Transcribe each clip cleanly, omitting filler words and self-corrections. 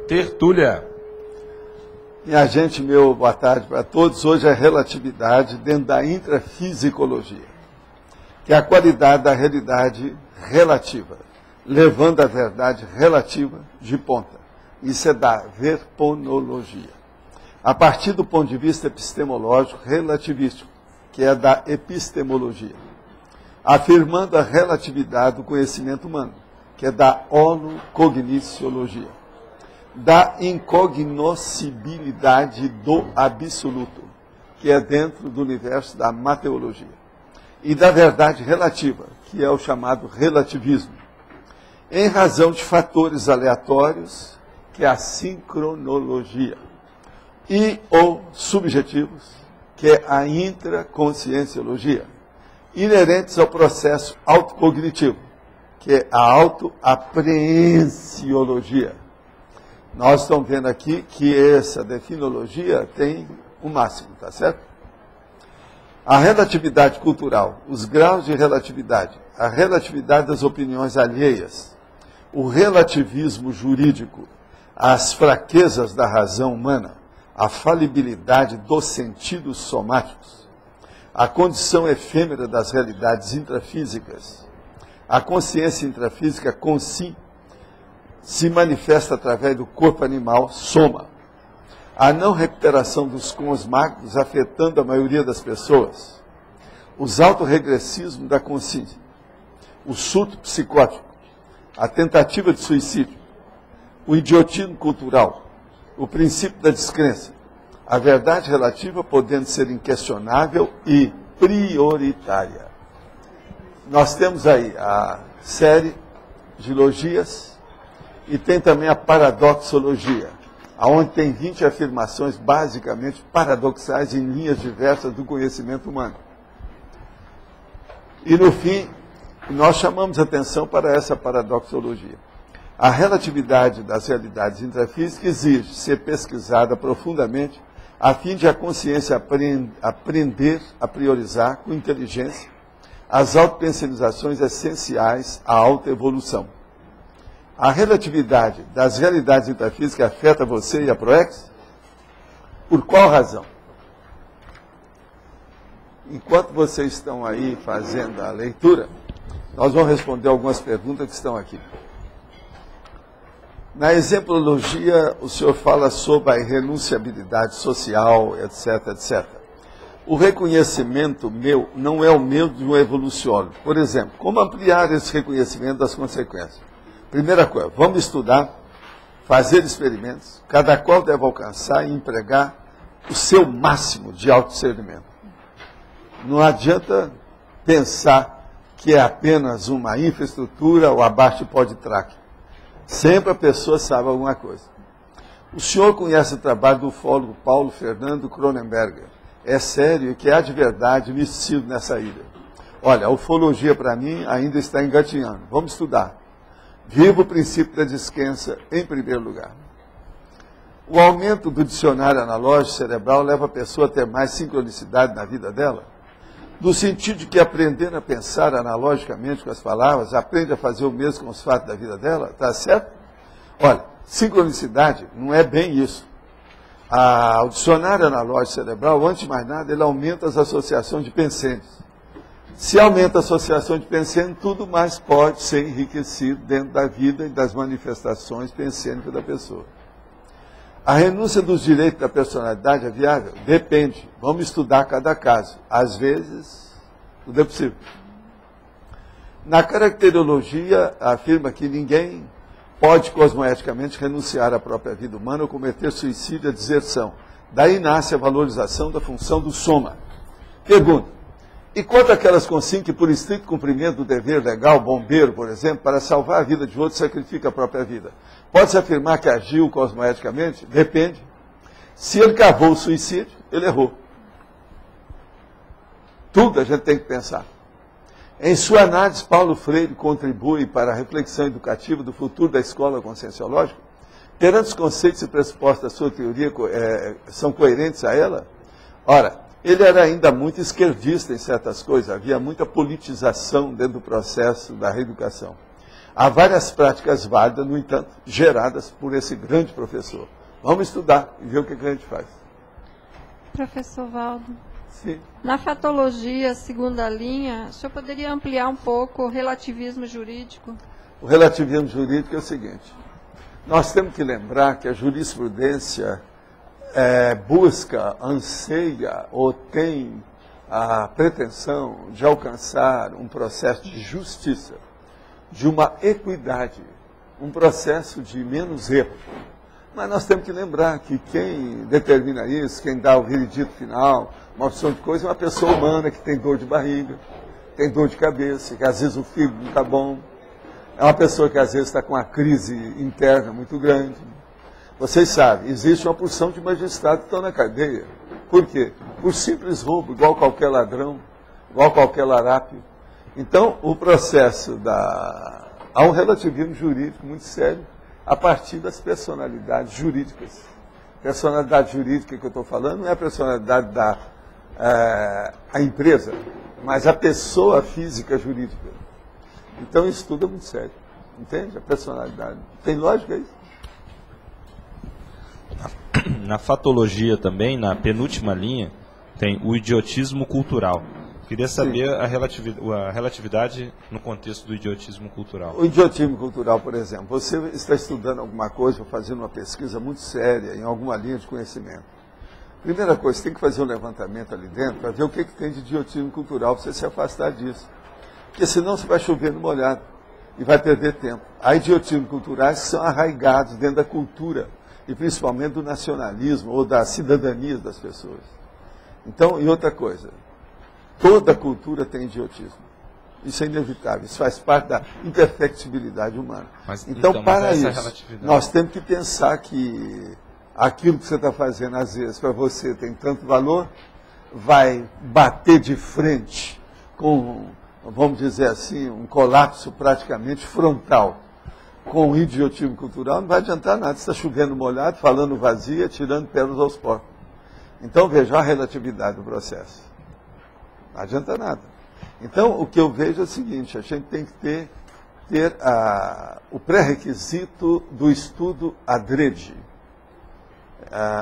Tertúlia. Minha gente, boa tarde para todos. Hoje é relatividade dentro da intrafisicologia, que é a qualidade da realidade relativa, levando a verdade relativa de ponta. Isso é da verponologia. A partir do ponto de vista epistemológico relativístico, que é da epistemologia, afirmando a relatividade do conhecimento humano, que é da holocogniciologia, da incognoscibilidade do absoluto, que é dentro do universo da mateologia, e da verdade relativa, que é o chamado relativismo, em razão de fatores aleatórios, que é a sincronologia, e ou subjetivos, que é a intraconscienciologia, inerentes ao processo autocognitivo, que é a autoapreensiologia. Nós estamos vendo aqui que essa definologia tem um máximo, tá certo? A relatividade cultural, os graus de relatividade, a relatividade das opiniões alheias, o relativismo jurídico, as fraquezas da razão humana, a falibilidade dos sentidos somáticos, a condição efêmera das realidades intrafísicas, a consciência intrafísica consim se manifesta através do corpo animal, soma. A não recuperação dos cosmáticos afetando a maioria das pessoas. Os autorregressismos da consciência. O surto psicótico. A tentativa de suicídio. O idiotismo cultural. O princípio da descrença. A verdade relativa podendo ser inquestionável e prioritária. Nós temos aí a série de logias. E tem também a paradoxologia, onde tem 20 afirmações basicamente paradoxais em linhas diversas do conhecimento humano. E no fim, nós chamamos atenção para essa paradoxologia. A relatividade das realidades intrafísicas exige ser pesquisada profundamente a fim de a consciência aprender a priorizar com inteligência as autopensionizações essenciais à autoevolução. A relatividade das realidades intrafísicas afeta você e a Proex? Por qual razão? Enquanto vocês estão aí fazendo a leitura, nós vamos responder algumas perguntas que estão aqui. Na exemplologia, o senhor fala sobre a irrenunciabilidade social, etc, etc. O reconhecimento meu não é o meu de um evoluciólogo. Por exemplo, como ampliar esse reconhecimento das consequências? Primeira coisa, vamos estudar, fazer experimentos, cada qual deve alcançar e empregar o seu máximo de autodiscernimento. Não adianta pensar que é apenas uma infraestrutura ou abaixo de pó de traque. Sempre a pessoa sabe alguma coisa. O senhor conhece o trabalho do ufólogo Paulo Fernando Cronenberger. É sério que há de verdade misticismo nessa ilha. Olha, a ufologia para mim ainda está engatinhando. Vamos estudar. Viva o princípio da descrença em primeiro lugar. O aumento do dicionário analógico cerebral leva a pessoa a ter mais sincronicidade na vida dela, no sentido de que aprendendo a pensar analogicamente com as palavras, aprende a fazer o mesmo com os fatos da vida dela, está certo? Olha, sincronicidade não é bem isso. O dicionário analógico cerebral, antes de mais nada, ele aumenta as associações de pensamentos. Se aumenta a associação de pensênicos, tudo mais pode ser enriquecido dentro da vida e das manifestações pensênicas da pessoa. A renúncia dos direitos da personalidade é viável? Depende. Vamos estudar cada caso. Às vezes, tudo é possível. Na caracterologia, afirma que ninguém pode cosmoeticamente renunciar à própria vida humana ou cometer suicídio ou deserção. Daí nasce a valorização da função do soma. Pergunta. E quanto àquelas consignas que, por estrito cumprimento do dever legal, bombeiro, por exemplo, para salvar a vida de outro, sacrifica a própria vida? Pode-se afirmar que agiu cosmoeticamente? Depende. Se ele cavou o suicídio, ele errou. Tudo a gente tem que pensar. Em sua análise, Paulo Freire contribui para a reflexão educativa do futuro da escola conscienciológica? Perante os conceitos e pressupostos da sua teoria são coerentes a ela? Ora, ele era ainda muito esquerdista em certas coisas, havia muita politização dentro do processo da reeducação. Há várias práticas válidas, no entanto, geradas por esse grande professor. Vamos estudar e ver o que a gente faz. Professor Valdo, Sim. na fatologia, segunda linha, o senhor poderia ampliar um pouco o relativismo jurídico? O relativismo jurídico é o seguinte: nós temos que lembrar que a jurisprudência busca, anseia ou tem a pretensão de alcançar um processo de justiça, de uma equidade, um processo de menos erro. Mas nós temos que lembrar que quem determina isso, quem dá o veredito final, uma opção de coisa, é uma pessoa humana que tem dor de barriga, tem dor de cabeça, que às vezes o fígado não está bom, é uma pessoa que às vezes está com uma crise interna muito grande. Vocês sabem, existe uma porção de magistrados que estão na cadeia. Por quê? Por simples roubo, igual qualquer ladrão, igual qualquer larápio. Então, o processo há um relativismo jurídico muito sério a partir das personalidades jurídicas. Personalidade jurídica que eu estou falando não é a personalidade a empresa, mas a pessoa física jurídica. Então, isso tudo é muito sério. Entende? A personalidade. Tem lógica isso? Na fatologia também, na penúltima linha, tem o idiotismo cultural. Queria saber a relatividade no contexto do idiotismo cultural. O idiotismo cultural, por exemplo, você está estudando alguma coisa ou fazendo uma pesquisa muito séria em alguma linha de conhecimento. Primeira coisa, você tem que fazer um levantamento ali dentro para ver o que tem de idiotismo cultural para você se afastar disso. Porque senão você vai chover no molhado e vai perder tempo. Há idiotismos culturais que são arraigados dentro da cultura e principalmente do nacionalismo ou da cidadania das pessoas. Então, e outra coisa, toda cultura tem idiotismo. Isso é inevitável, isso faz parte da imperfectibilidade humana. Então, para isso, nós temos que pensar que aquilo que você está fazendo, às vezes, para você tem tanto valor, vai bater de frente com, vamos dizer assim, um colapso praticamente frontal com o idiotismo cultural, não vai adiantar nada. Você está chovendo molhado, falando vazia, tirando pedras aos porcos. Então, veja a relatividade do processo. Não adianta nada. Então, o que eu vejo é o seguinte: a gente tem que ter o pré-requisito do estudo adrede,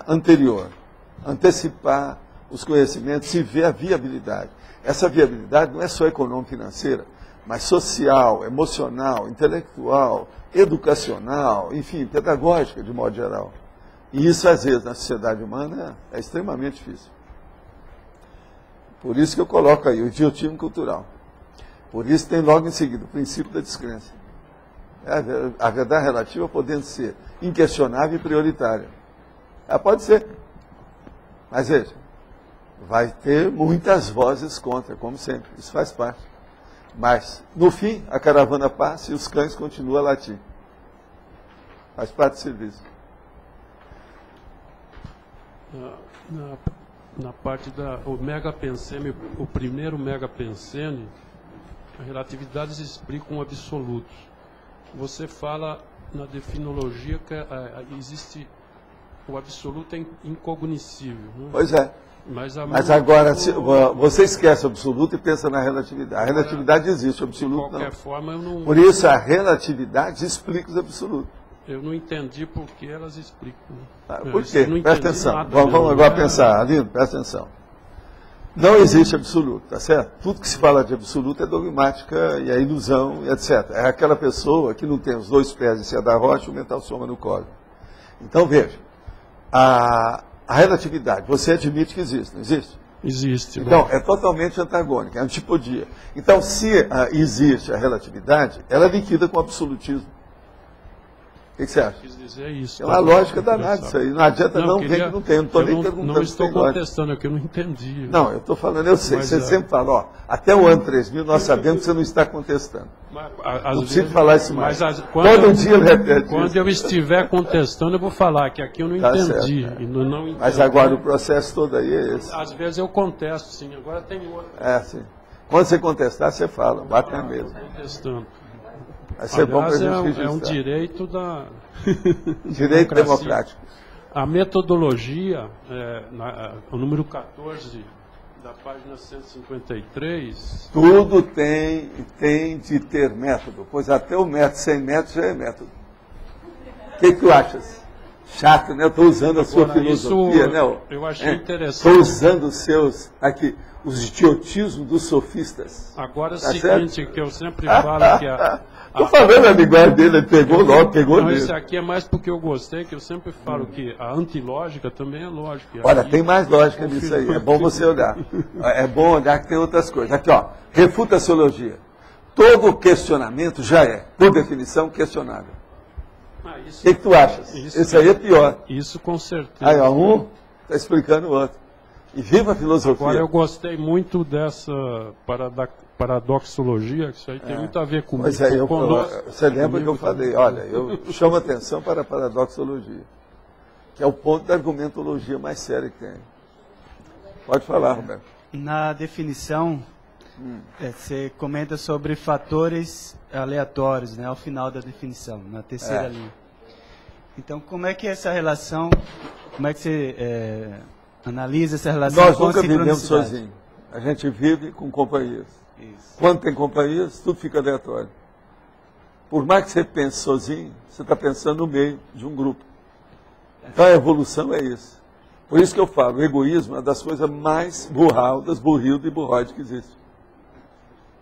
anterior, antecipar os conhecimentos e ver a viabilidade. Essa viabilidade não é só econômico-financeira, mas social, emocional, intelectual, educacional, enfim, pedagógica, de modo geral. E isso, às vezes, na sociedade humana é extremamente difícil. Por isso que eu coloco aí o idiotismo cultural. Por isso tem logo em seguida o princípio da descrença. A verdade relativa podendo ser inquestionável e prioritária. Ela pode ser. Mas veja, vai ter muitas vozes contra, como sempre. Isso faz parte. Mas, no fim, a caravana passa e os cães continuam a latir. Faz parte do serviço. Na parte o megapensene, o primeiro megapensene, a relatividade explica um absoluto. Você fala na definologia que existe o absoluto é incognoscível. Né? Pois é. Mas agora, você esquece o absoluto e pensa na relatividade. A relatividade existe, o absoluto não. De qualquer forma, eu não... Por isso, a relatividade explica os absolutos. Eu não entendi por que elas explicam. Por quê? Presta atenção. Vamos agora pensar. Alino, presta atenção. Não existe absoluto, tá certo? Tudo que se fala de absoluto é dogmática e é ilusão, e etc. É aquela pessoa que não tem os dois pés em cima da rocha e o mental soma no colo. Então, veja. A relatividade, você admite que existe, não existe? Existe. Então, é totalmente antagônica, é antipodia. Então, se existe a relatividade, ela liquida com o absolutismo. O que você acha? Quis dizer isso. É uma lógica danada isso aí. Não adianta não ver que não tem. Eu não estou nem perguntando. Não estou contestando, é que eu não entendi. Não, eu estou falando, eu sei. Você sempre fala, ó, até o ano 3000 nós sabemos que você não está contestando. Não preciso falar isso mais. Todo dia ele repete quando isso. eu estiver contestando, eu vou falar que aqui eu não entendi. Certo, não entendi. Mas agora o processo todo aí é esse. Às vezes eu contesto, sim. Agora tem outro. Sim. Quando você contestar, você fala, bate na mesa. Contestando. Vai ser bom para a gente registrar. É um direito da... Direito democrático. A metodologia, o número 14 da página 153. Tudo tem de ter método, pois até o método sem método já é método. O que tu achas? Chato, né? Eu estou usando a sua Agora, filosofia, isso né? eu achei interessante. Estou usando os idiotismos dos sofistas. Agora é o Tá seguinte, certo? que eu sempre falo que Estou falando a linguagem dele, ele pegou logo, pegou Não, nele. isso aqui é mais porque eu gostei, que eu sempre falo que a antilógica também é lógica. E Olha, aí- tem mais lógica nisso aí. É bom você olhar. É bom olhar que tem outras coisas. Aqui, ó. Refutaciologia. Todo questionamento já é, por definição, questionável. O isso, que tu achas? Esse aí é pior. isso com certeza. Aí, ó, um está explicando o outro. E viva a filosofia. Agora eu gostei muito dessa paradoxologia, que isso aí tem muito a ver comigo. Pois é, conosco, você lembra que eu comigo falei, também. olha, eu chamo atenção para a paradoxologia, que é o ponto da argumentologia mais séria que tem. Pode falar, Roberto. Na definição, você comenta sobre fatores aleatórios, né, ao final da definição, na terceira linha. Então, como é que é essa relação, como é que você analisa essa relação Nós com a nunca vivemos sincronicidade? sozinhos. A gente vive com companhias. Isso. Quando tem companhias, tudo fica aleatório. Por mais que você pense sozinho, você está pensando no meio de um grupo. Então a evolução é isso. Por isso que eu falo, o egoísmo é uma das coisas mais burraldas, burrildas e burroides que existe.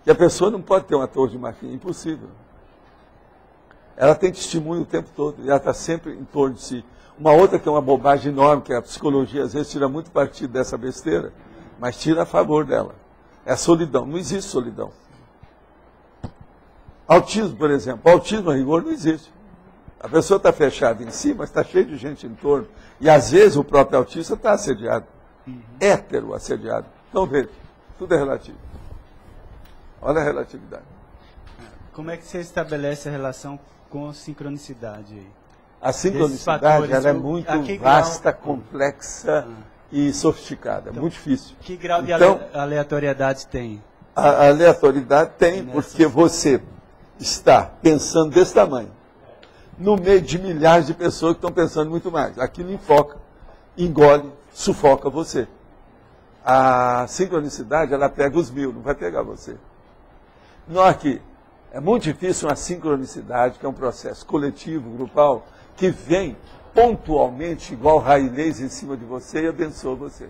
Que a pessoa não pode ter uma torre de marfim, é impossível. Ela tem testemunho o tempo todo, e ela está sempre em torno de si. Uma outra que é uma bobagem enorme, que a psicologia às vezes tira muito partido dessa besteira, mas tira a favor dela. É a solidão. Não existe solidão. Autismo, por exemplo. Autismo, a rigor, não existe. A pessoa está fechada em si, mas está cheio de gente em torno. E às vezes o próprio autista está assediado. Hétero assediado. Então veja, tudo é relativo. Olha a relatividade. Como é que você estabelece a relação com sincronicidade aí? A sincronicidade fatores, ela é a muito que vasta, grau- complexa e sofisticada. Muito difícil. Que grau de Então, aleatoriedade tem? a aleatoriedade tem, Nessa- porque você está pensando desse tamanho, no meio de milhares de pessoas que estão pensando muito mais. Aquilo enfoca, engole, sufoca você. A sincronicidade, ela pega os mil, não vai pegar você. Não aqui. É muito difícil uma sincronicidade, que é um processo coletivo, grupal, que vem pontualmente, igual railês em cima de você e abençoa você.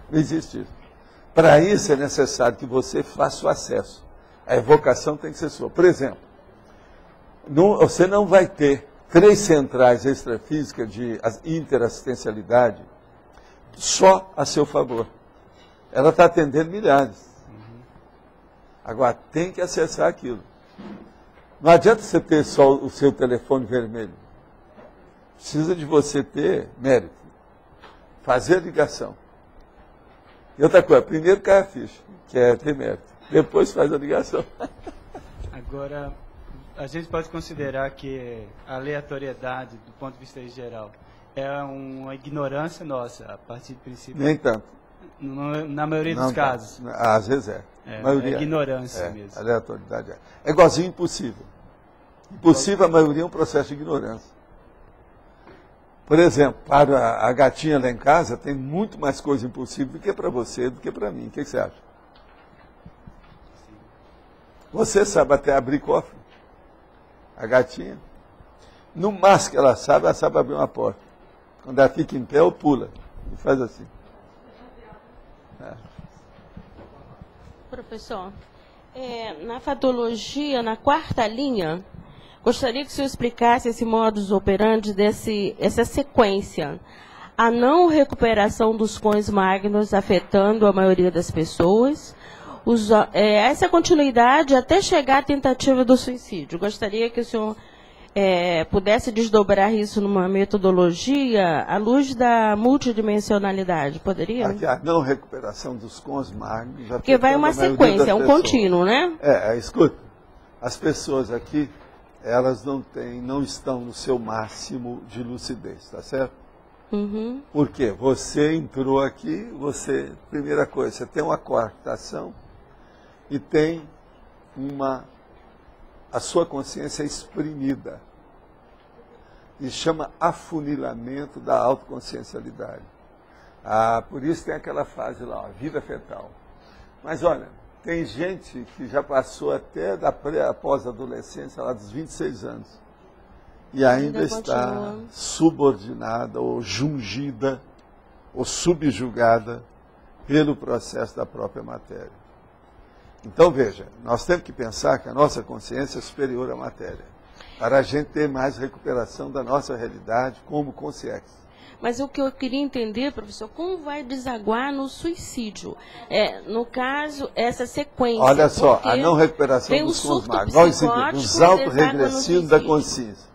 Não existe isso. Para isso é necessário que você faça o acesso. A evocação tem que ser sua. Por exemplo, você não vai ter 3 centrais extrafísicas de interassistencialidade só a seu favor. Ela está atendendo milhares. Agora, tem que acessar aquilo. Não adianta você ter só o seu telefone vermelho. Precisa de você ter mérito. Fazer a ligação. E outra coisa, primeiro cai a ficha, que é ter mérito. Depois faz a ligação. Agora, a gente pode considerar que a aleatoriedade, do ponto de vista geral, é uma ignorância nossa, a partir do princípio. Nem tanto. Na maioria dos Não casos. tanto. Às vezes é. É, A maioria é ignorância é. mesmo. Aleatoriedade é. É igualzinho impossível. Impossível, a maioria é um processo de ignorância. Por exemplo, para a gatinha lá em casa, tem muito mais coisa impossível do que para você, do que para mim. O que você acha? Você sabe até abrir cofre. A gatinha. No máximo que ela sabe abrir uma porta. Quando ela fica em pé, ou pula. E faz assim. Professor, na fatologia, na 4ª linha, gostaria que o senhor explicasse esse modus operandi, essa sequência. A não recuperação dos cões magnos afetando a maioria das pessoas, essa continuidade até chegar à tentativa do suicídio. Gostaria que o senhor pudesse desdobrar isso numa metodologia à luz da multidimensionalidade. Poderia? Aqui, a não recuperação dos cons magnos. Porque vai uma sequência, é um contínuo, né? Escuta, as pessoas aqui, elas não estão no seu máximo de lucidez, tá certo? Uhum. Por quê? Você entrou aqui, primeira coisa, você tem uma coartação e tem a sua consciência exprimida. E chama afunilamento da autoconsciencialidade. Por isso tem aquela fase lá, a vida fetal. Mas olha, tem gente que já passou até da pós-adolescência, lá dos 26 anos, e ainda está continua subordinada ou jungida ou subjugada pelo processo da própria matéria. Então veja, nós temos que pensar que a nossa consciência é superior à matéria, para a gente ter mais recuperação da nossa realidade como consciência. Mas o que eu queria entender, professor, como vai desaguar no suicídio? No caso, essa sequência. Olha só, porque a não recuperação tem dos um surto conscientes, igual esse psicótico dos que deságua no autorregressivos da suicídio. consciência.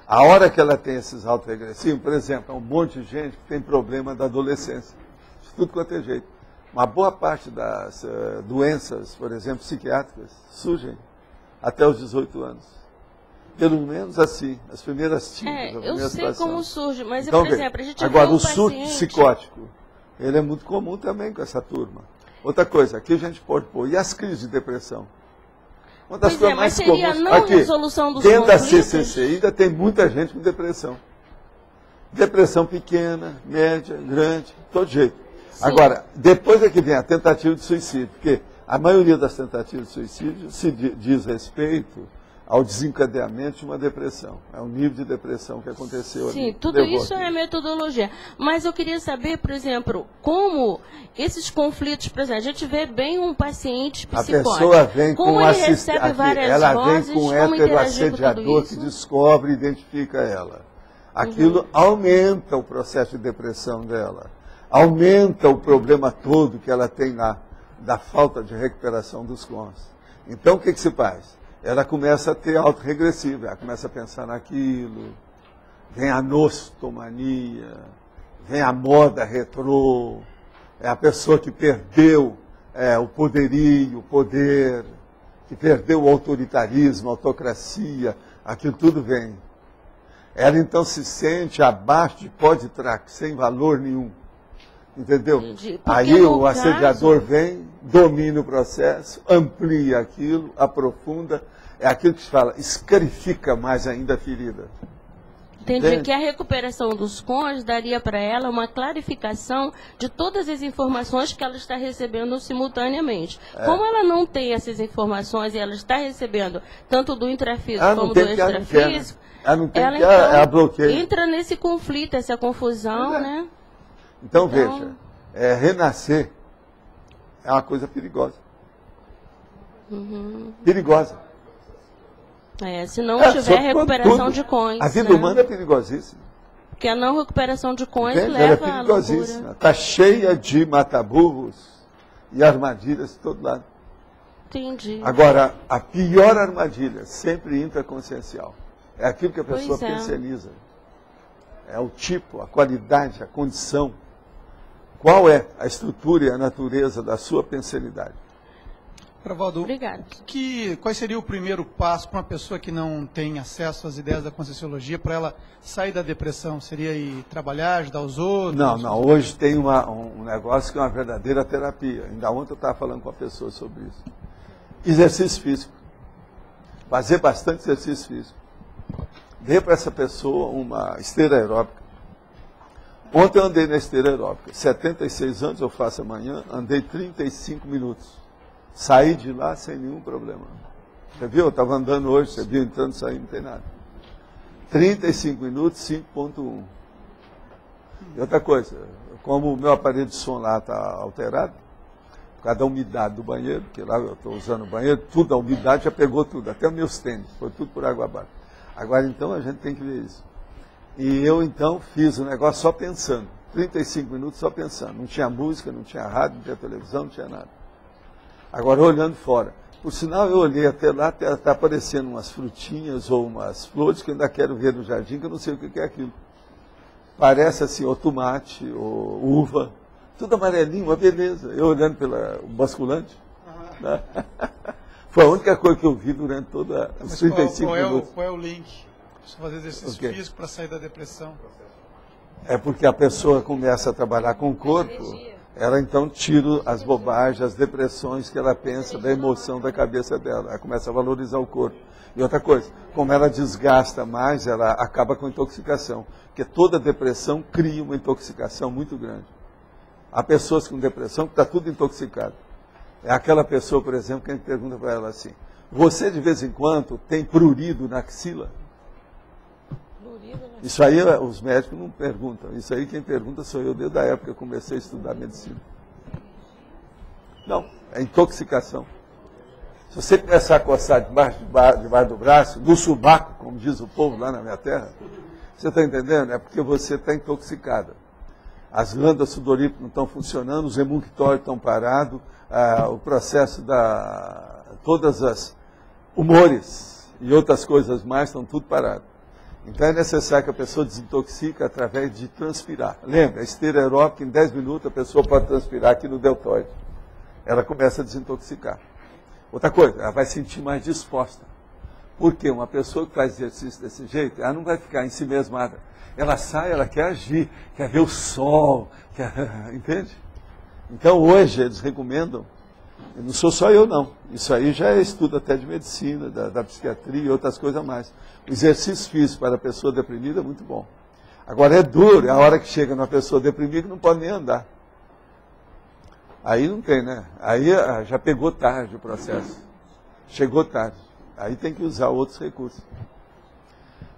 A hora que ela tem esses autorregressivos, por exemplo, há um monte de gente que tem problema da adolescência, de tudo quanto é jeito. Uma boa parte das doenças, por exemplo, psiquiátricas, surgem até os 18 anos. Pelo menos assim, as primeiras tintas. Eu sei como surge, mas, Então, por exemplo, a gente agora, vê um o surto paciente... psicótico, ele é muito comum também com essa turma. Outra coisa, aqui a gente pode pôr, e as crises de depressão? Uma das coisas mais mas seria comuns. não Aqui, resolução dos dentro da conflitos? CCC ainda tem muita gente com depressão. Depressão pequena, média, grande, todo jeito. Sim. Agora, depois é que vem a tentativa de suicídio, porque a maioria das tentativas de suicídio se diz respeito ao desencadeamento de uma depressão. É o nível de depressão que aconteceu ali. Sim, tudo isso é metodologia. Mas eu queria saber, por exemplo, como esses conflitos, por exemplo, a gente vê bem um paciente psicótico. A pessoa vem como com ele assistente, recebe várias ela vozes, vem com como interagir com tudo heteroassediador que isso? descobre e identifica ela. Aquilo aumenta o processo de depressão dela. Aumenta o problema todo que ela tem lá, da falta de recuperação dos cons. Então, o que se faz? Ela começa a ter autorregressiva, ela começa a pensar naquilo, vem a nostomania, vem a moda retrô, é a pessoa que perdeu o poderio, o poder, que perdeu o autoritarismo, a autocracia, aquilo tudo vem. Ela então se sente abaixo de pó de traque, sem valor nenhum. Entendeu? Aí o assediador vem, domina o processo, amplia aquilo, aprofunda. É aquilo que se fala, escarifica mais ainda a ferida. Entendi. Entende? Que a recuperação dos cônjuges daria para ela uma clarificação de todas as informações que ela está recebendo simultaneamente. Como ela não tem essas informações e ela está recebendo tanto do intrafísico como do extrafísico, ela não tem ela que ela então bloqueia. entra nesse conflito, essa confusão, né? Então veja, renascer é uma coisa perigosa. Perigosa. Se não tiver recuperação de cônjuges. A vida humana é perigosíssima. Porque a não recuperação de cônjuges Ela leva é à loucura. perigosíssima. Está cheia de mataburros e armadilhas de todo lado. Entendi. Agora, a pior armadilha, sempre intraconsciencial, é aquilo que a pessoa Pois é. pensioniza. É o tipo, a qualidade, a condição. Qual é a estrutura e a natureza da sua pensenidade? Provaldo, Obrigada. qual seria o primeiro passo para uma pessoa que não tem acesso às ideias da Conscienciologia para ela sair da depressão? Seria ir trabalhar, ajudar os outros? Não. Hoje tem um negócio que é uma verdadeira terapia. Ainda ontem eu estava falando com a pessoa sobre isso. Exercício físico. Fazer bastante exercício físico. Dê para essa pessoa uma esteira aeróbica. Ontem eu andei na esteira aeróbica. 76 anos eu faço amanhã, andei 35 minutos. Saí de lá sem nenhum problema. Você viu? Eu estava andando hoje, você viu, entrando e saindo, não tem nada. 35 minutos, 5.1. E outra coisa, como o meu aparelho de som lá está alterado, por causa da umidade do banheiro, porque lá eu estou usando o banheiro, tudo, a umidade já pegou tudo, até os meus tênis, foi tudo por água abaixo. Agora então a gente tem que ver isso. E eu então fiz o negócio só pensando, 35 minutos só pensando. Não tinha música, não tinha rádio, não tinha televisão, não tinha nada. Agora olhando fora. Por sinal, eu olhei até lá, está aparecendo umas frutinhas ou umas flores que eu ainda quero ver no jardim, que eu não sei o que é aquilo. Parece assim, ou tomate, ou uva, tudo amarelinho, uma beleza. Eu olhando pelo basculante. Né? Foi a única coisa que eu vi durante toda os 35 minutos. Qual é o link? Precisa fazer exercício físico para sair da depressão. É porque a pessoa começa a trabalhar com o corpo, ela então tira as bobagens, as depressões que ela pensa da emoção da cabeça dela. Ela começa a valorizar o corpo. E outra coisa, como ela desgasta mais, ela acaba com intoxicação. Porque toda depressão cria uma intoxicação muito grande. Há pessoas com depressão que está tudo intoxicado. É aquela pessoa, por exemplo, que a gente pergunta para ela assim, você de vez em quando tem prurido na axila? Isso aí os médicos não perguntam. Isso aí quem pergunta sou eu, desde a época que eu comecei a estudar medicina. Não, é intoxicação. Se você começar a coçar debaixo do braço, do subaco, como diz o povo lá na minha terra, você está entendendo? É porque você está intoxicada. As glândulas sudoríparas não estão funcionando, os emunctórios estão parados, o processo todas as humores e outras coisas mais estão tudo parado. Então é necessário que a pessoa desintoxique através de transpirar. Lembra, a esteira aeróbica, em 10 minutos a pessoa pode transpirar aqui no deltoide. Ela começa a desintoxicar. Outra coisa, ela vai se sentir mais disposta. Porque uma pessoa que faz exercício desse jeito, ela não vai ficar em si mesmada. Ela sai, ela quer agir, quer ver o sol, entende? Então hoje eles recomendam, não sou só eu não, isso aí já é estudo até de medicina, da psiquiatria e outras coisas mais. O exercício físico para a pessoa deprimida é muito bom. Agora é duro, é a hora que chega numa pessoa deprimida que não pode nem andar. Aí não tem, né? Aí já pegou tarde o processo. Chegou tarde. Aí tem que usar outros recursos.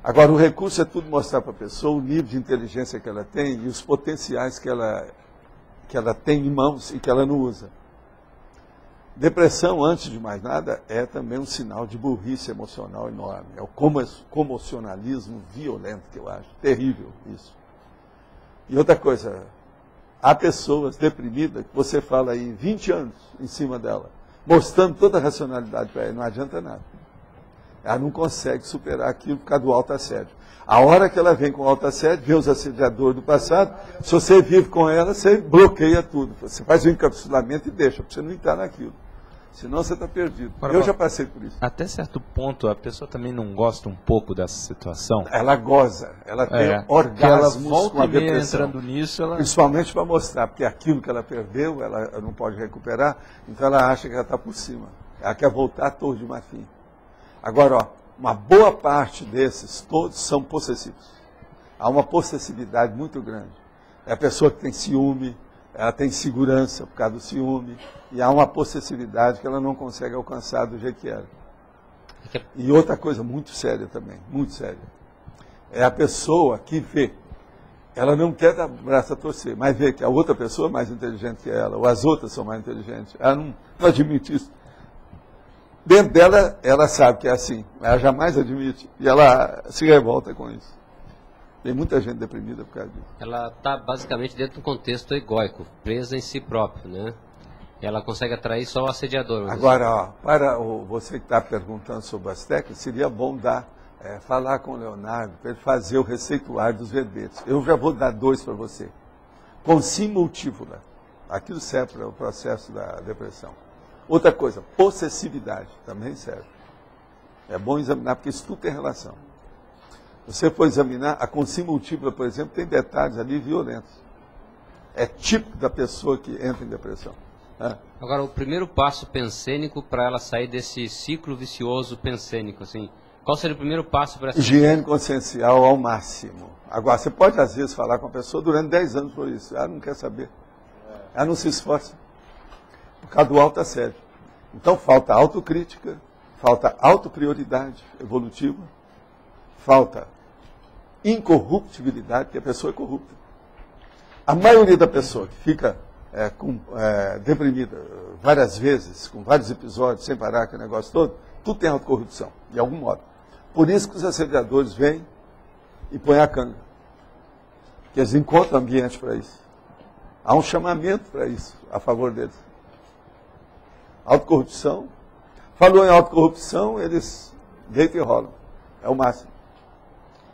Agora, o recurso é tudo mostrar para a pessoa o nível de inteligência que ela tem e os potenciais que ela tem em mãos e que ela não usa. Depressão, antes de mais nada, é também um sinal de burrice emocional enorme. É o comocionalismo violento, que eu acho. Terrível isso. E outra coisa, há pessoas deprimidas que você fala aí 20 anos em cima dela, mostrando toda a racionalidade para ela, não adianta nada. Ela não consegue superar aquilo por causa do autoassédio. A hora que ela vem com o autoassédio, vê os assediadores do passado, se você vive com ela, você bloqueia tudo. Você faz um encapsulamento e deixa, para você não entrar naquilo. Senão você está perdido. Eu já passei por isso. Até certo ponto, a pessoa também não gosta um pouco dessa situação? Ela goza, ela tem orgasmos ela volta com a e meia depressão. entrando nisso, ela... Principalmente para mostrar, porque aquilo que ela perdeu, ela não pode recuperar, então ela acha que ela está por cima. Ela quer voltar à Torre de Marfim. Agora, ó, uma boa parte desses, todos são possessivos. Há uma possessividade muito grande. É a pessoa que tem ciúme, ela tem insegurança por causa do ciúme, e há uma possessividade que ela não consegue alcançar do jeito que era. E outra coisa muito séria também, muito séria, é a pessoa que vê, ela não quer dar braço a torcer, mas vê que a outra pessoa é mais inteligente que ela, ou as outras são mais inteligentes, ela não admite isso. Dentro dela, ela sabe que é assim, ela jamais admite, e ela se revolta com isso. Tem muita gente deprimida por causa disso. Ela está basicamente dentro de um contexto egóico, presa em si próprio, né? Ela consegue atrair só o assediador. Agora, ó, para você que está perguntando sobre as técnicas, seria bom falar com o Leonardo para ele fazer o receituário dos verbetes. Eu já vou dar 2 para você. Consim multívola. Aquilo serve para o processo da depressão. Outra coisa, possessividade, também serve. É bom examinar, porque isso tudo tem relação. Você for examinar, a consim múltipla, por exemplo, tem detalhes ali violentos. É típico da pessoa que entra em depressão. Agora, o primeiro passo pensênico para ela sair desse ciclo vicioso pensênico, assim, qual seria o primeiro passo para essa... Higiene consciencial ao máximo. Agora, você pode, às vezes, falar com a pessoa durante 10 anos por isso. Ela não quer saber. Ela não se esforça. Por causa do autoassédio. Então, falta autocrítica, falta autoprioridade evolutiva, falta incorruptibilidade, porque a pessoa é corrupta. A maioria da pessoa que fica deprimida várias vezes, com vários episódios, sem parar aquele negócio todo, tudo tem autocorrupção, de algum modo. Por isso que os assediadores vêm e põem a canga. Que eles encontram ambiente para isso. Há um chamamento para isso, a favor deles. Autocorrupção. Falou em autocorrupção, eles deitam e rolam. É o máximo.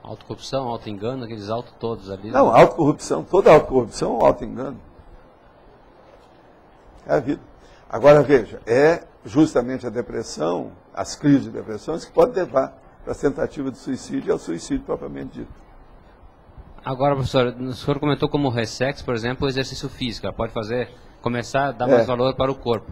Autocorrupção, autoengano, aqueles autos todos ali. Não, autocorrupção, toda autocorrupção é um autoengano. É a vida. Agora veja, é justamente a depressão, as crises de depressões, que podem levar para a tentativa de suicídio e ao suicídio propriamente dito. Agora, professor, o senhor comentou como ressex, por exemplo, o exercício físico. Ela pode começar a dar mais valor para o corpo.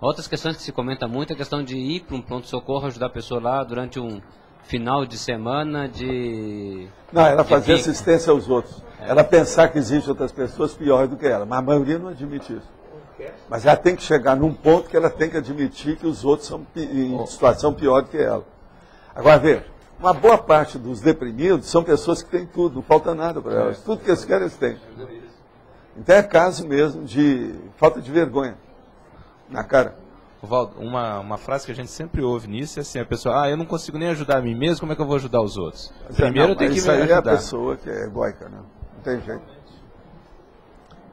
Outras questões que se comenta muito é a questão de ir para um pronto-socorro, ajudar a pessoa lá durante um final de semana de... Não, ela fazia assistência aos outros. Ela pensar que existem outras pessoas piores do que ela, mas a maioria não admite isso. Mas ela tem que chegar num ponto que ela tem que admitir que os outros são em situação pior do que ela. Agora, veja, uma boa parte dos deprimidos são pessoas que têm tudo, não falta nada para elas. Tudo que eles querem, eles têm. Então é caso mesmo de falta de vergonha na cara. Valdo, uma frase que a gente sempre ouve nisso é assim, a pessoa, eu não consigo nem ajudar a mim mesmo, como é que eu vou ajudar os outros? Primeiro eu tenho que me ajudar. Isso aí é a pessoa que é egóica, né? Não tem jeito.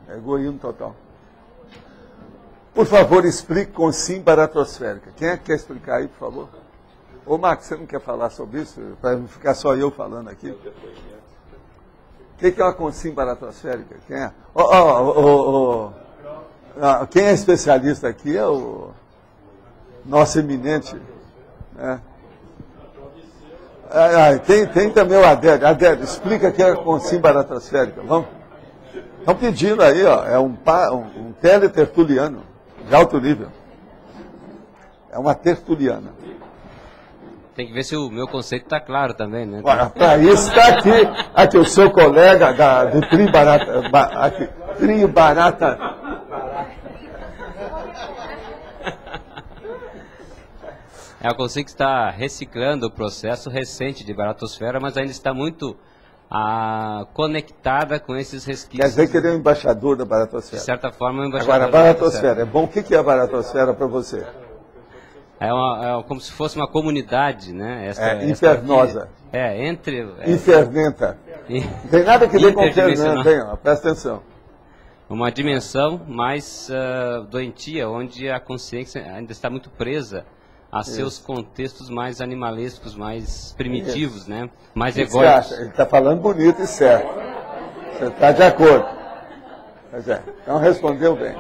É egoísmo total. Por favor, explique consim baratosférica. Quem é que quer explicar aí, por favor? Ô, Marcos, você não quer falar sobre isso? Para não ficar só eu falando aqui. O que é uma consim baratosférica? Quem é? Quem é especialista aqui é o nosso eminente. Né? Tem também o Adélio. Adélio, explica o que é a consim baratosférica. Vamos pedindo aí, ó. É um teletertuliano de alto nível. É uma tertuliana. Tem que ver se o meu conceito está claro também, né? Para isso está aqui o seu colega do Trio Barata. Trio Barata. O conceito que está reciclando o processo recente de baratosfera, mas ainda está muito conectada com esses resquícios. Quer dizer que ele é o embaixador da baratosfera. De certa forma, é um embaixador. Agora, a baratosfera é bom. O que é a baratosfera para você? É como se fosse uma comunidade, né? Infernosa. Infernenta. Não tem nada que ver com fernanta, presta atenção. Uma dimensão mais doentia, onde a consciência ainda está muito presa a seus contextos mais animalescos, mais primitivos, né? Mais egóicos. Ele está falando bonito e certo. Você está de acordo. Pois é. Então respondeu bem.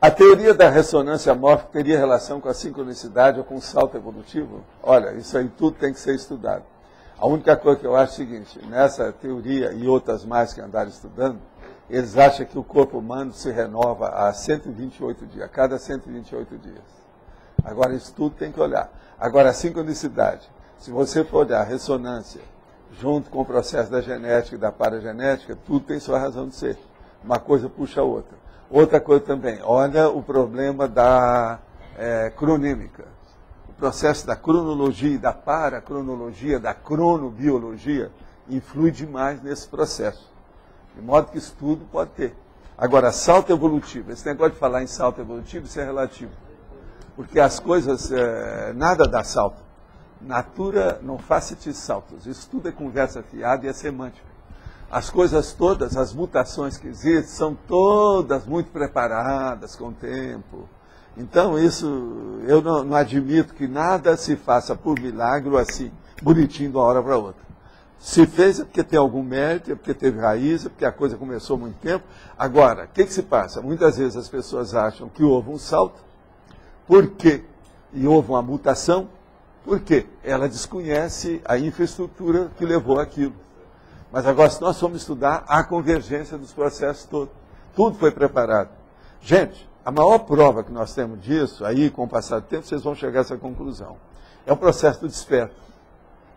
A teoria da ressonância mórfica teria relação com a sincronicidade ou com o salto evolutivo? Olha, isso aí tudo tem que ser estudado. A única coisa que eu acho é o seguinte, nessa teoria e outras mais que andaram estudando, eles acham que o corpo humano se renova a 128 dias, a cada 128 dias. Agora, isso tudo tem que olhar. Agora, a sincronicidade, se você for olhar a ressonância, junto com o processo da genética e da paragenética, tudo tem sua razão de ser. Uma coisa puxa a outra. Outra coisa também, olha o problema da cronímica. O processo da cronologia e da paracronologia, da cronobiologia, influi demais nesse processo. De modo que isso tudo pode ter. Agora, salto evolutivo. Esse negócio de falar em salto evolutivo, isso é relativo. Porque as coisas, nada dá salto. Natura não facit saltos. Isso tudo é conversa fiada e é semântica. As coisas todas, as mutações que existem, são todas muito preparadas com o tempo. Então, isso, eu não admito que nada se faça por milagre assim, bonitinho de uma hora para outra. Se fez é porque tem algum mérito, é porque teve raiz, é porque a coisa começou há muito tempo. Agora, o que se passa? Muitas vezes as pessoas acham que houve um salto. Por quê? E houve uma mutação. Por quê? Ela desconhece a infraestrutura que levou aquilo. Mas agora, se nós formos estudar a convergência dos processos todos, tudo foi preparado. Gente, a maior prova que nós temos disso, aí com o passar do tempo, vocês vão chegar a essa conclusão. É o processo do desperto.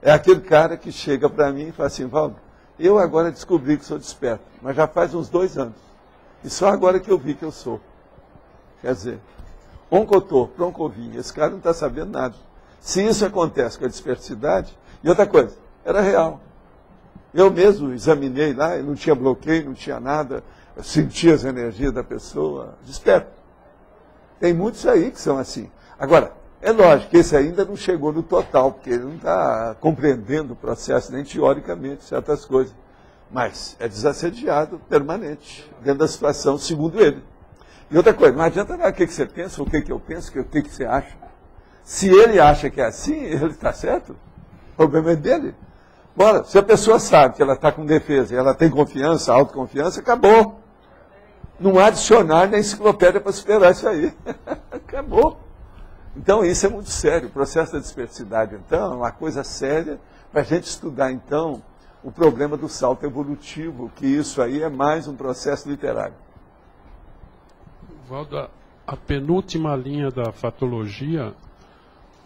É aquele cara que chega para mim e fala assim, Valdo, eu agora descobri que sou desperto, mas já faz uns 2 anos. E só agora que eu vi que eu sou. Quer dizer, oncotor, broncovinho, esse cara não está sabendo nada. Se isso acontece com a dispersidade, e outra coisa, era real. Eu mesmo examinei lá, não tinha bloqueio, não tinha nada, eu sentia as energias da pessoa, desperto. Tem muitos aí que são assim. Agora, é lógico que esse ainda não chegou no total, porque ele não está compreendendo o processo, nem teoricamente, certas coisas. Mas é desassediado permanente, dentro da situação, segundo ele. E outra coisa, não adianta nada o que você pensa, ou o que eu penso, o que você acha. Se ele acha que é assim, ele está certo. O problema é dele. Bora, se a pessoa sabe que ela está com defesa e ela tem confiança, autoconfiança, acabou. Não há dicionário nem enciclopédia para superar isso aí. Acabou. Então, isso é muito sério. O processo da dispersidade, então, é uma coisa séria para a gente estudar, então, o problema do salto evolutivo, que isso aí é mais um processo literário. Valdo, a penúltima linha da fatologia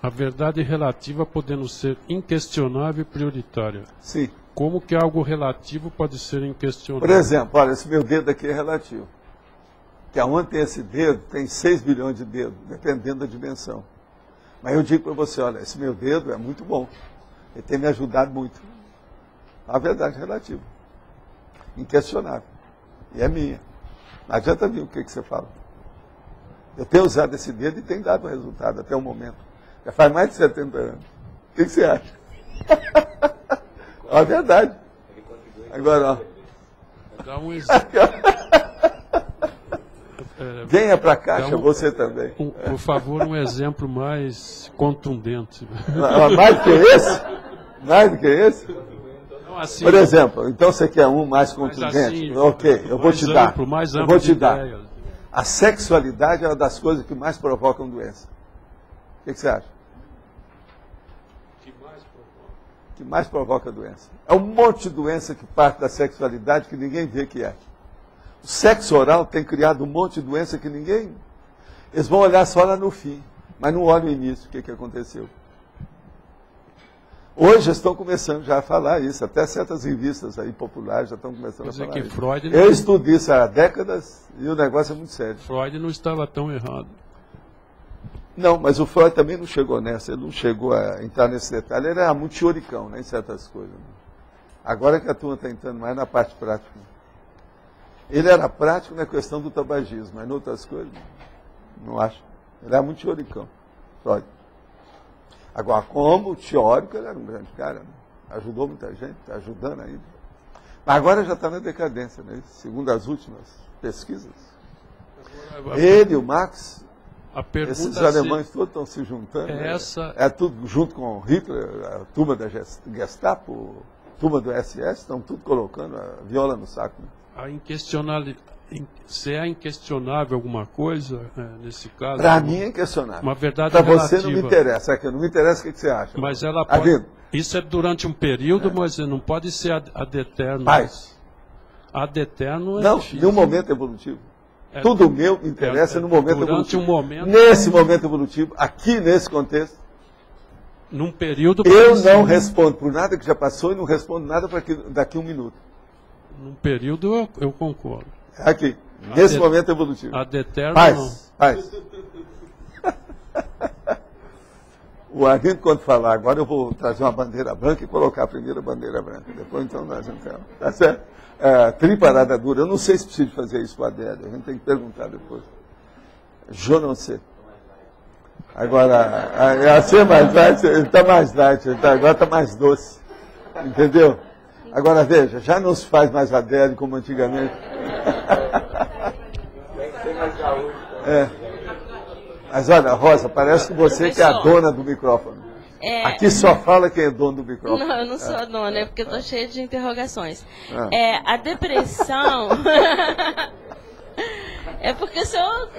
A verdade relativa podendo ser inquestionável e prioritária. Sim. Como que algo relativo pode ser inquestionável? Por exemplo, olha, esse meu dedo aqui é relativo. Que aonde tem esse dedo, tem 6 bilhões de dedos, dependendo da dimensão. Mas eu digo para você, olha, esse meu dedo é muito bom. Ele tem me ajudado muito. A verdade é relativa. Inquestionável. E é minha. Não adianta vir o que você fala. Eu tenho usado esse dedo e tem dado resultado até o momento. Já faz mais de 70 anos. O que você acha? É a verdade. Agora, ó. Dá um exemplo. Venha para cá, você também. Por favor, um exemplo mais contundente. Mais do que esse? Mais do que esse? Não, assim, por exemplo, então você quer um mais contundente? Assim, ok, eu vou te dar. Mais eu amplo vou te dar. ideias. A sexualidade é uma das coisas que mais provocam doença. O que você acha? Que mais provoca doença. É um monte de doença que parte da sexualidade que ninguém vê que é. O sexo oral tem criado um monte de doença que ninguém... Eles vão olhar só lá no fim, mas não olham o início, o que aconteceu. Hoje estão começando já a falar isso, até certas revistas aí populares já estão começando a falar que isso. Freud Eu estudo isso há décadas e o negócio é muito sério. Freud não estava tão errado. Não, mas o Freud também não chegou nessa, ele não chegou a entrar nesse detalhe, ele era muito teoricão, né, em certas coisas. Agora que a turma está entrando mais na parte prática. Ele era prático na questão do tabagismo, mas em outras coisas, não acho. Ele era muito teoricão, Freud. Agora, como teórico, ele era um grande cara, né? Ajudou muita gente, está ajudando ainda. Mas agora já está na decadência, né? Segundo as últimas pesquisas. Ele, o Marx, esses alemães todos estão se juntando. É tudo junto com Hitler, a turma da Gestapo, a turma do SS, estão tudo colocando a viola no saco. Né? Se é inquestionável alguma coisa, nesse caso... Para mim é inquestionável. Uma verdade relativa. Para você não me interessa. Aqui, não me interessa o que você acha. Mas ela pode... Isso é durante um período, mas não pode ser ad eterno. Paz. Ad eterno é não, difícil. Num momento evolutivo. Tudo meu me interessa no momento durante evolutivo. Um momento, nesse momento evolutivo, aqui nesse contexto. Num período... Eu não respondo por nada que já passou e não respondo nada para daqui a um minuto. Num período eu concordo. Aqui, nesse momento evolutivo. Ad eterno paz, não. Paz. O Arlindo, quando falar agora, eu vou trazer uma bandeira branca e colocar a primeira bandeira branca. Depois, então, nós entramos. Tá certo? Triparada dura. Eu não sei se preciso fazer isso com a Adélia. A gente tem que perguntar depois. Eu não sei. Agora, assim é mais light, ele está mais light, agora está mais doce. Entendeu? Agora, veja, já não se faz mais Adélia como antigamente. Mas olha, Rosa, parece que você que é a dona do microfone. Aqui só fala quem é dono do microfone. Não, eu não sou a dona, é porque eu estou cheia de interrogações. A depressão... É porque o senhor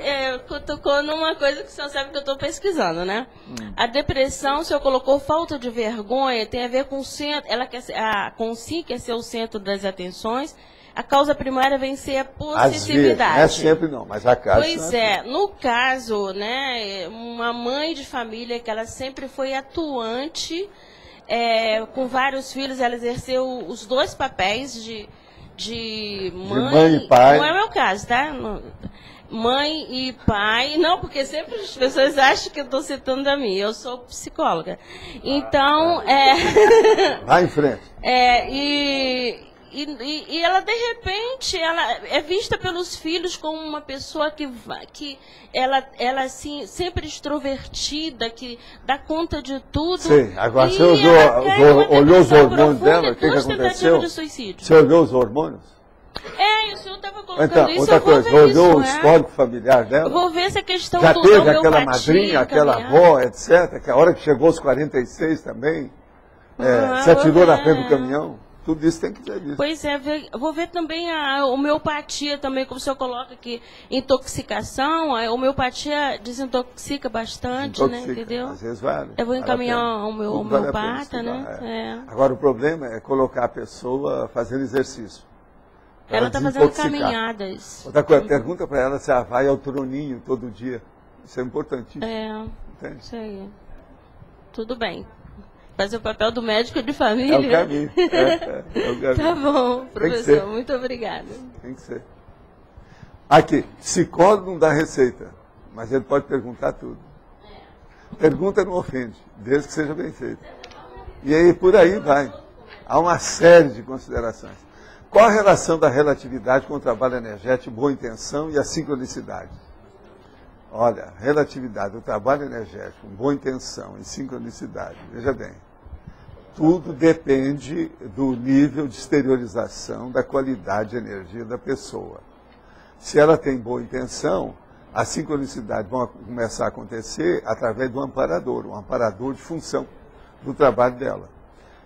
tocou numa coisa que o senhor sabe que eu estou pesquisando, né? A depressão, o senhor colocou falta de vergonha, tem a ver com o centro, ela quer ser, com si quer ser o centro das atenções. A causa primária vem ser a possessividade. Não é sempre não, mas a causa... Pois é, no caso, né, uma mãe de família que ela sempre foi atuante, com vários filhos, ela exerceu os dois papéis de mãe e pai. Não é o meu caso, tá? Mãe e pai. Não, porque sempre as pessoas acham que eu estou citando a mim. Eu sou psicóloga. Então, Vai em frente. E ela, de repente, ela é vista pelos filhos como uma pessoa que ela assim, sempre extrovertida, que dá conta de tudo. Sim, agora você olhou os hormônios dela, o que aconteceu? Você olhou os hormônios? O senhor estava colocando então, isso, outra coisa, olhou o histórico familiar dela? Eu vou ver se a questão já do teve aquela madrinha, aquela avó, etc., que a hora que chegou aos 46 também, se atirou na frente do caminhão. Tudo isso tem que ser visto. Pois é, vou ver também a homeopatia também, como o senhor coloca aqui, intoxicação, a homeopatia desintoxica bastante, né, entendeu? Às vezes vale. Eu vou encaminhar ao meu homeopata, né? Agora o problema é colocar a pessoa fazendo exercício. Ela está fazendo caminhadas. Outra coisa, pergunta para ela se ela vai ao troninho todo dia. Isso é importantíssimo. Entende? Isso aí. tudo bem. Fazer o papel do médico de família. É o caminho. É o caminho. Tá bom, professor. Muito obrigada. Tem que ser. Aqui, psicólogo não dá receita, mas ele pode perguntar tudo. Pergunta não ofende, desde que seja bem feito. E aí, por aí vai. Há uma série de considerações. Qual a relação da relatividade com o trabalho energético, boa intenção e a sincronicidade? Olha, relatividade, o trabalho energético, boa intenção e sincronicidade. Veja bem, tudo depende do nível de exteriorização da qualidade de energia da pessoa. Se ela tem boa intenção, a sincronicidade vai começar a acontecer através do amparador, um amparador de função do trabalho dela.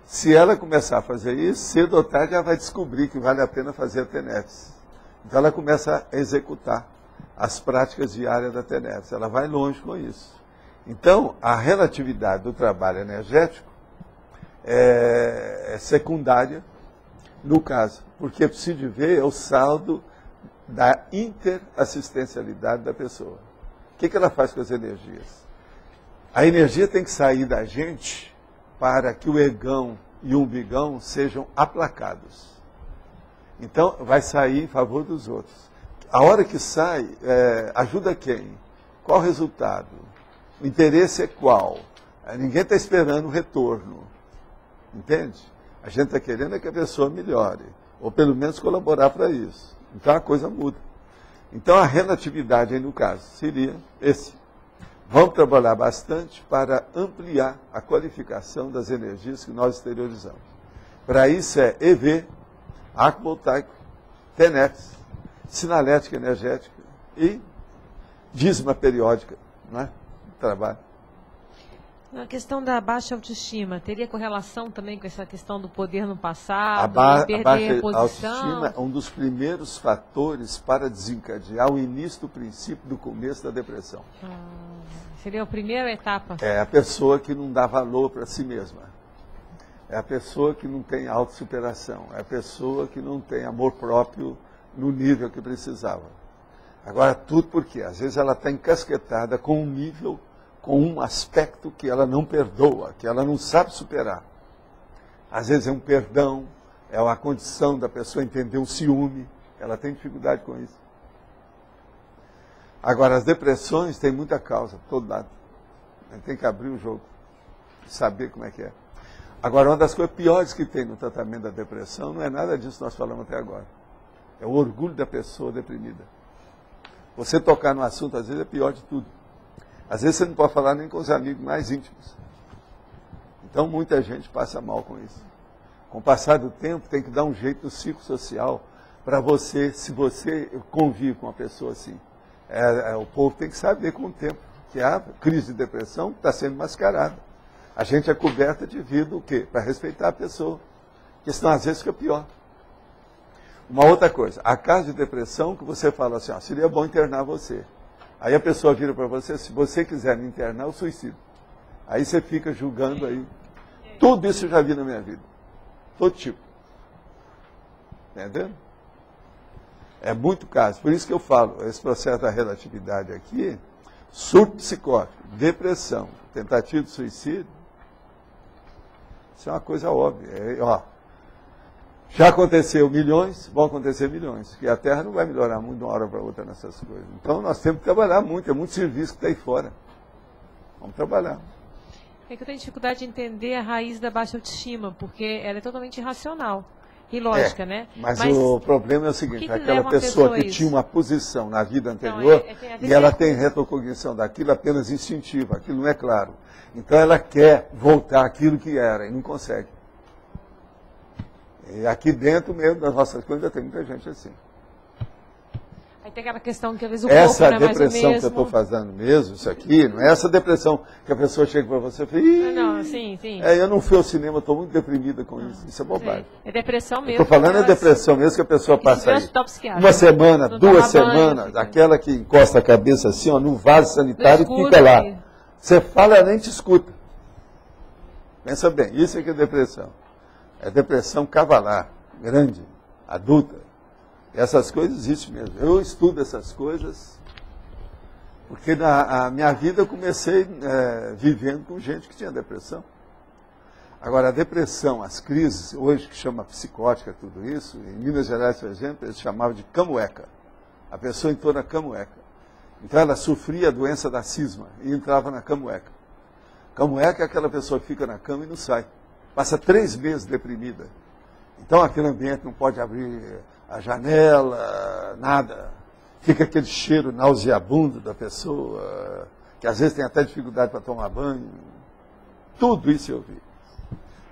Se ela começar a fazer isso, cedo ou tarde ela vai descobrir que vale a pena fazer a TENEPS. Então ela começa a executar as práticas diárias da TENEPS. Ela vai longe com isso. Então, a relatividade do trabalho energético é secundária no caso, porque preciso de ver o saldo da interassistencialidade da pessoa. O que ela faz com as energias? A energia tem que sair da gente para que o egão e o umbigão sejam aplacados. Então, vai sair em favor dos outros. A hora que sai, ajuda quem? Qual o resultado? O interesse é qual? Ninguém está esperando o retorno. Entende? A gente está querendo que a pessoa melhore, ou pelo menos colaborar para isso. Então a coisa muda. Então a relatividade aí no caso seria esse. Vamos trabalhar bastante para ampliar a qualificação das energias que nós exteriorizamos. Para isso é EV, arco voltaico, TENEPS, sinalética energética e dízima periódica, não é? Trabalho. A questão da baixa autoestima, teria correlação também com essa questão do poder no passado, perder a posição? Autoestima é um dos primeiros fatores para desencadear o início do princípio do começo da depressão. Seria a primeira etapa? É a pessoa que não dá valor para si mesma. É a pessoa que não tem autossuperação. É a pessoa que não tem amor próprio no nível que precisava. Agora, tudo por quê? Às vezes ela está encasquetada com um nível, com um aspecto que ela não perdoa, que ela não sabe superar. Às vezes é um perdão, é uma condição da pessoa entender um ciúme, ela tem dificuldade com isso. Agora, as depressões têm muita causa, por todo lado. A gente tem que abrir o jogo, saber como é que é. Agora, uma das coisas piores que tem no tratamento da depressão não é nada disso que nós falamos até agora. É o orgulho da pessoa deprimida. Você tocar no assunto, às vezes, é pior de tudo. Às vezes você não pode falar nem com os amigos mais íntimos. Então muita gente passa mal com isso. Com o passar do tempo, tem que dar um jeito no ciclo social para você, se você convive com uma pessoa assim. O povo tem que saber com o tempo que a crise de depressão está sendo mascarada. A gente é coberta de vida o quê? Para respeitar a pessoa. Porque senão às vezes fica pior. Uma outra coisa, a caso de depressão que você fala assim, seria bom internar você. Aí a pessoa vira para você, se você quiser me internar, eu suicido. Aí você fica julgando aí. Tudo isso eu já vi na minha vida. Todo tipo. Entendeu? É muito caso. Por isso que eu falo, esse processo da relatividade aqui, surto psicótico, depressão, tentativa de suicídio, isso é uma coisa óbvia. Já aconteceu milhões, vão acontecer milhões, porque a Terra não vai melhorar muito de uma hora para outra nessas coisas. Então nós temos que trabalhar muito, é muito serviço que está aí fora. Vamos trabalhar. É que eu tenho dificuldade de entender a raiz da baixa autoestima, porque ela é totalmente irracional e lógica, né? Mas o problema é o seguinte, aquela pessoa que tinha uma posição na vida anterior, então, e ela tem retrocognição daquilo apenas instintiva, aquilo não é claro. Então ela quer voltar àquilo que era e não consegue. E aqui dentro mesmo das nossas coisas tem muita gente assim. Aí tem aquela questão que às vezes o corpo não é mais o mesmo. Essa depressão que eu estou fazendo mesmo, isso aqui, não é essa depressão que a pessoa chega para você e fala, sim. Eu não fui ao cinema, estou muito deprimida com isso. Isso é bobagem. É depressão mesmo. Estou falando depressão mesmo que a pessoa passa aí. Uma semana, 2 semanas, aquela que encosta a cabeça assim, no vaso sanitário e fica lá. Você fala, ela nem te escuta. Pensa bem, isso é que é depressão. É depressão cavalar, grande, adulta. Essas coisas existem mesmo. Eu estudo essas coisas Porque na minha vida eu comecei vivendo com gente que tinha depressão. Agora, a depressão, as crises, hoje que chama psicótica, tudo isso, em Minas Gerais, por exemplo, eles chamavam de camueca. A pessoa entrou na camueca. Então ela sofria a doença da cisma e entrava na camueca. Camueca é aquela pessoa que fica na cama e não sai. Passa 3 meses deprimida. Então aquele ambiente não pode abrir a janela, nada. Fica aquele cheiro nauseabundo da pessoa, que às vezes tem até dificuldade para tomar banho. Tudo isso eu vi.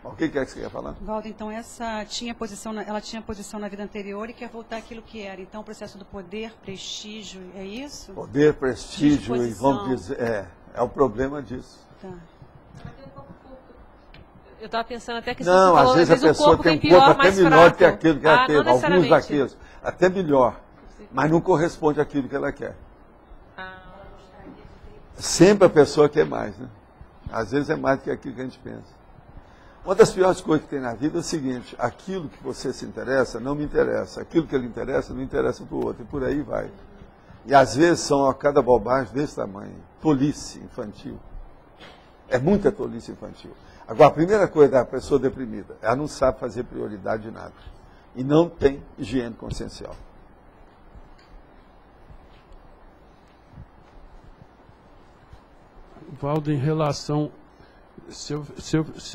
O que é que você quer falar? Valdo, então ela tinha posição na vida anterior e quer voltar àquilo que era. Então o processo do poder, prestígio, é isso? Poder, prestígio, e vamos dizer, é o problema disso. Tá. Eu estava pensando até que não, às vezes a pessoa tem um corpo até melhor que aquilo que ela teve, alguns daqueles, até melhor, mas não corresponde àquilo que ela quer. Sempre a pessoa quer mais, né? Às vezes é mais do que aquilo que a gente pensa. Uma das piores coisas que tem na vida é o seguinte: aquilo que você se interessa não me interessa, aquilo que lhe interessa não interessa para o outro, e por aí vai. E às vezes são a cada bobagem desse tamanho, tolice infantil. É muita tolice infantil. Agora, a primeira coisa da pessoa deprimida, ela não sabe fazer prioridade de nada. E não tem higiene consciencial. Valdo, em relação... Se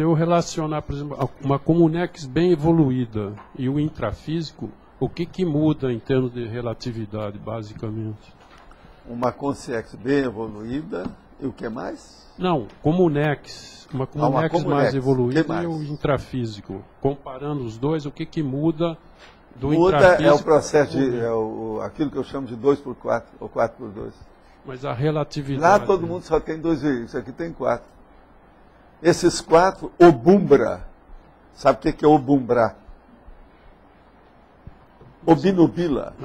eu relacionar, por exemplo, uma comunex bem evoluída e o intrafísico, o que muda em termos de relatividade, basicamente? Uma consciência bem evoluída e o que mais? Não, comunex. Uma comunex mais evoluída e o intrafísico. Comparando os dois, o que muda do intrafísico? Muda é o processo de aquilo que eu chamo de 2x4 ou 4x2. Mas a relatividade... Lá todo mundo só tem 2 veículos, aqui tem 4. Esses 4 obumbra. Sabe o que é obumbrar? Obnubila,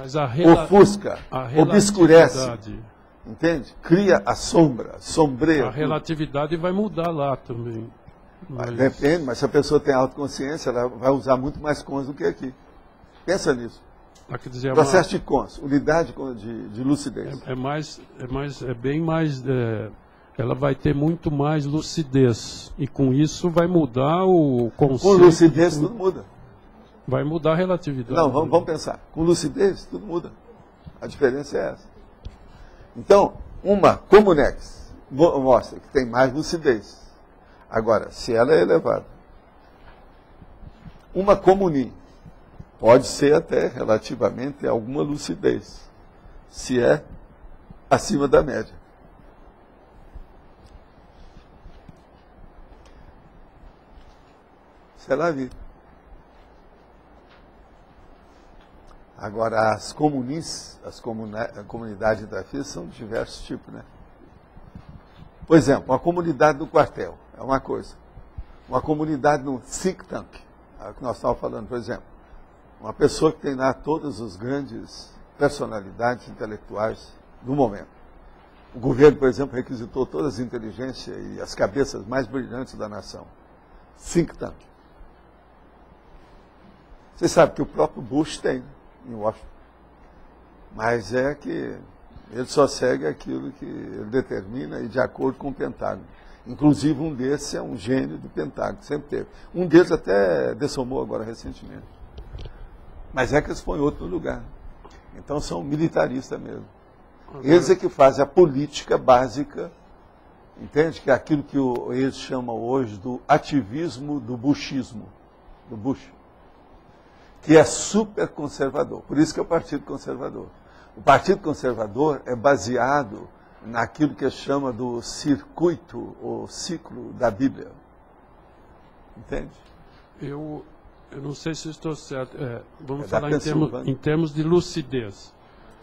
ofusca, obscurece. Entende? Cria a sombra, sombreia. A relatividade vai mudar lá também. Depende, mas se a pessoa tem autoconsciência, ela vai usar muito mais cons do que aqui. Pensa nisso. Quer dizer, processo de cons, unidade de lucidez. É bem mais... ela vai ter muito mais lucidez. E com isso vai mudar o conceito. Com lucidez tudo muda. Vai mudar a relatividade. Não, vamos pensar. Com lucidez tudo muda. A diferença é essa. Então, uma comunex mostra que tem mais lucidez. Agora, se ela é elevada. Uma comunim pode ser até relativamente alguma lucidez, se é acima da média. Sei lá, vi. Agora, as comunis, comunidades intrafísicas são de diversos tipos, né? Por exemplo, uma comunidade do quartel é uma coisa. Uma comunidade no think tank, é o que nós estávamos falando, por exemplo. Uma pessoa que tem lá todas as grandes personalidades intelectuais do momento. O governo, por exemplo, requisitou todas as inteligências e as cabeças mais brilhantes da nação. Think tank. Você sabe que o próprio Bush tem, em Washington. Mas é que ele só segue aquilo que ele determina e de acordo com o Pentágono. Inclusive, um desses é um gênio do Pentágono, sempre teve. Um deles até dessomou agora recentemente. Mas é que eles põem outro no lugar. Então são militaristas mesmo. Eles é que fazem a política básica, entende? Que é aquilo que eles chamam hoje do ativismo do bushismo, do Bush, que é super conservador. Por isso que é o Partido Conservador. O Partido Conservador é baseado naquilo que chama do circuito ou ciclo da Bíblia. Entende? Eu não sei se estou certo. Vamos falar em termos de lucidez.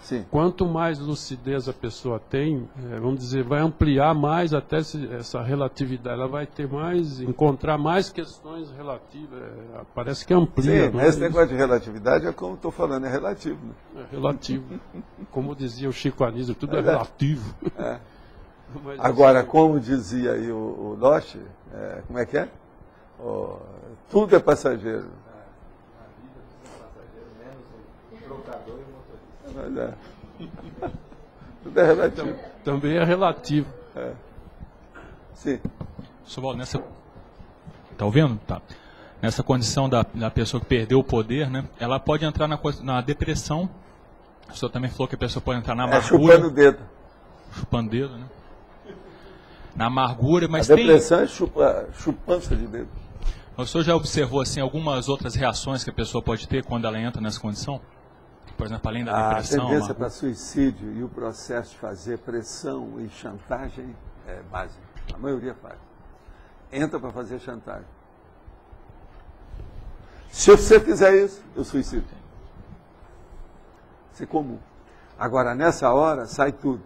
Sim. Quanto mais lucidez a pessoa tem, vamos dizer, vai ampliar mais até essa relatividade. Ela vai ter mais, encontrar mais questões relativas. Parece que amplia. Sim, mas esse negócio de relatividade é como estou falando, é relativo. Né? É relativo. Como dizia o Chico Anísio, tudo é relativo. É. Agora, como dizia aí o Loche, como é que é? Tudo é passageiro. A vida é passageiro, menos o trocador e o motorista. Tudo é relativo. Também é relativo. É. Sim. Sovaldo, nessa... Tá ouvindo? Tá. Nessa condição da pessoa que perdeu o poder, né? Ela pode entrar na depressão. O senhor também falou que a pessoa pode entrar na amargura. Chupando o dedo. Chupando o dedo, né? Na amargura, mas a depressão é chupança de dedo. O senhor já observou assim algumas outras reações que a pessoa pode ter quando ela entra nessa condição? Por exemplo, além da depressão... A tendência para suicídio e o processo de fazer pressão e chantagem é básico. A maioria faz. Entra para fazer chantagem. Se você fizer isso, eu suicido. Isso é comum. Agora, nessa hora, sai tudo.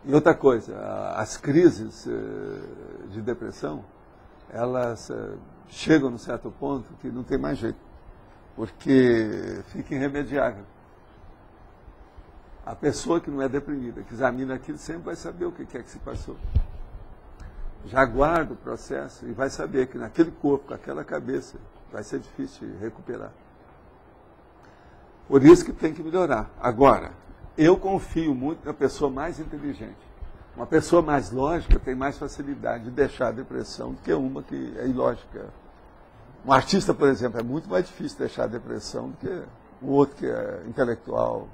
E outra coisa, as crises de depressão, elas chegam num certo ponto que não tem mais jeito, porque fica irremediável. A pessoa que não é deprimida, que examina aquilo, sempre vai saber o que é que se passou. Já aguarda o processo e vai saber que naquele corpo, com aquela cabeça, vai ser difícil de recuperar. Por isso que tem que melhorar. Agora, eu confio muito na pessoa mais inteligente. Uma pessoa mais lógica tem mais facilidade de deixar a depressão do que uma que é ilógica. Um artista, por exemplo, é muito mais difícil deixar a depressão do que o outro que é intelectual,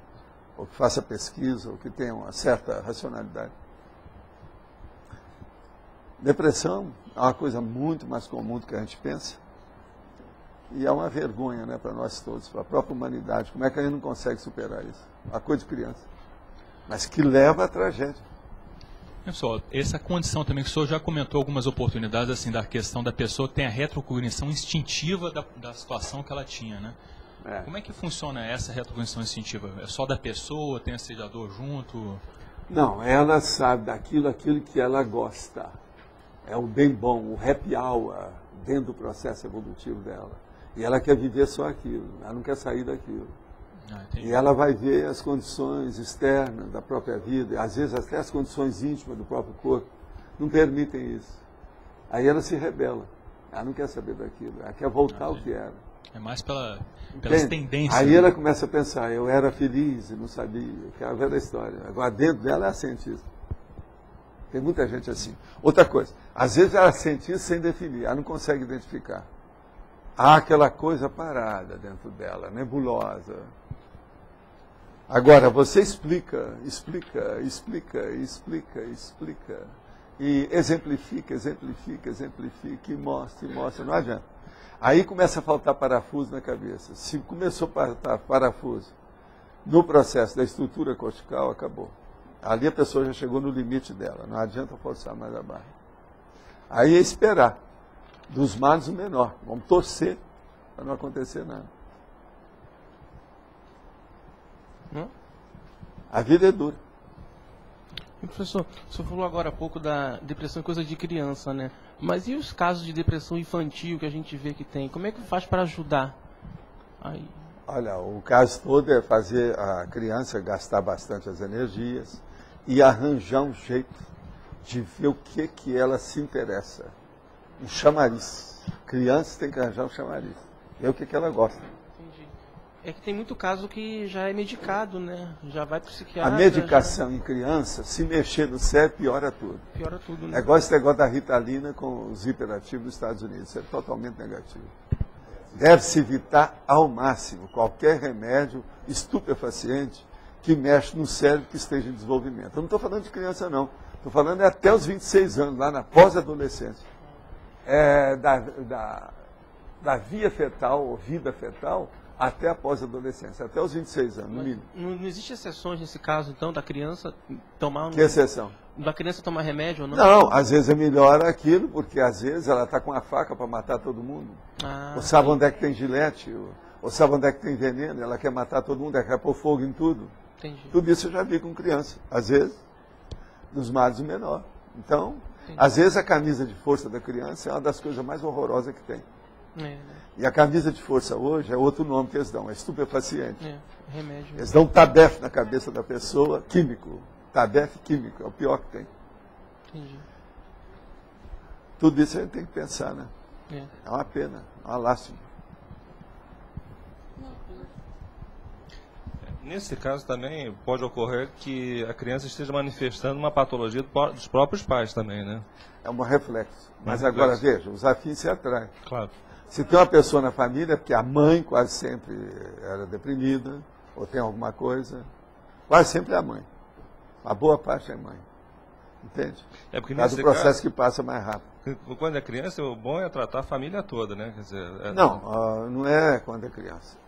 ou que faça pesquisa, ou que tenha uma certa racionalidade. Depressão é uma coisa muito mais comum do que a gente pensa. E é uma vergonha, né, para nós todos, para a própria humanidade. Como é que a gente não consegue superar isso? Uma coisa de criança. Mas que leva à tragédia. Pessoal, essa condição também que o senhor já comentou algumas oportunidades, assim, da questão da pessoa ter a retrocognição instintiva da situação que ela tinha, né? É. Como é que funciona essa retrocognição instintiva? É só da pessoa, tem assediador junto? Não, ela sabe aquilo que ela gosta. É o bem bom, o happy hour dentro do processo evolutivo dela. E ela quer viver só aquilo, ela não quer sair daquilo. E ela vai ver as condições externas da própria vida, às vezes até as condições íntimas do próprio corpo, não permitem isso. Aí ela se rebela, ela não quer saber daquilo, ela quer voltar ao que era. É mais pelas tendências. Aí ela começa a pensar, eu era feliz e não sabia, quero ver a história. Agora dentro dela ela sente isso. Tem muita gente assim. Outra coisa, às vezes ela sente isso sem definir, ela não consegue identificar. Há aquela coisa parada dentro dela, nebulosa. Agora, você explica, e exemplifica, e mostra, não adianta. Aí começa a faltar parafuso na cabeça. Se começou a faltar parafuso no processo da estrutura cortical, acabou. Ali a pessoa já chegou no limite dela, não adianta forçar mais a barra. Aí é esperar, dos males o menor, vamos torcer para não acontecer nada. A vida é dura. Professor, o senhor falou agora há pouco da depressão, coisa de criança, né? Mas e os casos de depressão infantil que a gente vê que tem? Como é que faz para ajudar? Aí. Olha, o caso todo é fazer a criança gastar bastante as energias e arranjar um jeito de ver o que ela se interessa. Um chamariz. Criança tem que arranjar um chamariz. Ver o que ela gosta. Entendi. É que tem muito caso que já é medicado, né? Já vai para o psiquiatra. A medicação em criança, se mexer no cérebro, piora tudo. Piora tudo, né? É igual esse negócio da Ritalina com os hiperativos dos Estados Unidos. Isso é totalmente negativo. Deve-se evitar ao máximo qualquer remédio estupefaciente que mexe no cérebro que esteja em desenvolvimento. Eu não estou falando de criança, não. Estou falando até os 26 anos, lá na pós-adolescência. Da via fetal ou vida fetal até a pós-adolescência, até os 26 anos, no mínimo. Não existe exceções nesse caso, então, da criança tomar... Que exceção? Da criança tomar remédio ou não? Não, às vezes é melhor aquilo, porque às vezes ela está com a faca para matar todo mundo. Ou sabe onde é que tem gilete, ou sabe onde é que tem veneno, ela quer matar todo mundo, ela quer pôr fogo em tudo. Entendi. Tudo isso eu já vi com criança. Às vezes, dos males o menor. Então, às vezes a camisa de força da criança é uma das coisas mais horrorosas que tem. E a camisa de força hoje é outro nome que eles dão, é estupefaciente. Remédio. Eles dão um tabef na cabeça da pessoa, químico. Tabef químico, é o pior que tem. Entendi. Tudo isso a gente tem que pensar, né? É uma pena, é uma lástima. Nesse caso também pode ocorrer que a criança esteja manifestando uma patologia dos próprios pais também, né? É um reflexo. Mas agora, veja, os afins se atraem. Claro. Se tem uma pessoa na família, é porque a mãe quase sempre era deprimida, ou tem alguma coisa, quase sempre é a mãe. A boa parte é a mãe. Entende? É porque nesse processo que passa mais rápido. Quando é criança, o bom é tratar a família toda, né? Quer dizer, Não, não é quando é criança.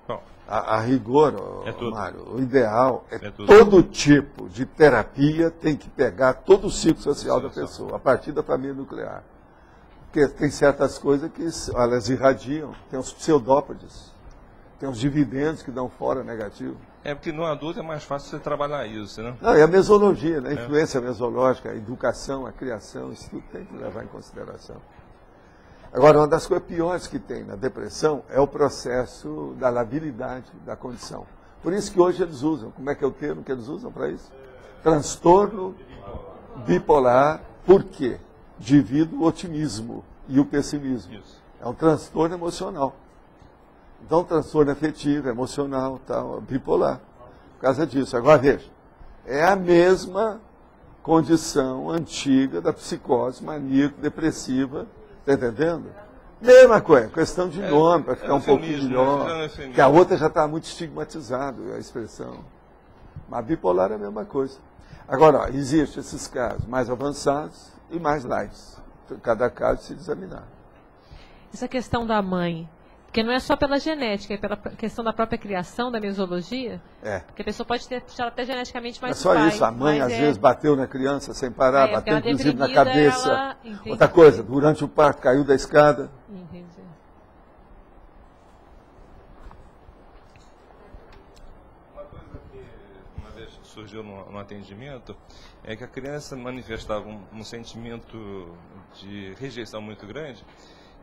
Bom, a rigor, tudo. Mário, o ideal é tudo. todo tipo de terapia tem que pegar todo o ciclo social da pessoa, a partir da família nuclear. Porque tem certas coisas que elas irradiam, tem os pseudópodes, tem os dividendos que dão fora negativo. É porque no adulto é mais fácil você trabalhar isso, né? Não, e a mesologia, né? A influência mesológica, a educação, a criação, isso tudo tem que levar em consideração. Agora, uma das coisas piores que tem na depressão é o processo da labilidade da condição. Por isso que hoje eles usam, como é que é o termo que eles usam para isso? Transtorno bipolar. Por quê? Divide o otimismo e o pessimismo. É um transtorno emocional. Então, transtorno afetivo, emocional, tal, bipolar. Por causa disso. Agora, veja, é a mesma condição antiga da psicose maníaco-depressiva. Está entendendo? Mesma coisa, questão de nome, para ficar um pouquinho melhor. Que a outra já está muito estigmatizada, a expressão. Mas bipolar é a mesma coisa. Agora, existem esses casos mais avançados e mais lights. Cada caso se examinar. Essa questão da mãe, porque não é só pela genética, é pela questão da própria criação, da mesologia. É. Porque a pessoa pode ter puxado até geneticamente mais é só pai, isso, a mãe às vezes bateu na criança sem parar, bateu inclusive na cabeça. Outra Entendi. coisa, durante o parto caiu da escada. Entendi. Uma coisa que uma vez surgiu no atendimento é que a criança manifestava um sentimento de rejeição muito grande.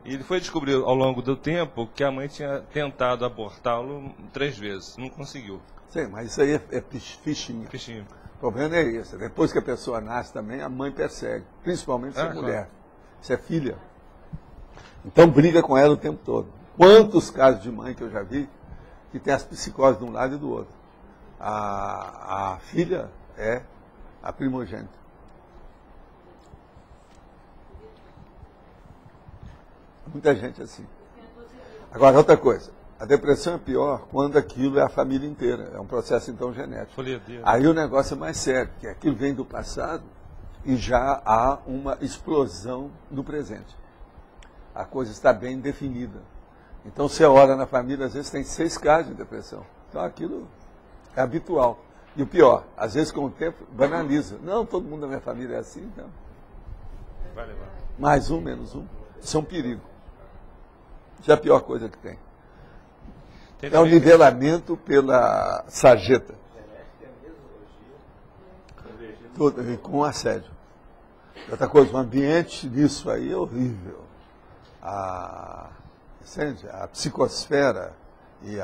E ele foi descobrir ao longo do tempo que a mãe tinha tentado abortá-lo 3 vezes, não conseguiu. Sim, mas isso aí é fichinha. Fichinha. O problema é esse. Depois que a pessoa nasce também, a mãe persegue. Principalmente se é mulher. Se é filha. Então briga com ela o tempo todo. Quantos casos de mãe que eu já vi que tem as psicoses de um lado e do outro. A filha é a primogênita. Muita gente assim. Agora, outra coisa. A depressão é pior quando aquilo é a família inteira. É um processo, então, genético. Aí o negócio é mais sério, porque aquilo vem do passado e já há uma explosão no presente. A coisa está bem definida. Então, você olha na família, às vezes tem 6 casos de depressão. Então, aquilo é habitual. E o pior, às vezes, com o tempo, banaliza. Não, todo mundo da minha família é assim, então. Vai levar. Mais um, menos um. Isso é um perigo. Isso é a pior coisa que tem. É o nivelamento pela sarjeta. Tudo, e com assédio. Outra coisa, o ambiente disso aí é horrível. A psicosfera e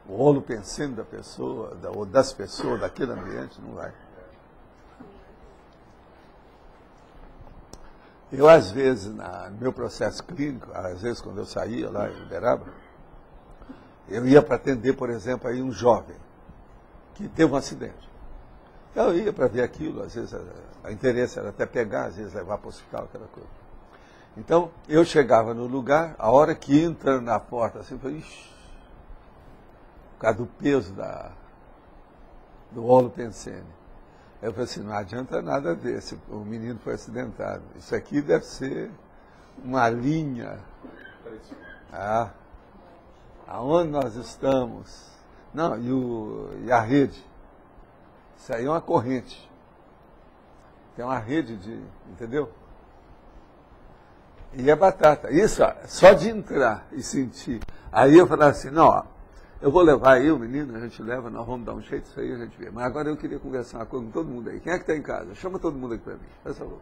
o holopensene da pessoa, ou das pessoas, daquele ambiente, não vai. Eu, às vezes, no meu processo clínico, às vezes quando eu saía lá em Uberaba, eu ia para atender, por exemplo, aí um jovem que teve um acidente. Eu ia para ver aquilo, às vezes o interesse era até pegar, às vezes levar para o hospital, aquela coisa. Então, eu chegava no lugar, a hora que entra na porta, assim, eu falei, ixi, por causa do peso do holopensene. Eu falei assim, não adianta nada desse, o menino foi acidentado. Isso aqui deve ser uma linha. Aonde nós estamos? Não, e a rede? Isso aí é uma corrente. Tem uma rede entendeu? E é batata. Isso, ó, só de entrar e sentir. Aí eu falava assim, não, ó, eu vou levar aí o menino, a gente leva, nós vamos dar um jeito, isso aí a gente vê. Mas agora eu queria conversar uma coisa com todo mundo aí. Quem é que está em casa? Chama todo mundo aqui para mim, por favor.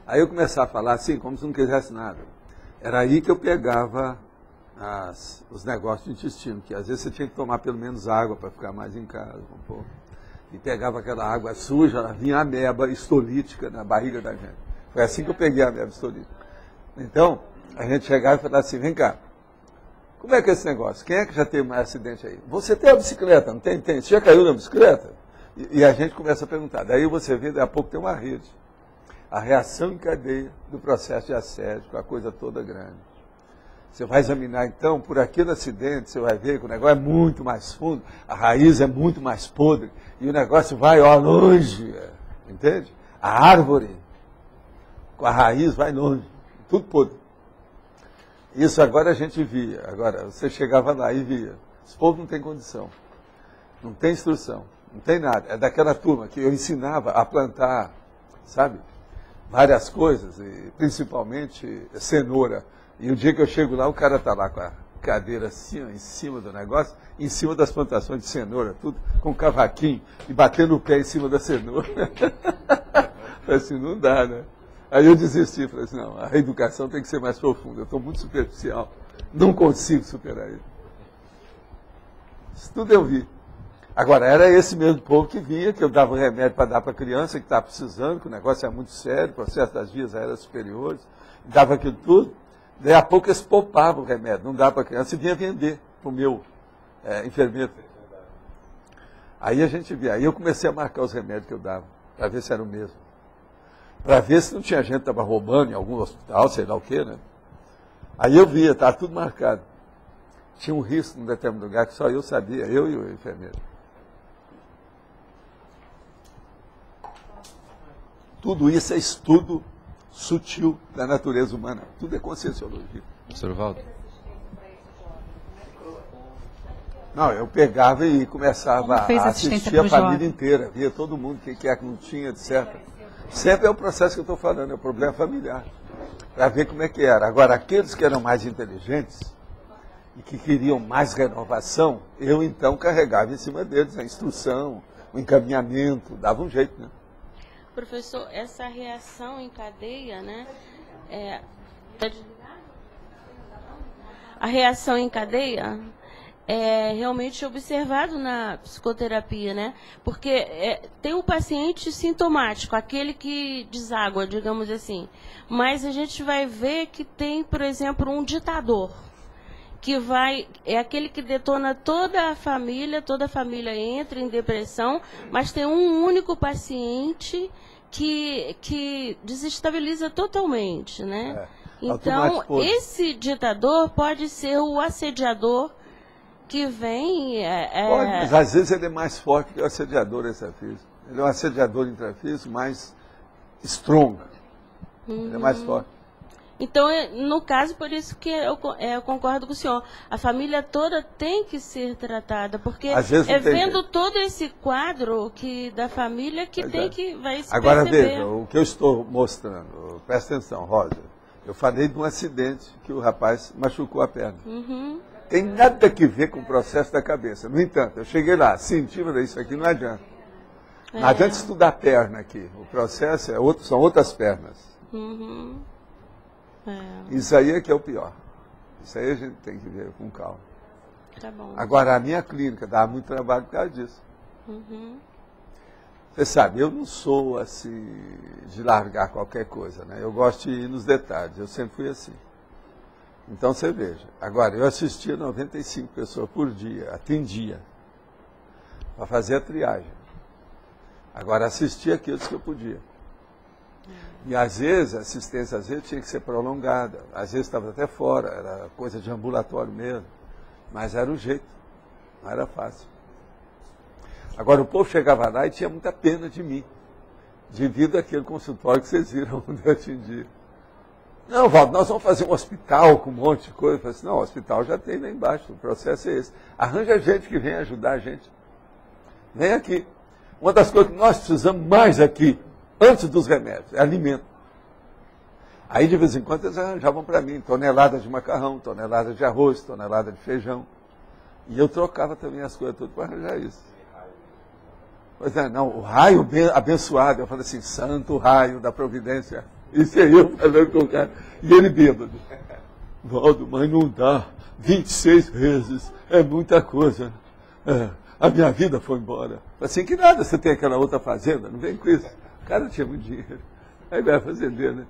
Aí eu começava a falar assim, como se não quisesse nada. Era aí que eu pegava os negócios de intestino, que às vezes você tinha que tomar pelo menos água para ficar mais em casa, um pouco. E pegava aquela água suja, vinha a ameba histolítica na barriga da gente. Foi assim que eu peguei a ameba histolítica. Então, a gente chegava e falava assim, vem cá, Como é que é esse negócio? Quem é que já teve mais acidente aí? Você tem a bicicleta, não tem? Tem. Você já caiu na bicicleta? E a gente começa a perguntar. Daí você vê, daqui a pouco tem uma rede. A reação em cadeia do processo de assédio, com a coisa toda grande. Você vai examinar, então, por aquele acidente, você vai ver que o negócio é muito mais fundo, a raiz é muito mais podre, e o negócio vai, ó, longe, entende? A árvore, com a raiz, vai longe, tudo podre. Isso agora a gente via, agora você chegava lá e via. Esse povo não tem condição, não tem instrução, não tem nada. É daquela turma que eu ensinava a plantar, sabe, várias coisas, e principalmente cenoura. E o dia que eu chego lá, o cara está lá com a cadeira assim, ó, em cima do negócio, em cima das plantações de cenoura, tudo com cavaquinho, e batendo o pé em cima da cenoura. Falei assim, não dá, né? Aí eu desisti, falei assim, não, a reeducação tem que ser mais profunda, eu estou muito superficial, não consigo superar isso. Isso tudo eu vi. Agora, era esse mesmo povo que vinha, que eu dava um remédio para dar para a criança que estava precisando, que o negócio era muito sério, o processo das vias aéreas superiores, dava aquilo tudo. Daí a pouco eles poupavam o remédio, não dava para a criança e vinha vender para o meu enfermeiro. Aí a gente via, aí eu comecei a marcar os remédios que eu dava, para ver se era o mesmo. Para ver se não tinha gente que estava roubando em algum hospital, sei lá o quê, né? Aí eu via, estava tudo marcado. Tinha um risco num determinado lugar que só eu sabia, eu e o enfermeiro. Tudo isso é estudo sutil da natureza humana. Tudo é conscienciologia. Sr. Valdo? Não, eu pegava e começava a assistir a família inteira, via todo mundo, quem quer que não tinha, etc. Sempre é o processo que eu estou falando, é o problema familiar. Para ver como é que era. Agora, aqueles que eram mais inteligentes e que queriam mais renovação, eu então carregava em cima deles a instrução, o encaminhamento, dava um jeito, né? Professor, essa reação em cadeia, né? A reação em cadeia é realmente observado na psicoterapia, né? Porque tem o paciente sintomático, aquele que deságua, digamos assim. Mas a gente vai ver que tem, por exemplo, um ditador, que é aquele que detona toda a família entra em depressão, mas tem um único paciente que desestabiliza totalmente, né? Então, esse ditador pode ser o assediador que vem... Pode, mas às vezes ele é mais forte que o assediador extrafísico. Ele é um assediador intrafísico mais strong. Ele é mais forte. Então, no caso, por isso que eu concordo com o senhor. A família toda tem que ser tratada, porque vendo todo esse quadro da família que vai se Agora perceber. veja, o que eu estou mostrando, presta atenção, Rosa, eu falei de um acidente que o rapaz machucou a perna. Tem nada que ver com o processo da cabeça. No entanto, eu cheguei lá, senti, mas isso aqui não adianta. Não adianta estudar a perna aqui. O processo são outras pernas. Isso aí é que é o pior. Isso aí a gente tem que ver com calma. Tá bom. Agora, a minha clínica dá muito trabalho por causa disso. Você sabe, eu não sou assim de largar qualquer coisa, né? Eu gosto de ir nos detalhes, eu sempre fui assim. Então você veja, agora eu assistia 95 pessoas por dia, atendia, para fazer a triagem. Agora assistia aqueles que eu podia. E às vezes a assistência tinha que ser prolongada, às vezes estava até fora, era coisa de ambulatório mesmo, mas era o jeito, não era fácil. Agora o povo chegava lá e tinha muita pena de mim, devido àquele consultório que vocês viram onde eu atendia. Não, Valdo, nós vamos fazer um hospital com um monte de coisa. Eu falei assim, não, o hospital já tem lá embaixo, o processo é esse. Arranja gente que venha ajudar a gente. Vem aqui. Uma das coisas que nós precisamos mais aqui, antes dos remédios, é alimento. Aí, de vez em quando, eles arranjavam para mim toneladas de macarrão, toneladas de arroz, toneladas de feijão. E eu trocava também as coisas todas para arranjar isso. Pois é, não, o raio abençoado. Eu falei assim, santo raio da providência. Isso é eu falando com o cara. E ele bêbado. Valdo, mas não dá. 26 vezes. É muita coisa. A minha vida foi embora. Assim que nada, você tem aquela outra fazenda, não vem com isso. O cara tinha muito dinheiro. Aí vai fazendeiro, né?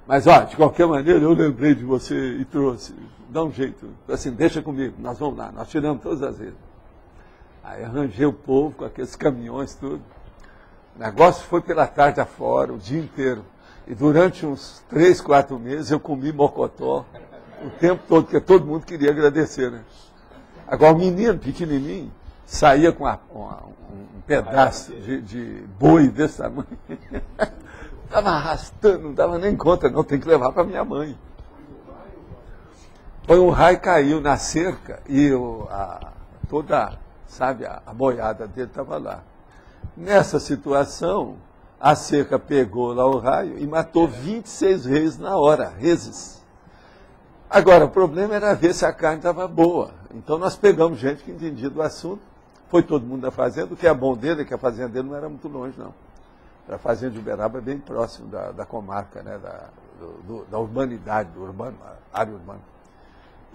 Mas, ó, de qualquer maneira, eu lembrei de você e trouxe. Dá um jeito. Assim, deixa comigo, nós vamos lá. Nós tiramos todas as redes. Aí arranjei o povo com aqueles caminhões, tudo. O negócio foi pela tarde afora, o dia inteiro. E durante uns 3, 4 meses eu comi mocotó o tempo todo, porque todo mundo queria agradecer, né? Agora, o menino pequenininho saía com um pedaço de boi desse tamanho. Estava arrastando, não dava nem conta, não, tem que levar para minha mãe. Foi um raio, caiu na cerca e toda, sabe, a boiada dele estava lá. Nessa situação, a cerca pegou lá o raio e matou 26 reses na hora, reses. Agora, o problema era ver se a carne estava boa. Então nós pegamos gente que entendia do assunto, foi todo mundo da fazenda, o que é bom dele é que a fazenda dele não era muito longe, não. A fazenda de Uberaba é bem próximo da comarca, né, da urbanidade, do urbano, área urbana.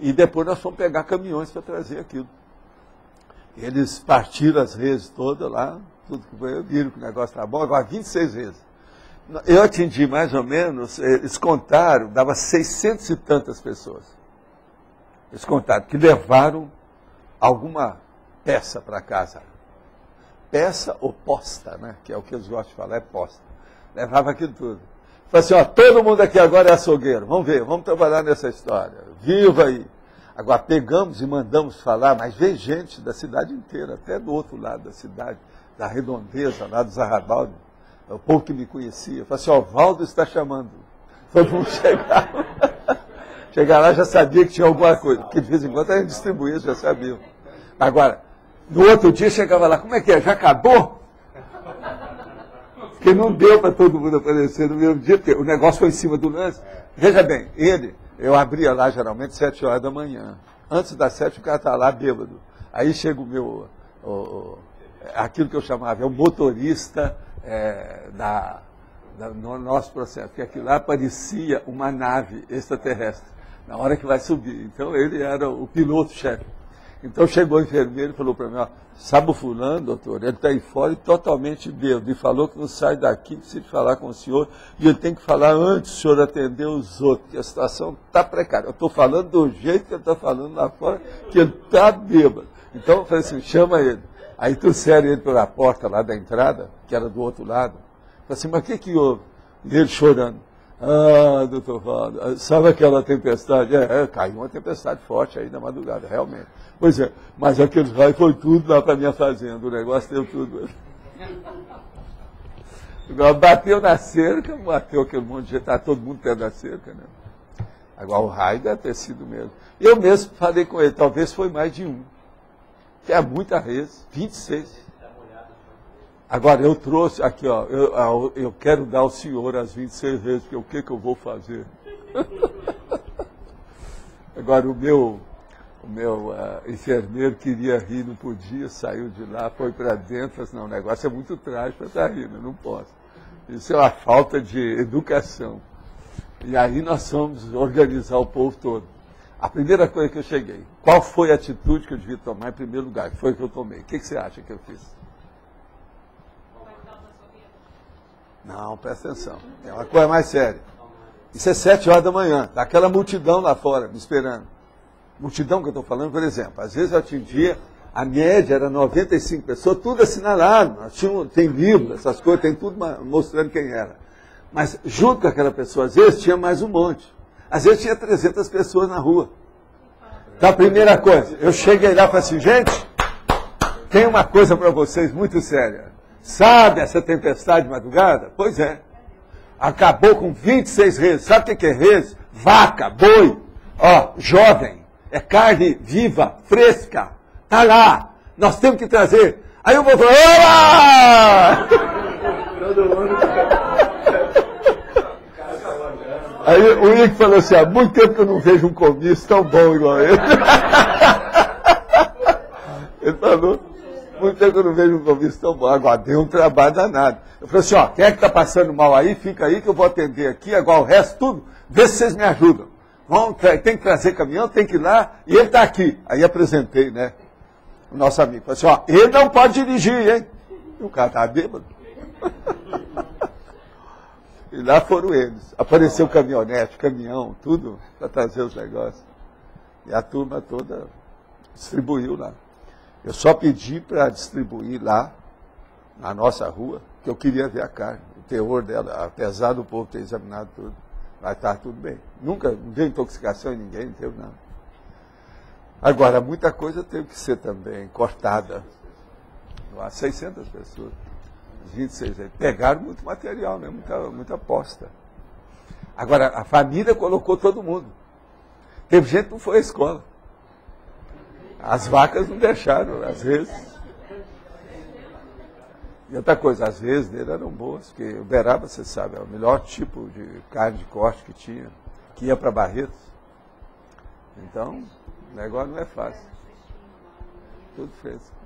E depois nós fomos pegar caminhões para trazer aquilo. Eles partiram as reses todas lá, tudo que foi, viram que o negócio estava bom, agora 26 reses. Eu atingi mais ou menos, eles contaram, dava 600 e tantas pessoas. Eles contaram que levaram alguma peça para casa. Peça ou posta, né? Que é o que eles gostam de falar, é posta. Levava aquilo tudo. Falei assim, ó, todo mundo aqui agora é açougueiro, vamos ver, vamos trabalhar nessa história. Viva aí. Agora pegamos e mandamos falar, mas veio gente da cidade inteira, até do outro lado da cidade, da Redondeza, lá do Zarrabaldi, o povo que me conhecia. Falei assim, ó, o Valdo está chamando. Todo mundo chegava. Chegar lá já sabia que tinha alguma coisa, porque de vez em quando a gente distribuía, já sabia. Agora, no outro dia chegava lá, como é que é? Já acabou? Porque não deu para todo mundo aparecer no mesmo dia, porque o negócio foi em cima do lance. Veja bem, eu abria lá geralmente 7 horas da manhã. Antes das 7 o cara está lá bêbado. Aí chega o meu, aquilo que eu chamava, é o motorista no nosso processo, porque aquilo lá parecia uma nave extraterrestre, na hora que vai subir. Então ele era o piloto-chefe. Então chegou o enfermeiro e falou para mim, ó, sabe o fulano, doutor, ele está aí fora e totalmente bêbado, e falou que não sai daqui, precisa falar com o senhor, e ele tem que falar antes do senhor atender os outros, porque a situação está precária. Eu estou falando do jeito que ele está falando lá fora, que ele está bêbado. Então eu falei assim, chama ele. Aí trouxeram ele pela porta lá da entrada, que era do outro lado. Eu falei assim, mas o que houve? E ele chorando. Ah, doutor Valdo, sabe aquela tempestade? Caiu uma tempestade forte aí na madrugada, realmente. Pois é, mas aqueles raios foi tudo lá para minha fazenda, o negócio deu tudo. Agora, bateu na cerca, bateu aquele monte de gente, está todo mundo perto da cerca, né? Agora o raio deve ter sido mesmo. Eu mesmo falei com ele, talvez foi mais de um. Que é muita res, 26. Agora, eu trouxe aqui, ó, eu quero dar ao senhor as 26 vezes, porque o que eu vou fazer? Agora, o meu enfermeiro queria rir, não podia, saiu de lá, foi para dentro, falou assim, não, o negócio é muito trágico para estar rindo, não posso. Isso é uma falta de educação. E aí nós fomos organizar o povo todo. A primeira coisa que eu cheguei, qual foi a atitude que eu devia tomar em primeiro lugar? Foi o que eu tomei. O que você acha que eu fiz? Não, presta atenção. É uma coisa mais séria. Isso é 7 horas da manhã. Tá aquela multidão lá fora, me esperando. Multidão que eu estou falando, por exemplo. Às vezes eu atingia, a média era 95 pessoas, tudo assinalado. Tem livro, essas coisas, tem tudo mostrando quem era. Mas junto com aquela pessoa, às vezes tinha mais um monte. Às vezes tinha 300 pessoas na rua. Então a primeira coisa, eu cheguei lá e falei assim, gente, tem uma coisa para vocês muito séria. Sabe essa tempestade de madrugada? Pois é. Acabou com 26 reses. Sabe o que é reses? Vaca, boi, ó, jovem. É carne viva, fresca. Tá lá. Nós temos que trazer. Aí o povo falou, oba! Todo mundo... Aí o Ike falou assim, há muito tempo que eu não vejo um comício tão bom igual ele. Ele falou, muito tempo que eu não vejo um comício tão bom. Agora deu um trabalho danado. Eu falei assim, ó, quem é que está passando mal aí, fica aí que eu vou atender aqui, agora o resto tudo, vê se vocês me ajudam. Tem que trazer caminhão, tem que ir lá, e ele está aqui. Aí apresentei, né, o nosso amigo. Falei assim, ó, ele não pode dirigir, hein? E o cara estava bêbado. E lá foram eles. Apareceu caminhonete, caminhão, tudo para trazer os negócios. E a turma toda distribuiu lá. Eu só pedi para distribuir lá, na nossa rua, que eu queria ver a carne. O teor dela, apesar do povo ter examinado tudo, vai estar tudo bem. Nunca, não deu intoxicação em ninguém, não teve nada. Agora, muita coisa teve que ser também cortada. 600 pessoas, 26 aí. Pegaram muito material, né? muita aposta. Agora, a família colocou todo mundo. Teve gente que não foi à escola. As vacas não deixaram, às vezes. E outra coisa, as vezes dele eram boas, porque o Uberaba, você sabe, é o melhor tipo de carne de corte que tinha, que ia para Barretos. Então, o negócio não é fácil. Tudo fresco.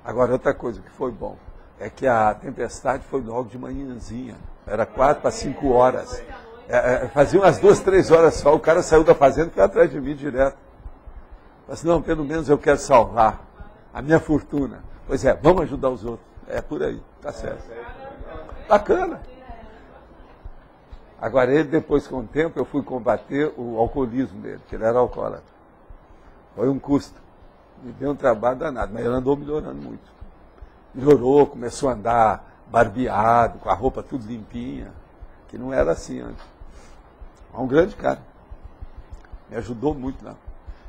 Agora, outra coisa que foi bom, é que a tempestade foi logo de manhãzinha. Era 4 para 5 horas. Fazia umas 2, 3 horas só, o cara saiu da fazenda e foi atrás de mim direto. Falei assim, não, pelo menos eu quero salvar a minha fortuna. Pois é, vamos ajudar os outros. É por aí, tá certo. Bacana. Agora, ele depois, com o tempo, eu fui combater o alcoolismo dele, que ele era alcoólatra. Foi um custo. Me deu um trabalho danado, mas ele andou melhorando muito. Melhorou, começou a andar barbeado, com a roupa tudo limpinha, que não era assim antes. É um grande cara. Me ajudou muito lá.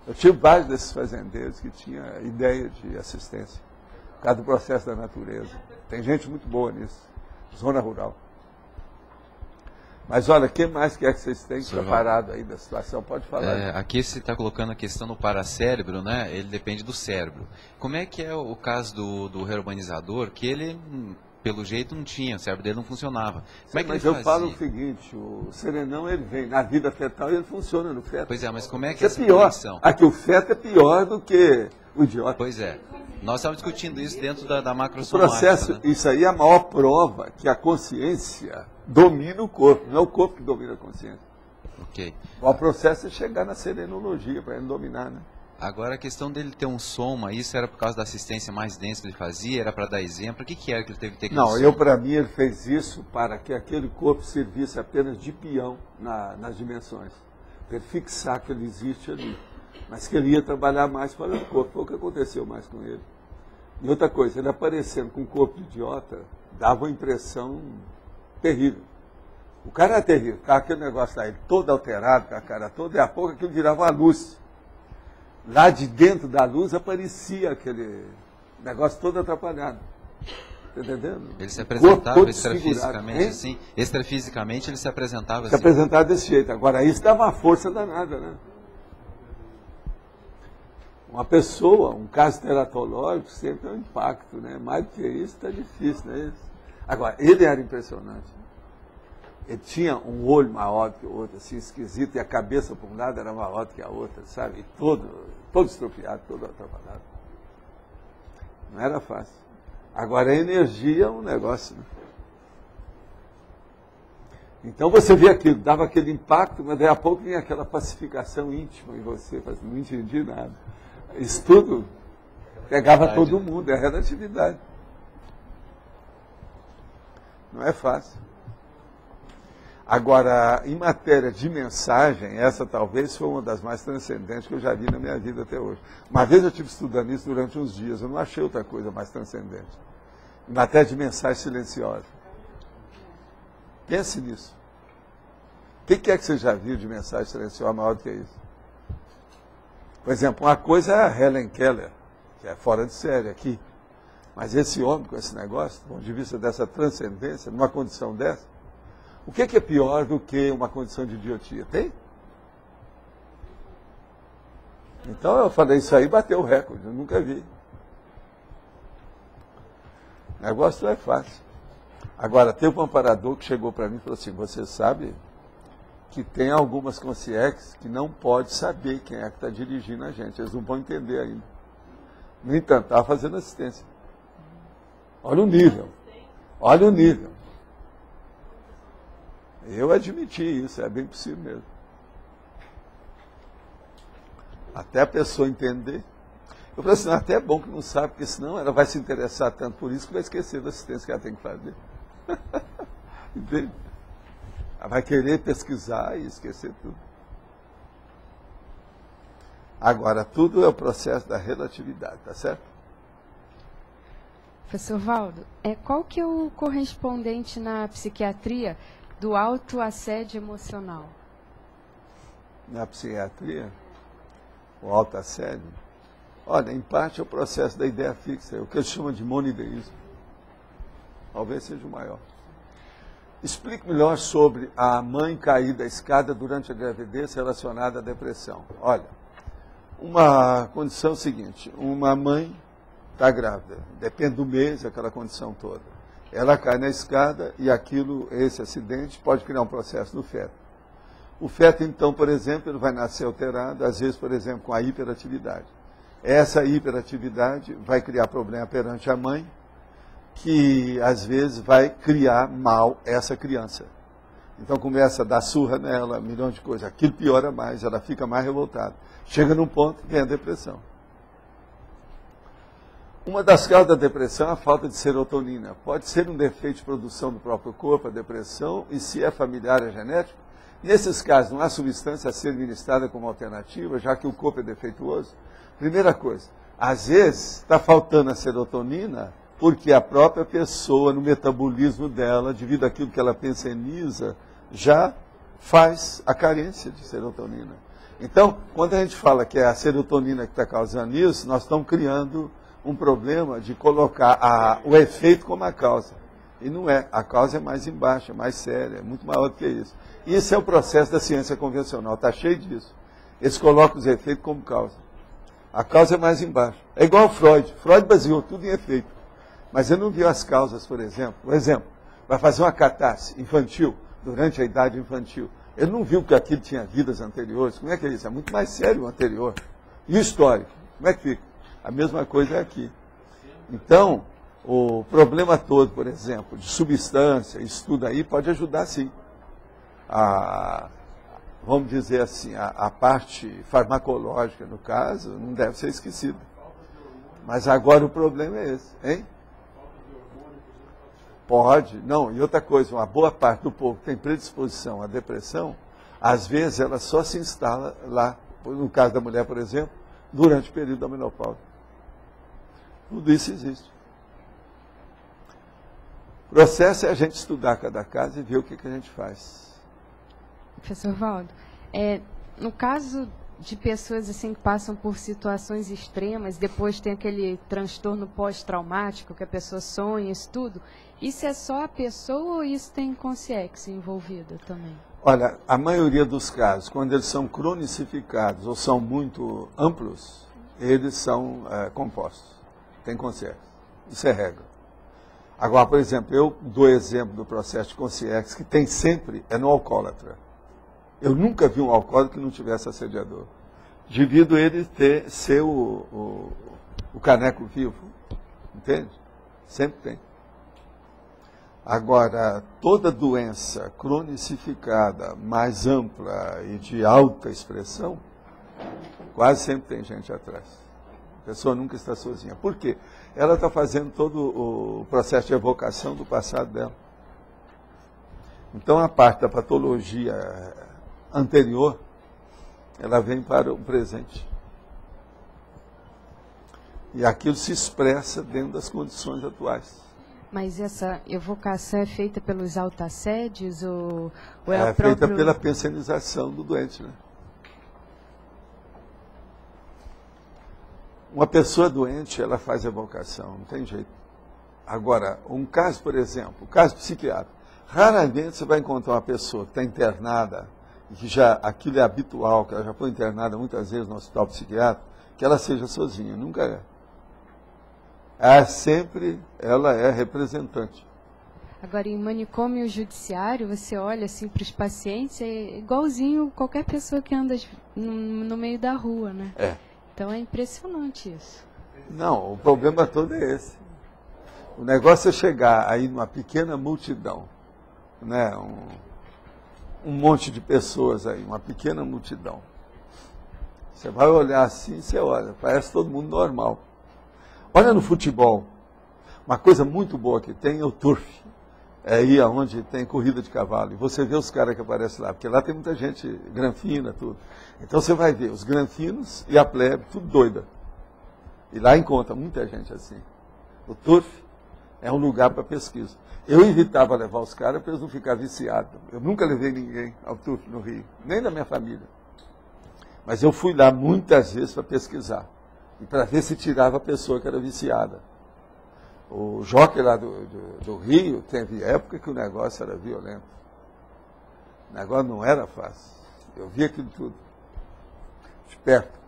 Eu tive vários desses fazendeiros que tinham ideia de assistência, por causa do processo da natureza. Tem gente muito boa nisso, zona rural. Mas olha, o que mais que vocês têm preparado aí da situação? Pode falar. Aqui você está colocando a questão do paracérebro, né? Ele depende do cérebro. Como é que é o caso do reurbanizador, que ele, pelo jeito, não tinha, o cérebro dele não funcionava. Como é que mas ele eu falo o seguinte, o serenão, ele vem na vida fetal e ele funciona no feto. Pois é, mas como é que é essa pior. condição? Aqui o feto é pior do que o idiota. Pois é. Nós estamos discutindo isso dentro da o macrosomática. processo, né? Isso aí é a maior prova que a consciência domina o corpo, não é o corpo que domina a consciência. Ok. O processo é chegar na serenologia, para ele dominar, né? Agora, a questão dele ter um soma, isso era por causa da assistência mais densa que ele fazia, era para dar exemplo, o que era que ele teve que ter? Não, para mim, ele fez isso para que aquele corpo servisse apenas de peão nas dimensões, para ele fixar que ele existe ali, mas que ele ia trabalhar mais para o corpo, foi o que aconteceu mais com ele. E outra coisa, ele aparecendo com um corpo de idiota, dava uma impressão terrível. O cara era terrível, ficava aquele negócio lá, ele todo alterado, com a cara toda, e a pouco aquilo virava uma luz. Lá de dentro da luz aparecia aquele negócio todo atrapalhado. Está entendendo? Ele se apresentava extrafisicamente assim? Extrafisicamente ele se apresentava assim? Se apresentava desse jeito. Agora, isso dava uma força danada, né? Uma pessoa, um caso teratológico, sempre é um impacto, né? Mais do que isso, está difícil, né? Agora, ele era impressionante. Ele tinha um olho maior do que o outro, assim, esquisito, e a cabeça por um lado era maior do que a outra, sabe? E todo estropiado, todo atrapalhado. Não era fácil. Agora, a energia é um negócio, né? Então, você vê aquilo, dava aquele impacto, mas daí a pouco vinha aquela pacificação íntima em você, não entendi nada. Isso tudo pegava todo mundo, é relatividade. Não é fácil. Agora, em matéria de mensagem, essa talvez foi uma das mais transcendentes que eu já vi na minha vida até hoje. Uma vez eu estive estudando isso durante uns dias, eu não achei outra coisa mais transcendente. Em matéria de mensagem silenciosa. Pense nisso. O que é que você já viu de mensagem silenciosa maior do que isso? Por exemplo, uma coisa é a Helen Keller, que é fora de série aqui. Mas esse homem com esse negócio, do ponto de vista dessa transcendência, numa condição dessa, o que é pior do que uma condição de idiotia? Tem? Então eu falei, isso aí bateu o recorde, eu nunca vi. O negócio não é fácil. Agora, teve um amparador que chegou para mim e falou assim, você sabe que tem algumas consciências que não pode saber quem é que está dirigindo a gente, eles não vão entender ainda. No entanto, estava fazendo assistência. Olha o nível. Olha o nível. Eu admiti isso, é bem possível mesmo. Até a pessoa entender. Eu falei assim, até é bom que não sabe, porque senão ela vai se interessar tanto por isso que vai esquecer da assistência que ela tem que fazer. Entende? Ela vai querer pesquisar e esquecer tudo. Agora, tudo é o processo da relatividade, tá certo? Professor Valdo, qual que é o correspondente na psiquiatria do autoassédio emocional? Na psiquiatria, o autoassédio, olha, em parte é o processo da ideia fixa, o que eles chamam de monoideísmo. Talvez seja o maior. Explique melhor sobre a mãe cair da escada durante a gravidez relacionada à depressão. Olha, uma condição seguinte, uma mãe está grávida, depende do mês, aquela condição toda. Ela cai na escada e esse acidente pode criar um processo no feto. O feto, então, por exemplo, ele vai nascer alterado, às vezes, por exemplo, com a hiperatividade. Essa hiperatividade vai criar problema perante a mãe, que às vezes vai criar mal essa criança. Então começa a dar surra nela, um milhão de coisas. Aquilo piora mais, ela fica mais revoltada. Chega num ponto que vem a depressão. Uma das causas da depressão é a falta de serotonina. Pode ser um defeito de produção do próprio corpo, a depressão, e se é familiar, é genético. Nesses casos, não há substância a ser administrada como alternativa, já que o corpo é defeituoso. Primeira coisa, às vezes está faltando a serotonina porque a própria pessoa, no metabolismo dela, devido àquilo que ela penseniza, já faz a carência de serotonina. Então, quando a gente fala que é a serotonina que está causando isso, nós estamos criando um problema de colocar o efeito como a causa. E não é. A causa é mais embaixo, é mais séria, é muito maior do que isso. Isso é o processo da ciência convencional, está cheio disso. Eles colocam os efeitos como causa. A causa é mais embaixo. É igual ao Freud. Freud baseou tudo em efeito. Mas ele não viu as causas, por exemplo. Por exemplo, vai fazer uma catarse infantil, durante a idade infantil. Ele não viu que aquilo tinha vidas anteriores. Como é que é isso? É muito mais sério o anterior. E o histórico? Como é que fica? A mesma coisa é aqui. Então, o problema todo, por exemplo, de substância, isso tudo aí pode ajudar sim. Vamos dizer assim, a parte farmacológica, no caso, não deve ser esquecida. Mas agora o problema é esse, hein? Pode, não, e outra coisa, uma boa parte do povo que tem predisposição à depressão, às vezes ela só se instala lá, no caso da mulher, por exemplo, durante o período da menopausa. Tudo isso existe. O processo é a gente estudar cada caso e ver o que a gente faz. Professor Valdo, no caso de pessoas assim que passam por situações extremas, depois tem aquele transtorno pós-traumático, que a pessoa sonha, isso tudo, isso é só a pessoa ou isso tem consciência envolvida também? Olha, a maioria dos casos, quando eles são cronicificados ou são muito amplos, eles são compostos, tem consciência, isso é regra. Agora, por exemplo, eu dou exemplo do processo de consciência que tem sempre, no alcoólatra. Eu nunca vi um alcoólatra que não tivesse assediador. Devido ele ser o caneco vivo. Entende? Sempre tem. Agora, toda doença cronicificada, mais ampla e de alta expressão, quase sempre tem gente atrás. A pessoa nunca está sozinha. Por quê? Ela está fazendo todo o processo de evocação do passado dela. Então, a parte da patologia anterior, ela vem para o presente. E aquilo se expressa dentro das condições atuais. Mas essa evocação é feita pelos autoassédios ou é feita pela pensionização do doente, né? Uma pessoa doente, ela faz evocação, não tem jeito. Agora, um caso, por exemplo, o caso psiquiátrico, raramente você vai encontrar uma pessoa que está internada, e que já aquilo é habitual, que ela já foi internada muitas vezes no hospital psiquiátrico, que ela seja sozinha, nunca é. Ela é representante. Agora, em manicômio judiciário, você olha assim para os pacientes, é igualzinho qualquer pessoa que anda no meio da rua, né? É. Então é impressionante isso. Não, o problema todo é esse. O negócio é chegar aí numa pequena multidão, né? Um monte de pessoas aí, uma pequena multidão. Você vai olhar assim, você olha, parece todo mundo normal. Olha no futebol, uma coisa muito boa que tem é o turf. é ir aonde tem corrida de cavalo. E você vê os caras que aparecem lá, porque lá tem muita gente granfina, tudo. Então você vai ver os granfinos e a plebe, tudo doida. E lá encontra muita gente assim. O turf é um lugar para pesquisa. Eu evitava levar os caras para eles não ficarem viciados. Eu nunca levei ninguém ao turf no Rio, nem da minha família. Mas eu fui lá muitas vezes para pesquisar. E para ver se tirava a pessoa que era viciada. O jockey lá do Rio, teve época que o negócio era violento. O negócio não era fácil. Eu vi aquilo tudo. De perto.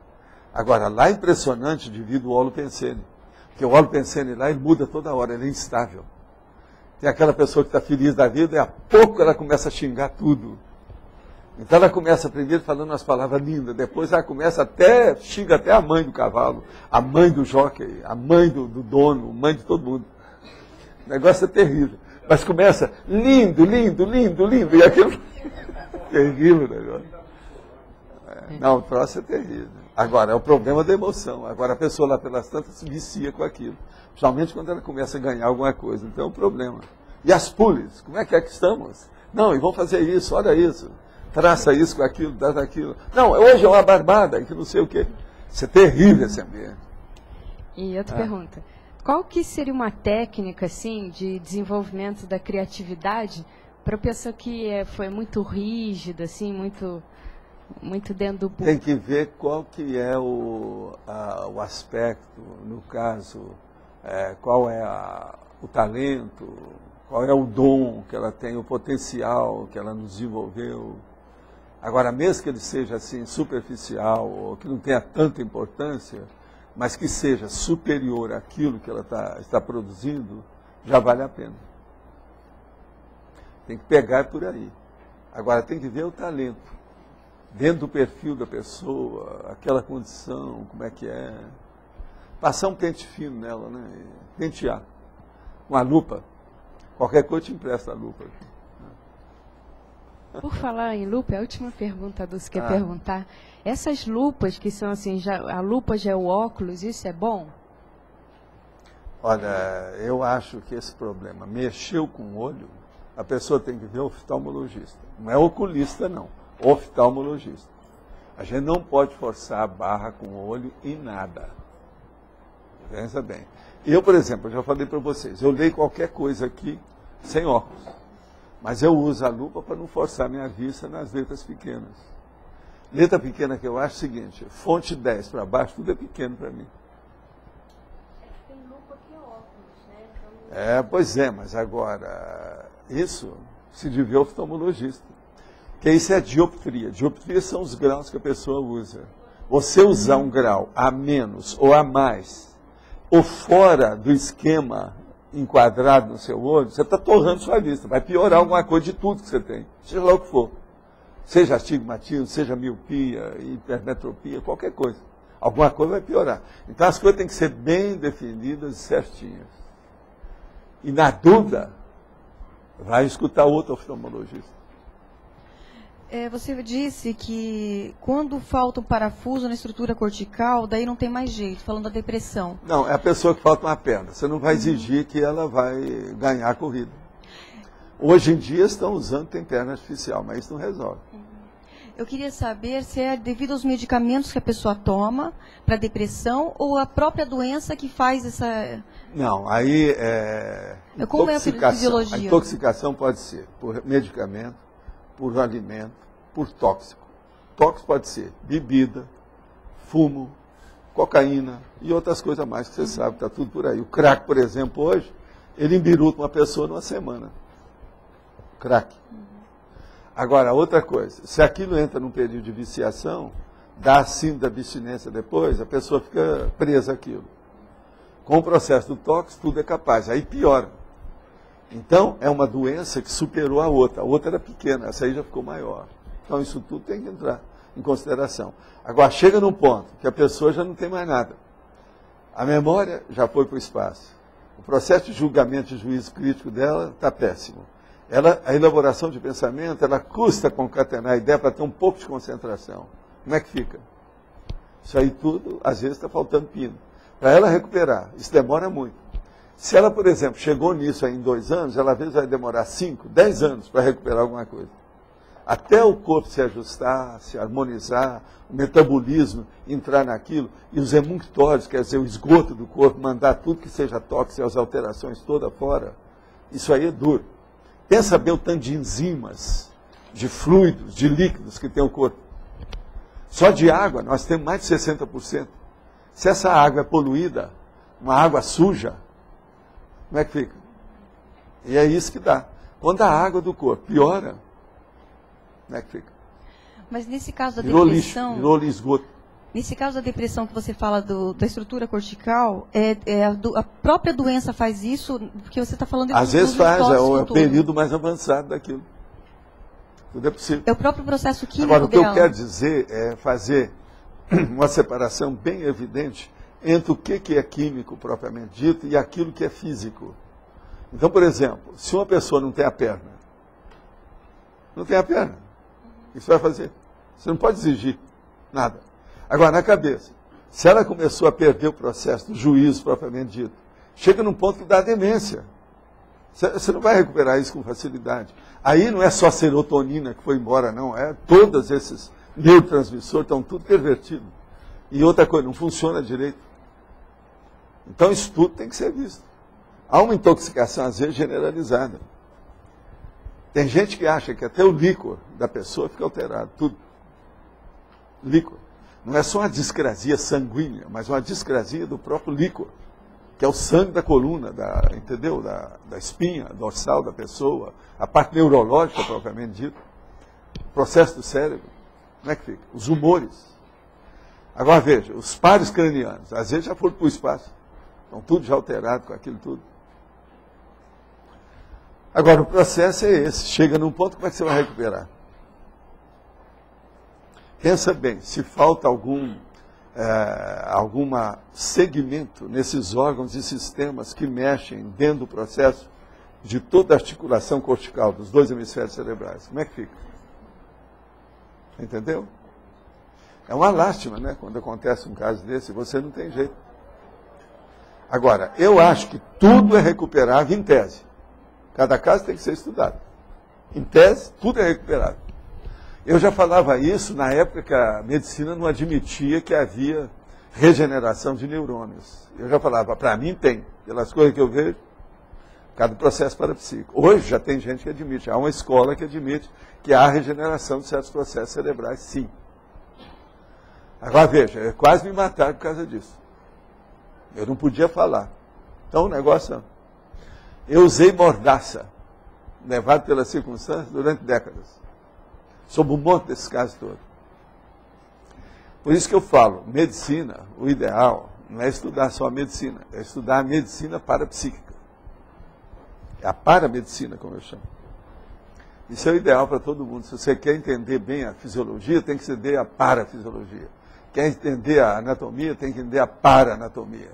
Agora, lá é impressionante devido ao holopensene. Porque o holopensene lá, ele muda toda hora, ele é instável. Tem aquela pessoa que está feliz da vida e a pouco ela começa a xingar tudo. Então ela começa primeiro falando umas palavras lindas, depois ela começa xinga até a mãe do cavalo, a mãe do jockey, a mãe do dono, a mãe de todo mundo. O negócio é terrível. Mas começa lindo, lindo, lindo, lindo, e aquilo terrível o negócio. Não, o troço é terrível. Agora, é o problema da emoção. Agora a pessoa lá pelas tantas se vicia com aquilo. Principalmente quando ela começa a ganhar alguma coisa. Então é um problema. E as pules, como é que estamos? Não, e vão fazer isso, olha isso. Traça isso com aquilo, dá aquilo. Não, hoje é uma barbada, que não sei o quê. Isso é terrível esse ambiente. E outra pergunta. Qual que seria uma técnica, assim, de desenvolvimento da criatividade para a pessoa que foi muito rígida, assim, muito dentro do... Tem que ver qual que é o aspecto, no caso, qual é o talento, qual é o dom que ela tem, o potencial que ela nos desenvolveu. Agora, mesmo que ele seja assim superficial, ou que não tenha tanta importância, mas que seja superior àquilo que ela está produzindo, já vale a pena. Tem que pegar por aí. Agora, tem que ver o talento. Dentro do perfil da pessoa, aquela condição, como é que é. Passar um pente fino nela, né? Pentear. Com a lupa. Qualquer coisa te empresta a lupa. Por falar em lupa, a última pergunta dos que perguntar. Essas lupas que são assim, a lupa já é o óculos, isso é bom? Olha, eu acho que esse problema, mexeu com o olho, a pessoa tem que ver o oftalmologista. Não é oculista, não. Oftalmologista. A gente não pode forçar a barra com o olho em nada. Pensa bem. Eu, por exemplo, já falei para vocês, eu leio qualquer coisa aqui sem óculos. Mas eu uso a lupa para não forçar minha vista nas letras pequenas. Letra pequena que eu acho é o seguinte, fonte 10 para baixo, tudo é pequeno para mim. Tem lupa que é óculos, né? Pois é, mas agora, isso se devia ao oftalmologista. Porque isso é dioptria. Dioptria são os graus que a pessoa usa. Você usar um grau a menos ou a mais, ou fora do esquema enquadrado no seu olho, você está torrando sua vista. Vai piorar alguma coisa de tudo que você tem. Seja lá o que for. Seja astigmatismo, seja miopia, hipermetropia, qualquer coisa. Alguma coisa vai piorar. Então as coisas têm que ser bem definidas e certinhas. E na dúvida, vai escutar outro oftalmologista. Você disse que quando falta um parafuso na estrutura cortical, daí não tem mais jeito, falando da depressão. Não, é a pessoa que falta uma perna. Você não vai exigir que ela vai ganhar a corrida. Hoje em dia estão usando, tem perna artificial, mas isso não resolve. Eu queria saber se é devido aos medicamentos que a pessoa toma para depressão ou a própria doença que faz essa... Não, aí é como é a fisiologia? A intoxicação pode ser por medicamento, por alimento, por tóxico. Tóxico pode ser bebida, fumo, cocaína e outras coisas mais que você sabe, está tudo por aí. O crack, por exemplo, hoje, ele embiruta uma pessoa numa semana. Crack. Agora, outra coisa, se aquilo entra num período de viciação, dá síndrome da abstinência depois, a pessoa fica presa àquilo. Com o processo do tóxico, tudo é capaz, aí piora. Então, é uma doença que superou a outra era pequena, essa aí já ficou maior. Então, isso tudo tem que entrar em consideração. Agora, chega num ponto que a pessoa já não tem mais nada. A memória já foi para o espaço. O processo de julgamento de juízo crítico dela está péssimo. A elaboração de pensamento, ela custa concatenar a ideia para ter um pouco de concentração. Como é que fica? Isso aí tudo, às vezes, está faltando pino. Para ela recuperar, isso demora muito. Se ela, por exemplo, chegou nisso aí em 2 anos, ela às vezes vai demorar 5, 10 anos para recuperar alguma coisa. Até o corpo se ajustar, se harmonizar, o metabolismo entrar naquilo, e os emunctórios, quer dizer, o esgoto do corpo, mandar tudo que seja tóxico, as alterações toda fora. Isso aí é duro. Pensa bem o tanto de enzimas, de fluidos, de líquidos que tem o corpo. Só de água nós temos mais de 60%. Se essa água é poluída, uma água suja, como é que fica? E é isso que dá. Quando a água do corpo piora, como é que fica? Mas nesse caso da Virou depressão... lixo, virou esgoto. Nesse caso da depressão que você fala da estrutura cortical, a própria doença faz isso? Porque você está falando... Às vezes faz, é o período mais avançado daquilo. Tudo é possível. É o próprio processo químico Agora, o que dela. eu quero dizer é fazer uma separação bem evidente entre o que é químico propriamente dito e aquilo que é físico. Então, por exemplo, se uma pessoa não tem a perna, o que você vai fazer? Você não pode exigir nada. Agora, na cabeça, se ela começou a perder o processo do juízo propriamente dito, chega num ponto que dá demência. Você não vai recuperar isso com facilidade. Aí não é só serotonina que foi embora, não. É todos esses neurotransmissores estão tudo pervertidos. E outra coisa, não funciona direito. Então isso tudo tem que ser visto. Há uma intoxicação, às vezes, generalizada. Tem gente que acha que até o líquor da pessoa fica alterado, tudo. Líquor. Não é só uma discrasia sanguínea, mas uma discrasia do próprio líquor, que é o sangue da coluna, entendeu? Da espinha dorsal da pessoa, a parte neurológica propriamente dita, o processo do cérebro. Como é que fica? Os humores. Agora veja, os pares cranianos, às vezes já foram para o espaço, estão tudo já alterado com aquilo tudo. Agora, o processo é esse, chega num ponto, como é que você vai recuperar? Pensa bem, se falta algum segmento nesses órgãos e sistemas que mexem dentro do processo de toda a articulação cortical dos 2 hemisférios cerebrais, como é que fica? Entendeu? É uma lástima, né? Quando acontece um caso desse, você não tem jeito. Agora, eu acho que tudo é recuperável em tese. Cada caso tem que ser estudado. Em tese, tudo é recuperável. Eu já falava isso na época que a medicina não admitia que havia regeneração de neurônios. Eu já falava, para mim tem, pelas coisas que eu vejo, cada processo parapsíquico. Hoje já tem gente que admite, há uma escola que admite que há regeneração de certos processos cerebrais, sim. Agora veja, quase me mataram por causa disso. Eu não podia falar. Então o negócio... Eu usei mordaça, levado pelas circunstâncias, durante décadas. Sobre um monte desses casos todos. Por isso que eu falo, medicina, o ideal não é estudar só a medicina, é estudar a medicina parapsíquica. É a paramedicina, como eu chamo. Isso é o ideal para todo mundo. Se você quer entender bem a fisiologia, tem que entender a parafisiologia. Quer entender a anatomia, tem que entender a paranatomia.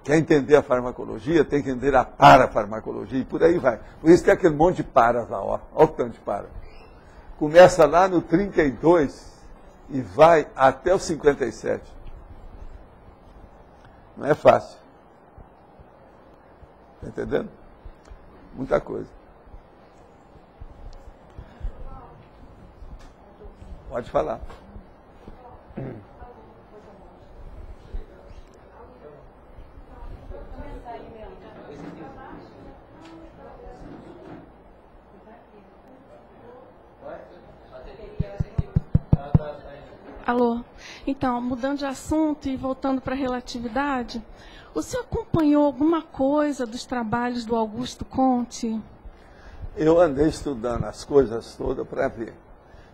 Quer entender a farmacologia, tem que entender a parafarmacologia, e por aí vai. Por isso tem aquele monte de paras lá, ó. Olha o tanto de para. Começa lá no 32 e vai até o 57. Não é fácil. Está entendendo? Muita coisa. Pode falar. Alô? Então, mudando de assunto e voltando para a relatividade, o senhor acompanhou alguma coisa dos trabalhos do Augusto Comte? Eu andei estudando as coisas todas para ver.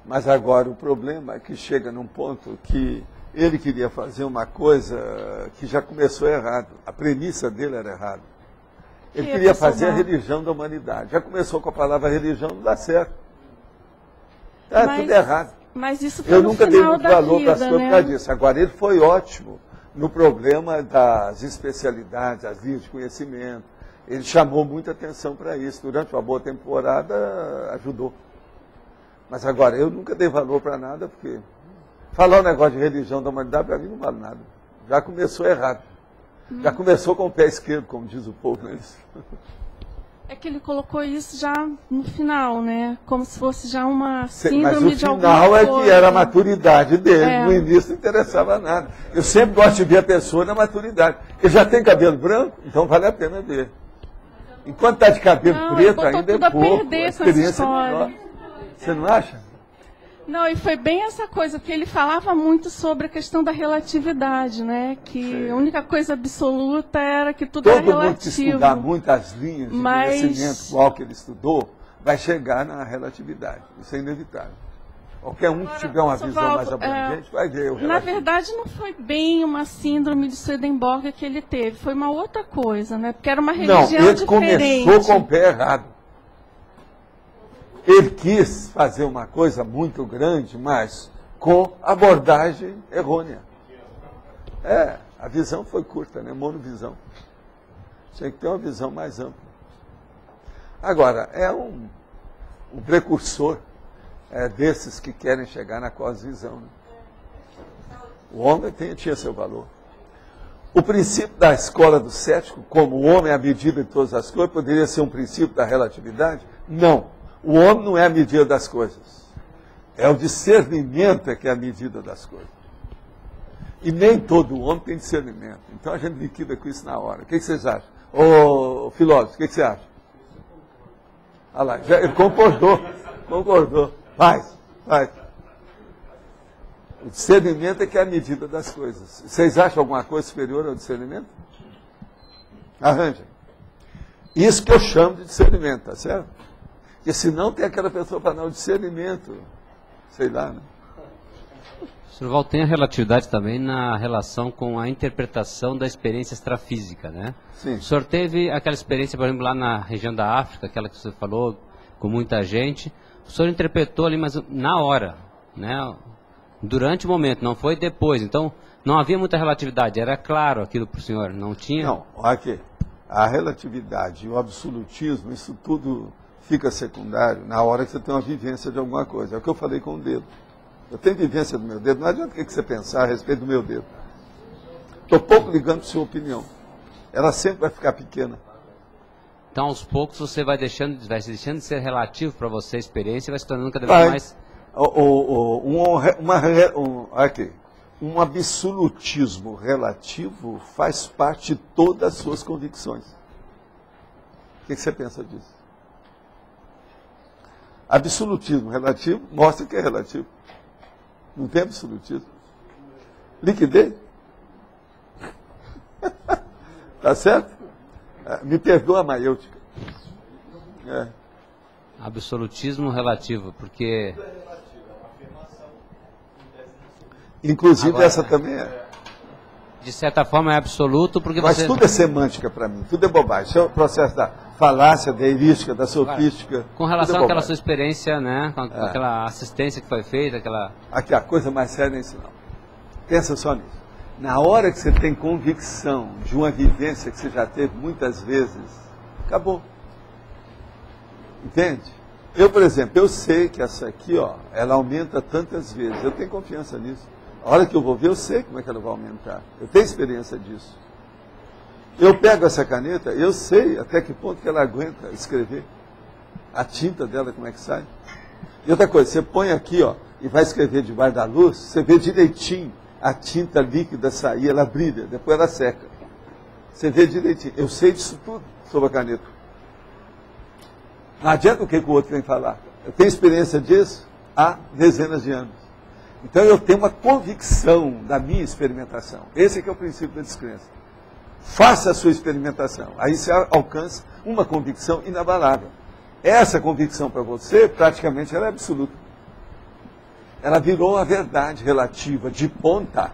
Mas agora o problema é que chega num ponto que ele queria fazer uma coisa que já começou errado. A premissa dele era errada. Ele queria fazer a religião da humanidade. Já começou com a palavra religião, não dá certo. Está tudo errado. Mas isso foi Eu no nunca dei final muito da valor para as vida, coisas né? por causa disso. Agora, ele foi ótimo no problema das especialidades, as linhas de conhecimento. Ele chamou muita atenção para isso. Durante uma boa temporada, ajudou. Mas agora, eu nunca dei valor para nada, porque falar um negócio de religião da humanidade, para mim, não vale nada. Já começou errado. Já começou com o pé esquerdo, como diz o povo, não é isso? É que ele colocou isso já no final, né? Como se fosse já uma Mas síndrome o de alguma final é coisa. que era a maturidade dele. É. No início não interessava nada. Eu sempre gosto de ver a pessoa na maturidade. Ele já tem cabelo branco, então vale a pena ver. Enquanto está de cabelo preto, ainda é pouco. A experiência é melhor. Você não acha? Não, e foi bem essa coisa, porque ele falava muito sobre a questão da relatividade, né? Que a única coisa absoluta era que tudo era relativo. Todo mundo que estudar muitas linhas de conhecimento qual que ele estudou, vai chegar na relatividade. Isso é inevitável. Qualquer um que tiver uma visão mais abrangente vai ver o relativo. Na verdade, não foi bem uma síndrome de Swedenborg que ele teve, foi uma outra coisa, né? Porque era uma religião diferente. Não, ele começou com o pé errado. Ele quis fazer uma coisa muito grande, mas com abordagem errônea. A visão foi curta, né? Monovisão. Tinha que ter uma visão mais ampla. Agora, é um precursor desses que querem chegar na cosvisão. Né? O homem tinha seu valor. O princípio da escola do cético, como o homem é a medida de todas as coisas, poderia ser um princípio da relatividade? Não. O homem não é a medida das coisas. É o discernimento que é a medida das coisas. E nem todo homem tem discernimento. Então a gente liquida com isso na hora. O que vocês acham? Ô, filósofo, o que você acha? Olha lá, ele concordou. Faz. O discernimento é que é a medida das coisas. Vocês acham alguma coisa superior ao discernimento? Arranjem. Isso que eu chamo de discernimento, tá certo? Porque senão tem aquela pessoa para não discernimento, sei lá, né? Sr. Val, tem a relatividade também na relação com a interpretação da experiência extrafísica, né? Sim. O senhor teve aquela experiência, por exemplo, lá na região da África, aquela que você falou, com muita gente. O senhor interpretou ali, mas na hora, né? Durante o momento, não foi depois. Então, não havia muita relatividade, era claro aquilo para o senhor, não tinha? Não, aqui, a relatividade e o absolutismo, isso tudo fica secundário na hora que você tem uma vivência de alguma coisa. É o que eu falei com o dedo. Eu tenho vivência do meu dedo, não adianta o que você pensar a respeito do meu dedo. Estou pouco ligando para a sua opinião. Ela sempre vai ficar pequena. Então, aos poucos, você vai deixando de ser relativo para você a experiência e vai se tornando cada vez mais... Um absolutismo relativo faz parte de todas as suas convicções. O que você pensa disso? Absolutismo relativo mostra que é relativo. Não tem absolutismo. Liquidez. Tá certo? Me perdoa a maiêutica. Absolutismo relativo, porque... Inclusive agora, essa também é. De certa forma é absoluto, porque Mas você... tudo é semântica para mim, tudo é bobagem. Isso é o processo da falácia, da heurística, da sofística. Com relação àquela sua experiência, né? Com aquela assistência que foi feita, aquela... Aqui, a coisa mais séria é isso não. Pensa só nisso. Na hora que você tem convicção de uma vivência que você já teve muitas vezes, acabou. Entende? Eu, por exemplo, eu sei que essa aqui, ó, ela aumenta tantas vezes. Eu tenho confiança nisso. A hora que eu vou ver, eu sei como é que ela vai aumentar. Eu tenho experiência disso. Eu pego essa caneta, eu sei até que ponto que ela aguenta escrever. A tinta dela, como é que sai. E outra coisa, você põe aqui, ó, e vai escrever debaixo da luz, você vê direitinho a tinta líquida sair, ela brilha, depois ela seca. Você vê direitinho. Eu sei disso tudo sobre a caneta. Não adianta o que o outro vem falar. Eu tenho experiência disso há dezenas de anos. Então eu tenho uma convicção da minha experimentação. Esse é o princípio da descrença. Faça a sua experimentação. Aí você alcança uma convicção inabalável. Essa convicção para você, praticamente, ela é absoluta. Ela virou a verdade relativa de ponta,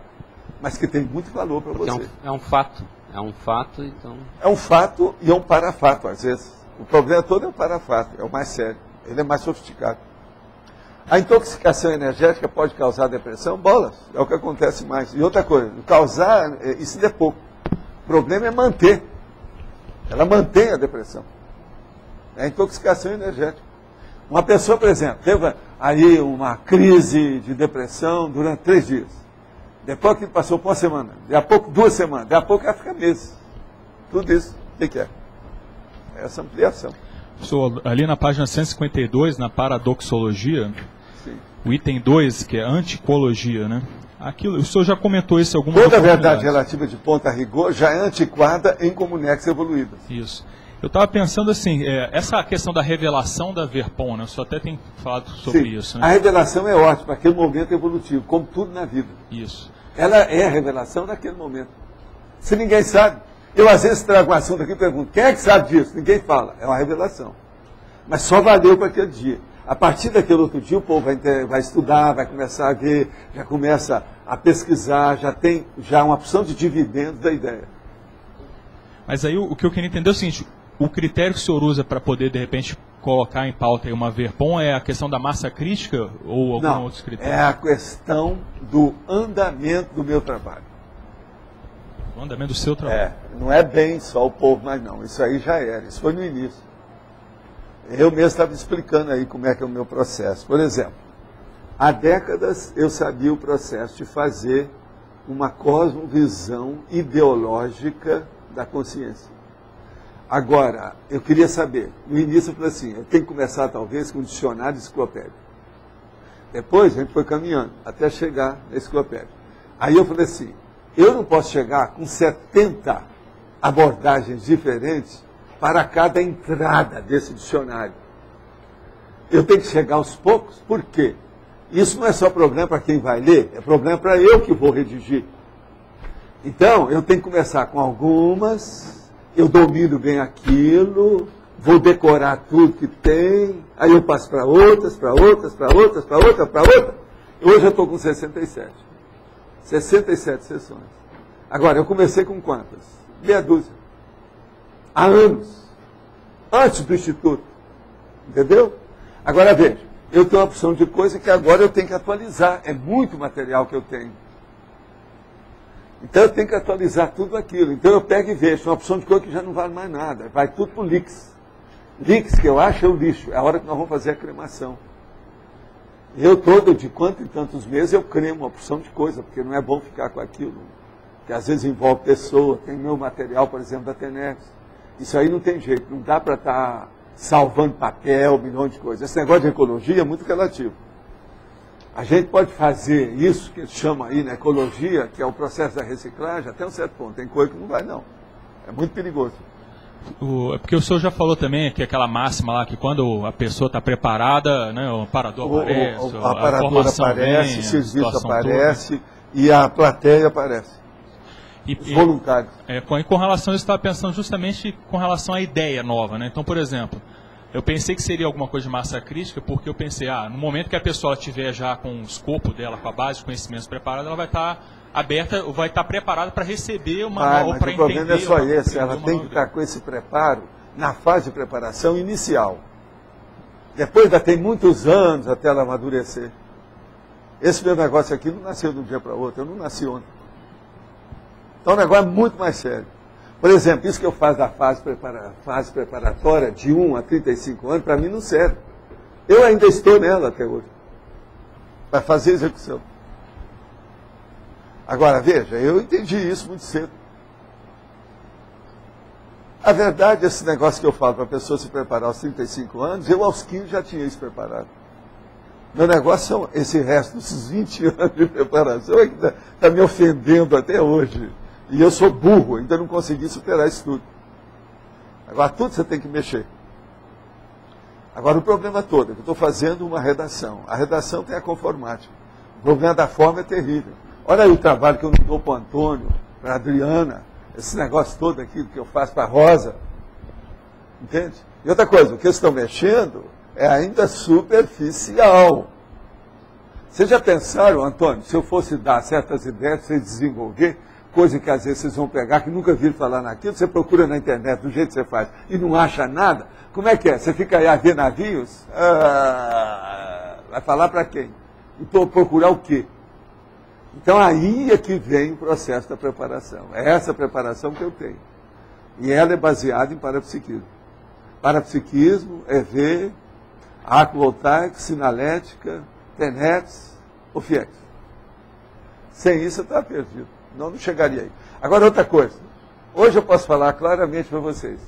mas que tem muito valor para você. É um fato. É um fato, então... É um fato e é um parafato, às vezes. O problema todo é o parafato, é o mais sério. Ele é mais sofisticado. A intoxicação energética pode causar depressão? Bolas, é o que acontece mais. E outra coisa, causar, isso é pouco. O problema é manter. Ela mantém a depressão. É a intoxicação energética. Uma pessoa, por exemplo, teve aí uma crise de depressão durante 3 dias. Depois que passou por uma semana, daqui a pouco 2 semanas, daqui a pouco vai ficar meses. Tudo isso, o que é? Essa ampliação. Professor, ali na página 152, na paradoxologia, sim, o item 2, que é anticologia, né? Aquilo, o senhor já comentou isso em algumas Toda oportunidades. verdade relativa de ponta a rigor já é antiquada em comunex evoluídas. Isso. Eu estava pensando assim, essa questão da revelação da Verpon, né? O senhor até tem falado sobre Sim, isso, né? a revelação é ótima, aquele momento evolutivo, como tudo na vida. Isso. Ela é a revelação daquele momento. Se ninguém sabe, eu às vezes trago um assunto aqui e pergunto, quem é que sabe disso? Ninguém fala, é uma revelação. Mas só valeu para aquele dia. A partir daquele outro dia o povo vai estudar, vai começar a ver, já começa a pesquisar, já tem uma opção de dividendos da ideia. Mas aí o que eu queria entender é o seguinte, o critério que o senhor usa para poder, de repente, colocar em pauta aí uma Verpon é a questão da massa crítica ou algum outro critério? É a questão do andamento do meu trabalho. O andamento do seu trabalho. Não é bem só o povo, mas não. Isso aí já era, isso foi no início. Eu mesmo estava explicando aí como é que é o meu processo. Por exemplo, há décadas eu sabia o processo de fazer uma cosmovisão ideológica da consciência. Agora, eu queria saber, no início eu falei assim, eu tenho que começar talvez com um dicionário enciclopédico. Depois a gente foi caminhando até chegar na enciclopédia. Aí eu falei assim, eu não posso chegar com 70 abordagens diferentes para cada entrada desse dicionário. Eu tenho que chegar aos poucos, por quê? Isso não é só problema para quem vai ler, é problema para eu que vou redigir. Então, eu tenho que começar com algumas, eu domino bem aquilo, vou decorar tudo que tem, aí eu passo para outras, para outras, para outras, para outra, para outra. Hoje eu estou com 67. 67 sessões. Agora, eu comecei com quantas? Meia dúzia. Há anos. Antes do Instituto. Entendeu? Agora veja, eu tenho uma opção de coisa que agora eu tenho que atualizar. É muito material que eu tenho. Então eu tenho que atualizar tudo aquilo. Então eu pego e vejo uma opção de coisa que já não vale mais nada. Vai tudo para o Lix. Lix, que eu acho, é o lixo. É a hora que nós vamos fazer a cremação. Eu todo, de quanto em tantos meses, eu cremo uma opção de coisa, porque não é bom ficar com aquilo. Que às vezes envolve pessoa, tem meu material, por exemplo, da Tenex. Isso aí não tem jeito, não dá para estar salvando papel, milhões de coisas. Esse negócio de ecologia é muito relativo. A gente pode fazer isso, que chama aí na ecologia, que é o processo da reciclagem, até um certo ponto. Tem coisa que não vai, não. É muito perigoso. É porque o senhor já falou também que aquela máxima lá, que quando a pessoa está preparada, né, o aparador aparece, o aparador aparece, vem, o serviço aparece toda. E a plateia aparece. Os voluntários. Com relação a isso, eu estava pensando justamente com relação à ideia nova, né? Então, por exemplo, eu pensei que seria alguma coisa de massa crítica, porque eu pensei, no momento que a pessoa estiver já com o escopo dela, com a base de conhecimentos preparada, ela vai estar aberta, vai estar preparada para receber uma nova, para entender. O problema é só esse, ela tem que estar com esse preparo na fase de preparação inicial. Depois ainda tem muitos anos até ela amadurecer. Esse meu negócio aqui não nasceu de um dia para o outro, eu não nasci ontem. Então o negócio é muito mais sério. Por exemplo, isso que eu faço da fase preparatória de 1 a 35 anos, para mim não serve. Eu ainda estou nela até hoje. Para fazer execução. Agora, veja, eu entendi isso muito cedo. A verdade, esse negócio que eu falo para a pessoa se preparar aos 35 anos, eu aos 15 já tinha isso preparado. Meu negócio são esse resto, esses 20 anos de preparação, é que está me ofendendo até hoje. E eu sou burro, ainda não consegui superar isso tudo. Agora, tudo você tem que mexer. Agora, o problema todo é que eu estou fazendo uma redação. A redação tem a conformática. O problema da forma é terrível. Olha aí o trabalho que eu não dou para o Antônio, para a Adriana, esse negócio todo aqui que eu faço para a Rosa. Entende? E outra coisa, o que eles estão mexendo é ainda superficial. Vocês já pensaram, Antônio, se eu fosse dar certas ideias para vocês desenvolver, coisa que às vezes vocês vão pegar, que nunca viram falar naquilo, você procura na internet do jeito que você faz e não acha nada, como é que é? Você fica aí a ver navios? Vai falar para quem? Então, procurar o quê? Então aí é que vem o processo da preparação. É essa preparação que eu tenho. E ela é baseada em parapsiquismo. Parapsiquismo é ver arco voltaico, sinalética, TENETS, OFIEX. Sem isso eu estava perdido. Não chegaria aí. Agora, outra coisa. Hoje eu posso falar claramente para vocês.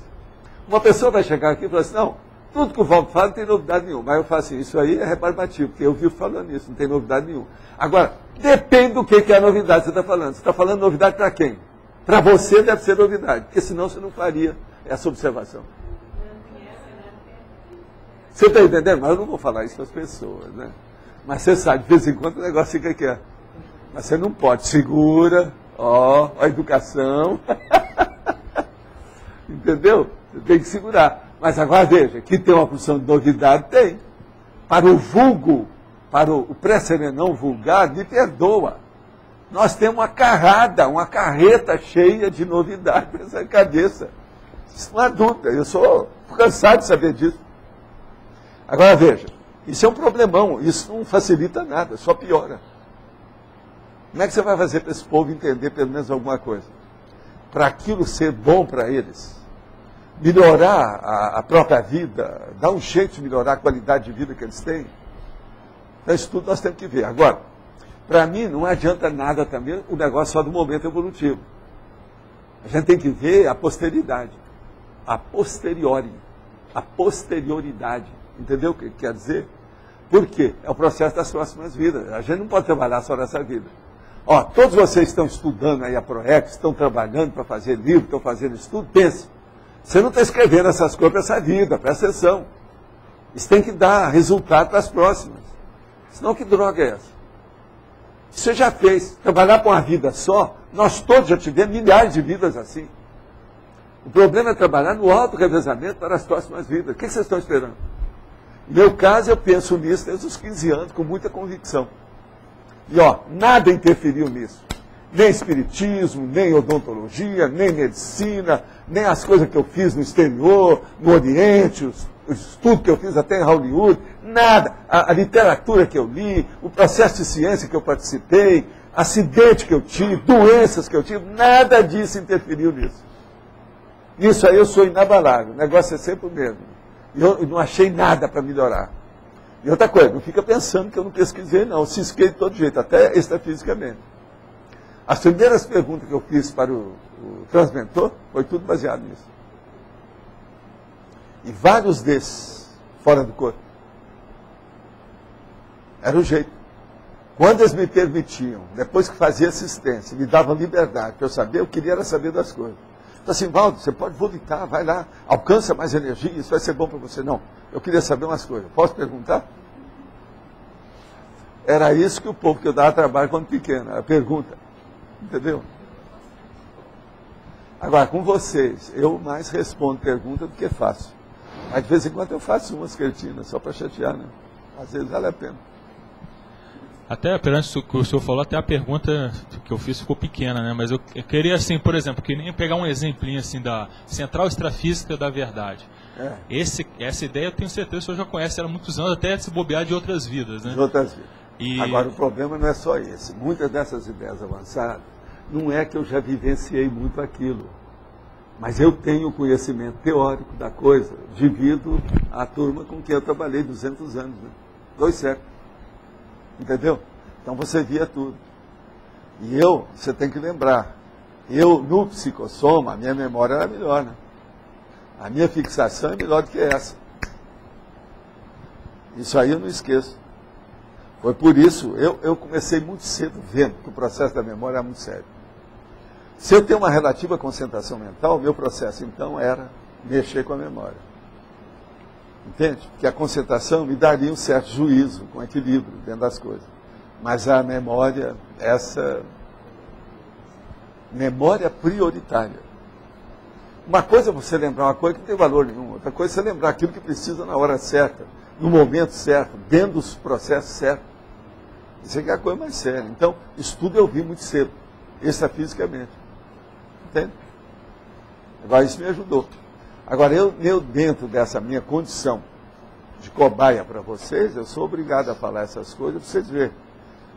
Uma pessoa vai chegar aqui e falar assim, não, tudo que o Valdo fala não tem novidade nenhuma. Aí eu falo assim, isso aí é rebarbativo, porque eu vivo falando isso, não tem novidade nenhuma. Agora, depende do que é a novidade que você está falando. Você está falando novidade para quem? Para você deve ser novidade, porque senão você não faria essa observação. Você está entendendo? Mas eu não vou falar isso para as pessoas, né? Mas você sabe, de vez em quando o negócio fica aqui, ó. Mas você não pode, segura, ó, a educação. Entendeu? Você tem que segurar. Mas agora veja, que tem uma porção de novidade, tem. Para o vulgo, para o pré-serenão vulgar, me perdoa. Nós temos uma carreta cheia de novidade nessa cabeça. Isso não há dúvida, eu sou cansado de saber disso. Agora veja, isso é um problemão, isso não facilita nada, só piora. Como é que você vai fazer para esse povo entender pelo menos alguma coisa? Para aquilo ser bom para eles, melhorar a própria vida, dar um jeito de melhorar a qualidade de vida que eles têm. Então isso tudo nós temos que ver. Agora, para mim não adianta nada também o negócio só do momento evolutivo. A gente tem que ver a posteridade, a posteriori, a posterioridade. Entendeu o que quer dizer? Por quê? É o processo das próximas vidas. A gente não pode trabalhar só nessa vida. Ó, todos vocês estão estudando aí a ProEx, estão trabalhando para fazer livro, estão fazendo estudo, pense. Você não está escrevendo essas coisas para essa vida, para essa sessão. Isso tem que dar resultado para as próximas. Senão que droga é essa? Você já fez. Trabalhar com uma vida só, nós todos já tivemos milhares de vidas assim. O problema é trabalhar no auto-revezamento para as próximas vidas. O que vocês estão esperando? No meu caso, eu penso nisso desde os 15 anos, com muita convicção. E ó, nada interferiu nisso. Nem espiritismo, nem odontologia, nem medicina, nem as coisas que eu fiz no exterior, no Oriente, o estudo que eu fiz até em Hollywood, nada. A literatura que eu li, o processo de ciência que eu participei, acidente que eu tive, doenças que eu tive, nada disso interferiu nisso. Isso aí eu sou inabalável, o negócio é sempre o mesmo. E eu não achei nada para melhorar. E outra coisa, não fica pensando que eu não pesquisei, não. Eu cisquei de todo jeito, até extrafisicamente. As primeiras perguntas que eu fiz para o transmentor foi tudo baseado nisso. E vários desses, fora do corpo. Era o jeito. Quando eles me permitiam, depois que fazia assistência, me davam liberdade para eu saber, eu queria era saber das coisas. Então assim, Valdo, você pode vomitar, vai lá, alcança mais energia, isso vai ser bom para você. Não, eu queria saber umas coisas. Posso perguntar? Era isso que o povo que eu dava trabalho quando pequeno, a pergunta. Entendeu? Agora, com vocês, eu mais respondo pergunta do que faço. Mas de vez em quando eu faço umas cretinas, só para chatear, né? Às vezes vale a pena. Até, perante o que o senhor falou, até a pergunta que eu fiz ficou pequena, né? Mas eu queria, assim, por exemplo, que nem pegar um exemplinho assim da Central Extrafísica da Verdade. É. Essa ideia eu tenho certeza que o senhor já conhece ela há muitos anos, até se bobear de outras vidas, né? De outras vidas. Agora, o problema não é só esse. Muitas dessas ideias avançadas, não é que eu já vivenciei muito aquilo. Mas eu tenho conhecimento teórico da coisa, devido à turma com quem eu trabalhei 200 anos, né? 2 séculos. Entendeu? Então você via tudo. E você tem que lembrar, no psicossoma, a minha memória era melhor, né? A minha fixação é melhor do que essa. Isso aí eu não esqueço. Foi por isso, eu comecei muito cedo vendo que o processo da memória era muito sério. Se eu tenho uma relativa concentração mental, meu processo então era mexer com a memória. Entende? Porque a concentração me daria um certo juízo, com equilíbrio dentro das coisas. Mas a memória, essa memória prioritária. Uma coisa é você lembrar uma coisa que não tem valor nenhum, outra coisa é você lembrar aquilo que precisa na hora certa, no momento certo, dentro dos processos certos. Isso aqui é a coisa mais séria. Então, isso tudo eu vi muito cedo, extrafisicamente. Entende? Agora, isso me ajudou. Agora, eu dentro dessa minha condição de cobaia para vocês, eu sou obrigado a falar essas coisas para vocês verem.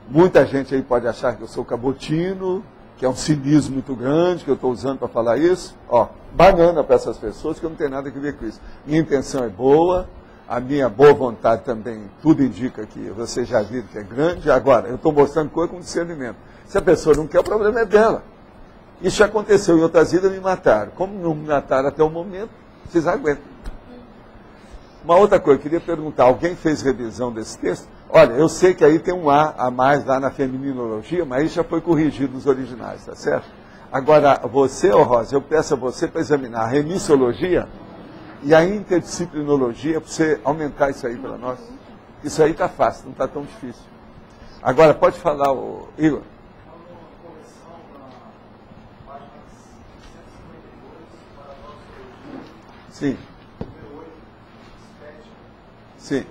Muita gente aí pode achar que eu sou cabotino, que é um cinismo muito grande que eu estou usando para falar isso. Ó, banana para essas pessoas que eu não tenho nada a ver com isso. Minha intenção é boa, a minha boa vontade também, tudo indica que vocês já viram que é grande. Agora, eu estou mostrando coisa com discernimento. Se a pessoa não quer, o problema é dela. Isso já aconteceu em outras vidas, me mataram. Como não me mataram até o momento, vocês aguentam. Uma outra coisa, eu queria perguntar, alguém fez revisão desse texto? Olha, eu sei que aí tem um A mais lá na Femininologia, mas isso já foi corrigido nos originais, tá certo? Agora, você, Rosa, eu peço a você para examinar a remissologia e a interdisciplinologia, para você aumentar isso aí para nós. Isso aí está fácil, não está tão difícil. Agora, pode falar, Igor. Sim. Sim.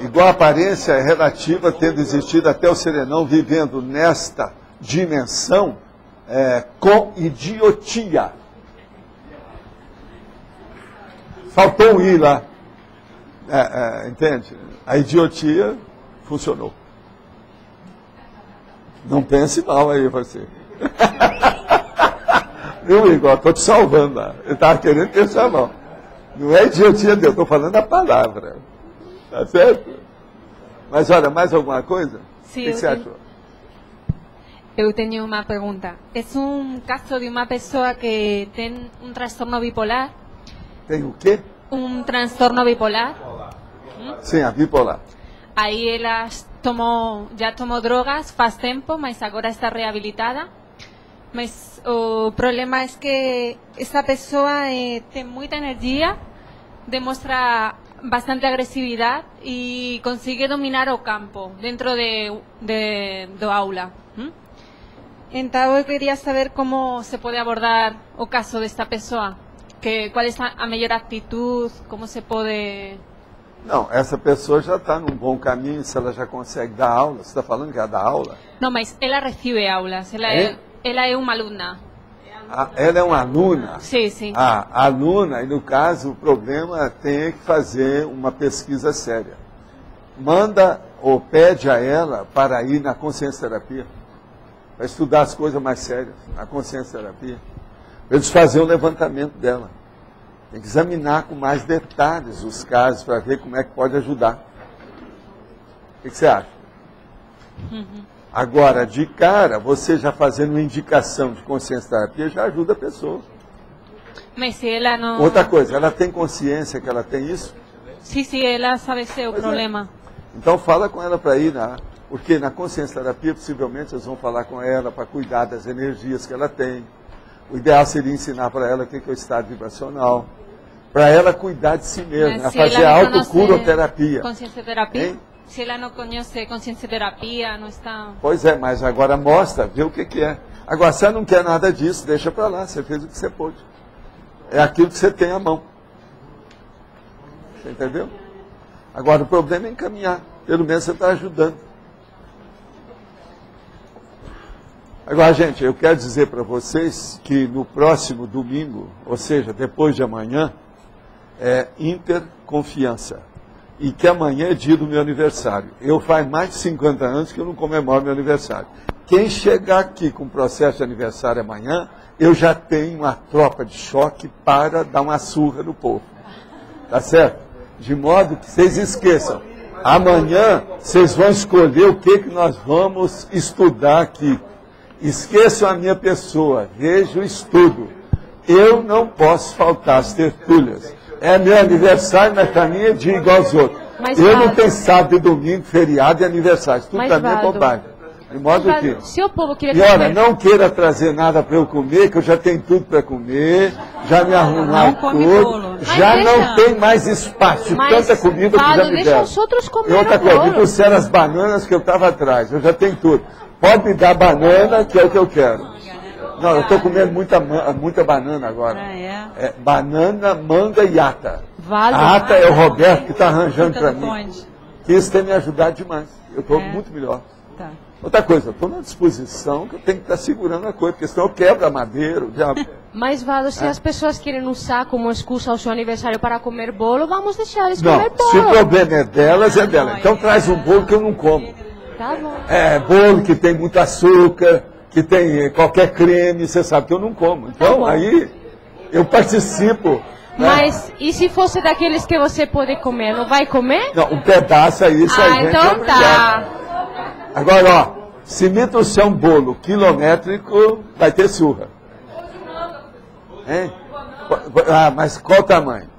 Igual a aparência é relativa, tendo existido até o serenão, vivendo nesta dimensão com idiotia. Faltou um I lá. Entende? A idiotia funcionou. Não pense mal aí você. Viu, Igor? Estou te salvando lá. Eu estava querendo pensar mal. Não é idiotia dele, estou falando a palavra. Tá certo? Mas olha, mais alguma coisa? Sim, o que você achou? Eu tenho uma pergunta. É caso de uma pessoa que tem transtorno bipolar? Tem o quê? Transtorno bipolar. Sim, a bipolar. Aí ela já tomou drogas faz tempo, mas agora está reabilitada. Mas o problema é que essa pessoa tem muita energia, demonstra bastante agressividade e consegue dominar o campo dentro do aula. Então eu queria saber como se pode abordar o caso desta pessoa, qual é a melhor atitude, como se pode... Não, essa pessoa já está num bom caminho, se ela já consegue dar aula. Você está falando que ela dá aula? Não, mas ela recebe aulas, ela é uma aluna. Ela é uma aluna? Sim, sim. Aluna, e no caso, o problema tem que fazer uma pesquisa séria. Manda ou pede a ela para ir na consciência terapia, para estudar as coisas mais sérias, na consciência terapia. Para eles fazerem um levantamento dela. Tem que examinar com mais detalhes os casos para ver como é que pode ajudar. O que você acha? Agora, de cara, você já fazendo uma indicação de consciência terapia já ajuda a pessoa. Mas se ela não... Outra coisa, ela tem consciência que ela tem isso? Sim, ela sabe ser o problema. Então fala com ela para ir, porque na consciência terapia possivelmente eles vão falar com ela para cuidar das energias que ela tem. O ideal seria ensinar para ela o que é o estado vibracional, para ela cuidar de si mesma, fazer a autocuroterapia. Consciência terapia? Se ela não conhece consciência terapia, não está... Pois é, mas agora mostra, vê o que é. Agora, se ela não quer nada disso, deixa para lá, você fez o que você pôde. É aquilo que você tem à mão. Você entendeu? Agora, o problema é encaminhar. Pelo menos você está ajudando. Agora, gente, eu quero dizer para vocês que no próximo domingo, ou seja, depois de amanhã, é interconfiança. E que amanhã é dia do meu aniversário. Eu faz mais de 50 anos que eu não comemoro meu aniversário. Quem chegar aqui com o processo de aniversário amanhã, eu já tenho uma tropa de choque para dar uma surra no povo. Tá certo? De modo que vocês esqueçam. Amanhã vocês vão escolher o que nós vamos estudar aqui. Esqueçam a minha pessoa, vejam o estudo. Eu não posso faltar às tertúlias. É meu aniversário, mas para mim é dia igual aos outros. Mas, eu não tenho sábado e domingo, feriado e aniversário. Tudo para mim é bobagem. De modo que... Se o povo queria E olha, não queira trazer nada para eu comer, que eu já tenho tudo para comer, já me arrumaram tudo, já não tem mais espaço, de tanta comida que já me deixa deram. os outros E comer outra o coisa, me bolo. trouxeram as bananas que eu estava atrás, eu já tenho tudo. Pode me dar banana, que é o que eu quero. Não, eu estou comendo muita banana agora. É, banana, manga e ata. Vale. A ata é o Roberto que está arranjando para mim. Que isso tem me ajudado demais. Eu estou muito melhor. Tá. Outra coisa, eu estou na disposição que eu tenho que estar segurando a coisa, porque senão eu quebro a madeira. Mas, Vado, se as pessoas querem usar como excusa o seu aniversário para comer bolo, vamos deixar eles Não, comer bolo. se o problema é delas, é dela. Então traz um bolo que eu não como. Tá bom. É, bolo que tem muito açúcar, que tem qualquer creme, você sabe que eu não como. Então, aí, eu participo. Mas e se fosse daqueles que você pode comer, não vai comer? Não, um pedaço aí, isso a gente então é obrigado. Agora, ó, se me trouxer um bolo quilométrico, vai ter surra. Hein? Ah, mas qual o tamanho?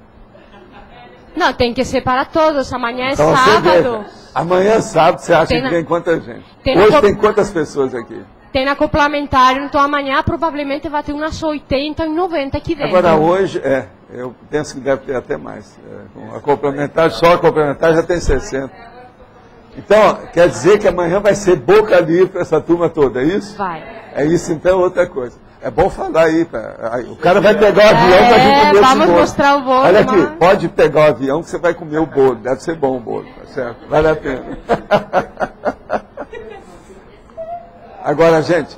Não, tem que ser para todos. Amanhã é Então, sábado. Amanhã é sábado, você acha Tem que tem quanta gente? tem Hoje na- tem quantas pessoas aqui? Tem acoplamentario, então amanhã provavelmente vai ter umas 80 e 90 aqui dentro. Agora hoje, eu penso que deve ter até mais. Com a complementar, só a complementar já tem 60. Então, quer dizer que amanhã vai ser boca livre para essa turma toda, é isso? Vai. É isso então, outra coisa. É bom falar aí. Aí o cara vai pegar o avião para vir comer esse vamos bolo. mostrar o bolo. Olha aqui, mas- pode pegar o avião que você vai comer o bolo. Deve ser bom o bolo, tá certo? Vale a pena. Agora, gente,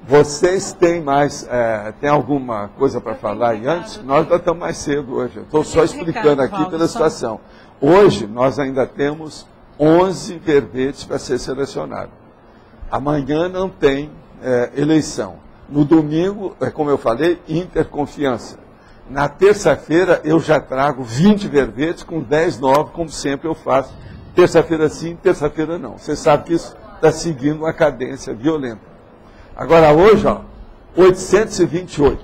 vocês têm mais, tem alguma coisa para falar aí antes? Nós já estamos mais cedo hoje. Eu estou só explicando aqui pela situação. Hoje, nós ainda temos 11 verbetes para ser selecionado. Amanhã não tem eleição. No domingo, como eu falei, interconfiança. Na terça-feira, eu já trago 20 verbetes com 10 novos, como sempre eu faço. Terça-feira sim, terça-feira não. Você sabe que isso está seguindo uma cadência violenta. Agora, hoje, ó, 828.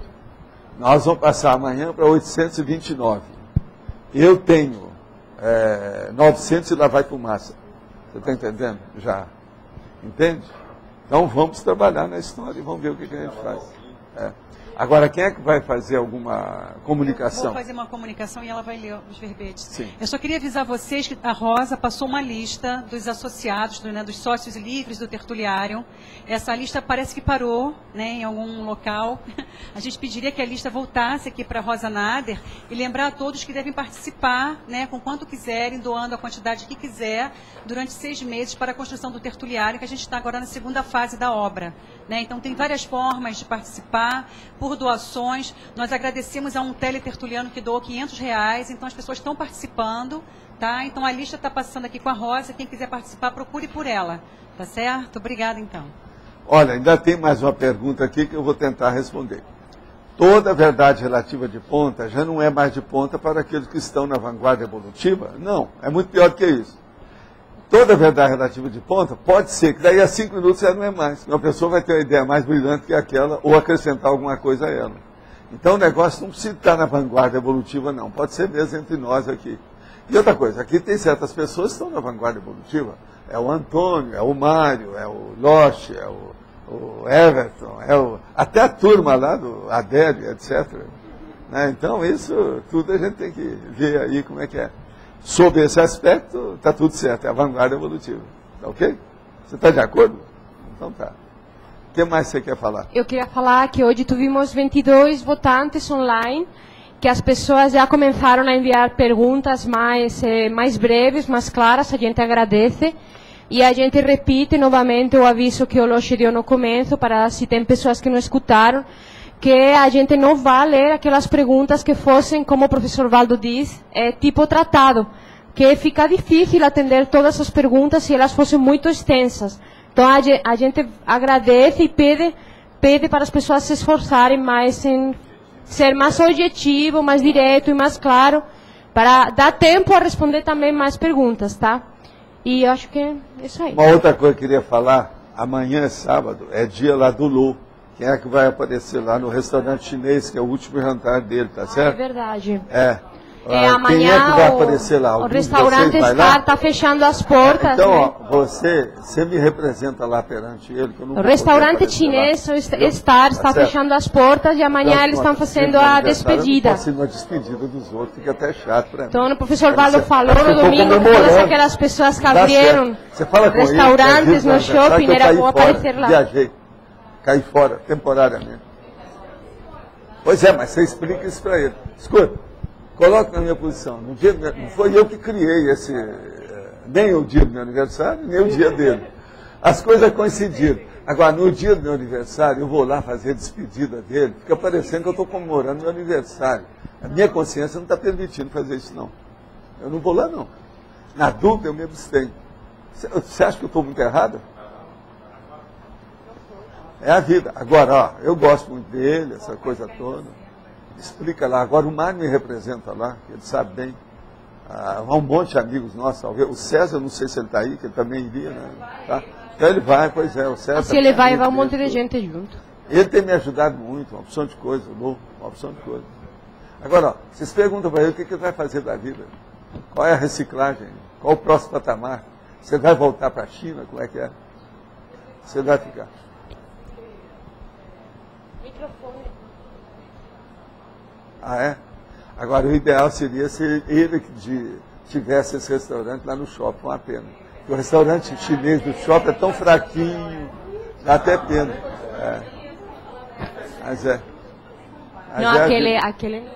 Nós vamos passar amanhã para 829. Eu tenho 900 e lá vai fumaça. Você está entendendo? Já. Entende? Então vamos trabalhar na história e vamos ver o que a gente faz. Agora, quem é que vai fazer alguma comunicação? Vou fazer uma comunicação e ela vai ler os verbetes. Sim. Eu só queria avisar vocês que a Rosa passou uma lista dos associados, dos sócios livres do tertuliário. Essa lista parece que parou, né, em algum local. A gente pediria que a lista voltasse aqui para a Rosa Nader e lembrar a todos que devem participar, né, com quanto quiserem, doando a quantidade que quiser, durante 6 meses para a construção do tertuliário, que a gente está agora na segunda fase da obra. Né? Então, tem várias formas de participar, por doações. Nós agradecemos a um teletertuliano que doou R$500, então as pessoas estão participando, tá? Então a lista está passando aqui com a Rosa, quem quiser participar, procure por ela, tá certo? Obrigada, então. Olha, ainda tem mais uma pergunta aqui que eu vou tentar responder. Toda verdade relativa de ponta já não é mais de ponta para aqueles que estão na vanguarda evolutiva? Não, é muito pior do que isso. Toda verdade relativa de ponta pode ser que daí a 5 minutos já não é mais. Uma pessoa vai ter uma ideia mais brilhante que aquela ou acrescentar alguma coisa a ela. Então o negócio não precisa estar na vanguarda evolutiva, não. Pode ser mesmo entre nós aqui. E outra coisa, aqui tem certas pessoas que estão na vanguarda evolutiva. É o Antônio, é o Mário, é o Loche, é o Everton, até a turma lá do Adélio, etc. Né? Então isso tudo a gente tem que ver aí como é que é. Sob esse aspecto, está tudo certo, é a vanguarda evolutiva. Tá ok? Você está de acordo? Então tá. O que mais você quer falar? Eu queria falar que hoje tivemos 22 votantes online, que as pessoas já começaram a enviar perguntas mais breves, mais claras, a gente agradece. E a gente repite novamente o aviso que o Loche deu no começo, para se tem pessoas que não escutaram, que a gente não vai ler aquelas perguntas que fossem, como o professor Valdo diz, tipo tratado, que fica difícil atender todas as perguntas se elas fossem muito extensas. Então a gente agradece e pede para as pessoas se esforçarem mais em ser mais objetivo, mais direto e mais claro, para dar tempo a responder também mais perguntas, tá? E eu acho que é isso aí. Uma outra coisa que eu queria falar, amanhã é sábado, é dia lá do Lu. Quem é que vai aparecer lá no restaurante chinês, que é o último jantar dele, tá certo? É verdade. Amanhã quem é que vai aparecer lá? O restaurante está fechando as portas. Então, né? ó, você me representa lá perante ele. Que eu não O restaurante chinês, o Star, está fechando as portas e amanhã eles estão fazendo a despedida. Não pode ser uma despedida dos outros, fica até chato para mim. Então, o professor Valdo falou no domingo que todas aquelas pessoas que abriram restaurantes no shopping, era bom aparecer lá. Viajei, caí fora temporariamente. Pois é, mas você explica isso para ele. Escuta, coloque na minha posição. No dia, não foi eu que criei nem o dia do meu aniversário, nem o dia dele. As coisas coincidiram. Agora, no dia do meu aniversário, eu vou lá fazer a despedida dele, fica parecendo que eu estou comemorando meu aniversário. A minha consciência não está permitindo fazer isso, não. Eu não vou lá, não. Na dúvida, eu me abstenho. Você acha que eu estou muito errado? É a vida. Agora, ó, eu gosto muito dele, essa coisa toda. explica lá. Agora o Mário me representa lá, ele sabe bem. Há um monte de amigos nossos. O César, não sei se ele está aí, que ele também iria, né? Tá? Então ele vai, pois é, o César. Se ele vai um monte de gente junto. Ele tem me ajudado muito, uma opção de coisa, uma opção de coisa. Agora, ó, vocês perguntam para ele o que ele vai fazer da vida. Qual é a reciclagem? Qual o próximo patamar? Você vai voltar para a China? Como é que é? Você vai ficar. Microfone. Ah, é? Agora, o ideal seria se ele tivesse esse restaurante lá no shopping, uma pena. Porque o restaurante chinês do shopping é tão fraquinho, dá até pena. É. Mas é. Mas não, aquele...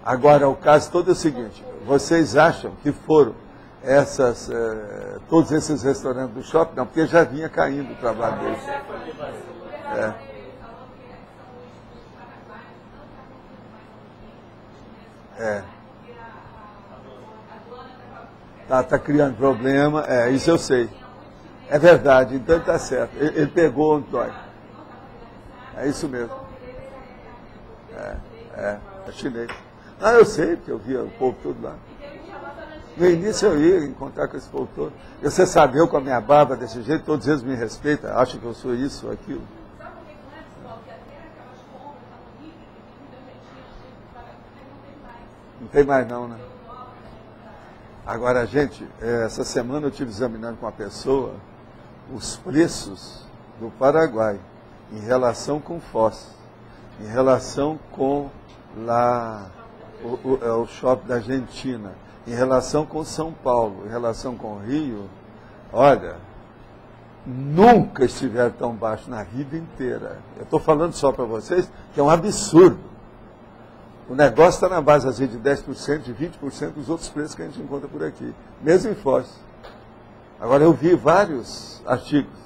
Agora, o caso todo é o seguinte, vocês acham que foram todos esses restaurantes do shopping? Não, porque já vinha caindo o trabalho deles. Tá criando problema, isso eu sei. É verdade, então ele está certo. Ele pegou onde dói. É isso mesmo. É chinês. Ah, eu sei, porque eu via o povo todo lá. No início eu ia encontrar com esse povo todo. E você sabe, eu com a minha barba desse jeito, todos eles me respeitam, acham que eu sou isso ou aquilo. Não tem mais não, né? Agora, gente, essa semana eu estive examinando com uma pessoa os preços do Paraguai em relação com Foz, em relação com lá o shopping da Argentina, em relação com São Paulo, em relação com o Rio. Olha, nunca estiveram tão baixo na vida inteira. Eu estou falando só para vocês que é um absurdo. O negócio está na base, às vezes, de 10%, de 20% dos outros preços que a gente encontra por aqui, mesmo em Foz. Agora, eu vi vários artigos.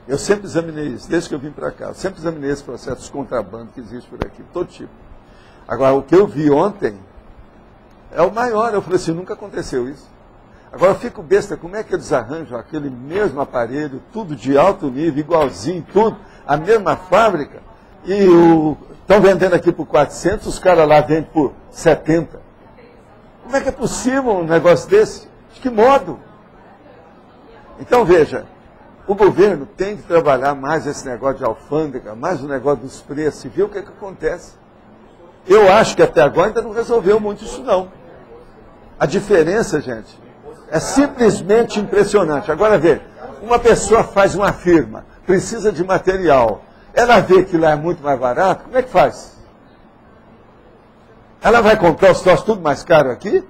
Eu sempre examinei isso, desde que eu vim para cá. Eu sempre examinei esse processo de contrabando que existe por aqui, todo tipo. Agora, o que eu vi ontem é o maior. Eu falei assim, nunca aconteceu isso. Agora, eu fico besta, como é que eles arranjam aquele mesmo aparelho, tudo de alto nível, igualzinho, tudo, a mesma fábrica, e estão vendendo aqui por 400, os caras lá vendem por 70. Como é que é possível um negócio desse? De que modo? Então, veja, o governo tem que trabalhar mais esse negócio de alfândega, mais o negócio dos preços, e ver o que acontece. Eu acho que até agora ainda não resolveu muito isso, não. A diferença, gente, é simplesmente impressionante. Agora, veja, uma pessoa faz uma firma, precisa de material, ela vê que lá é muito mais barato, como é que faz? Ela vai comprar os troços tudo mais caro aqui?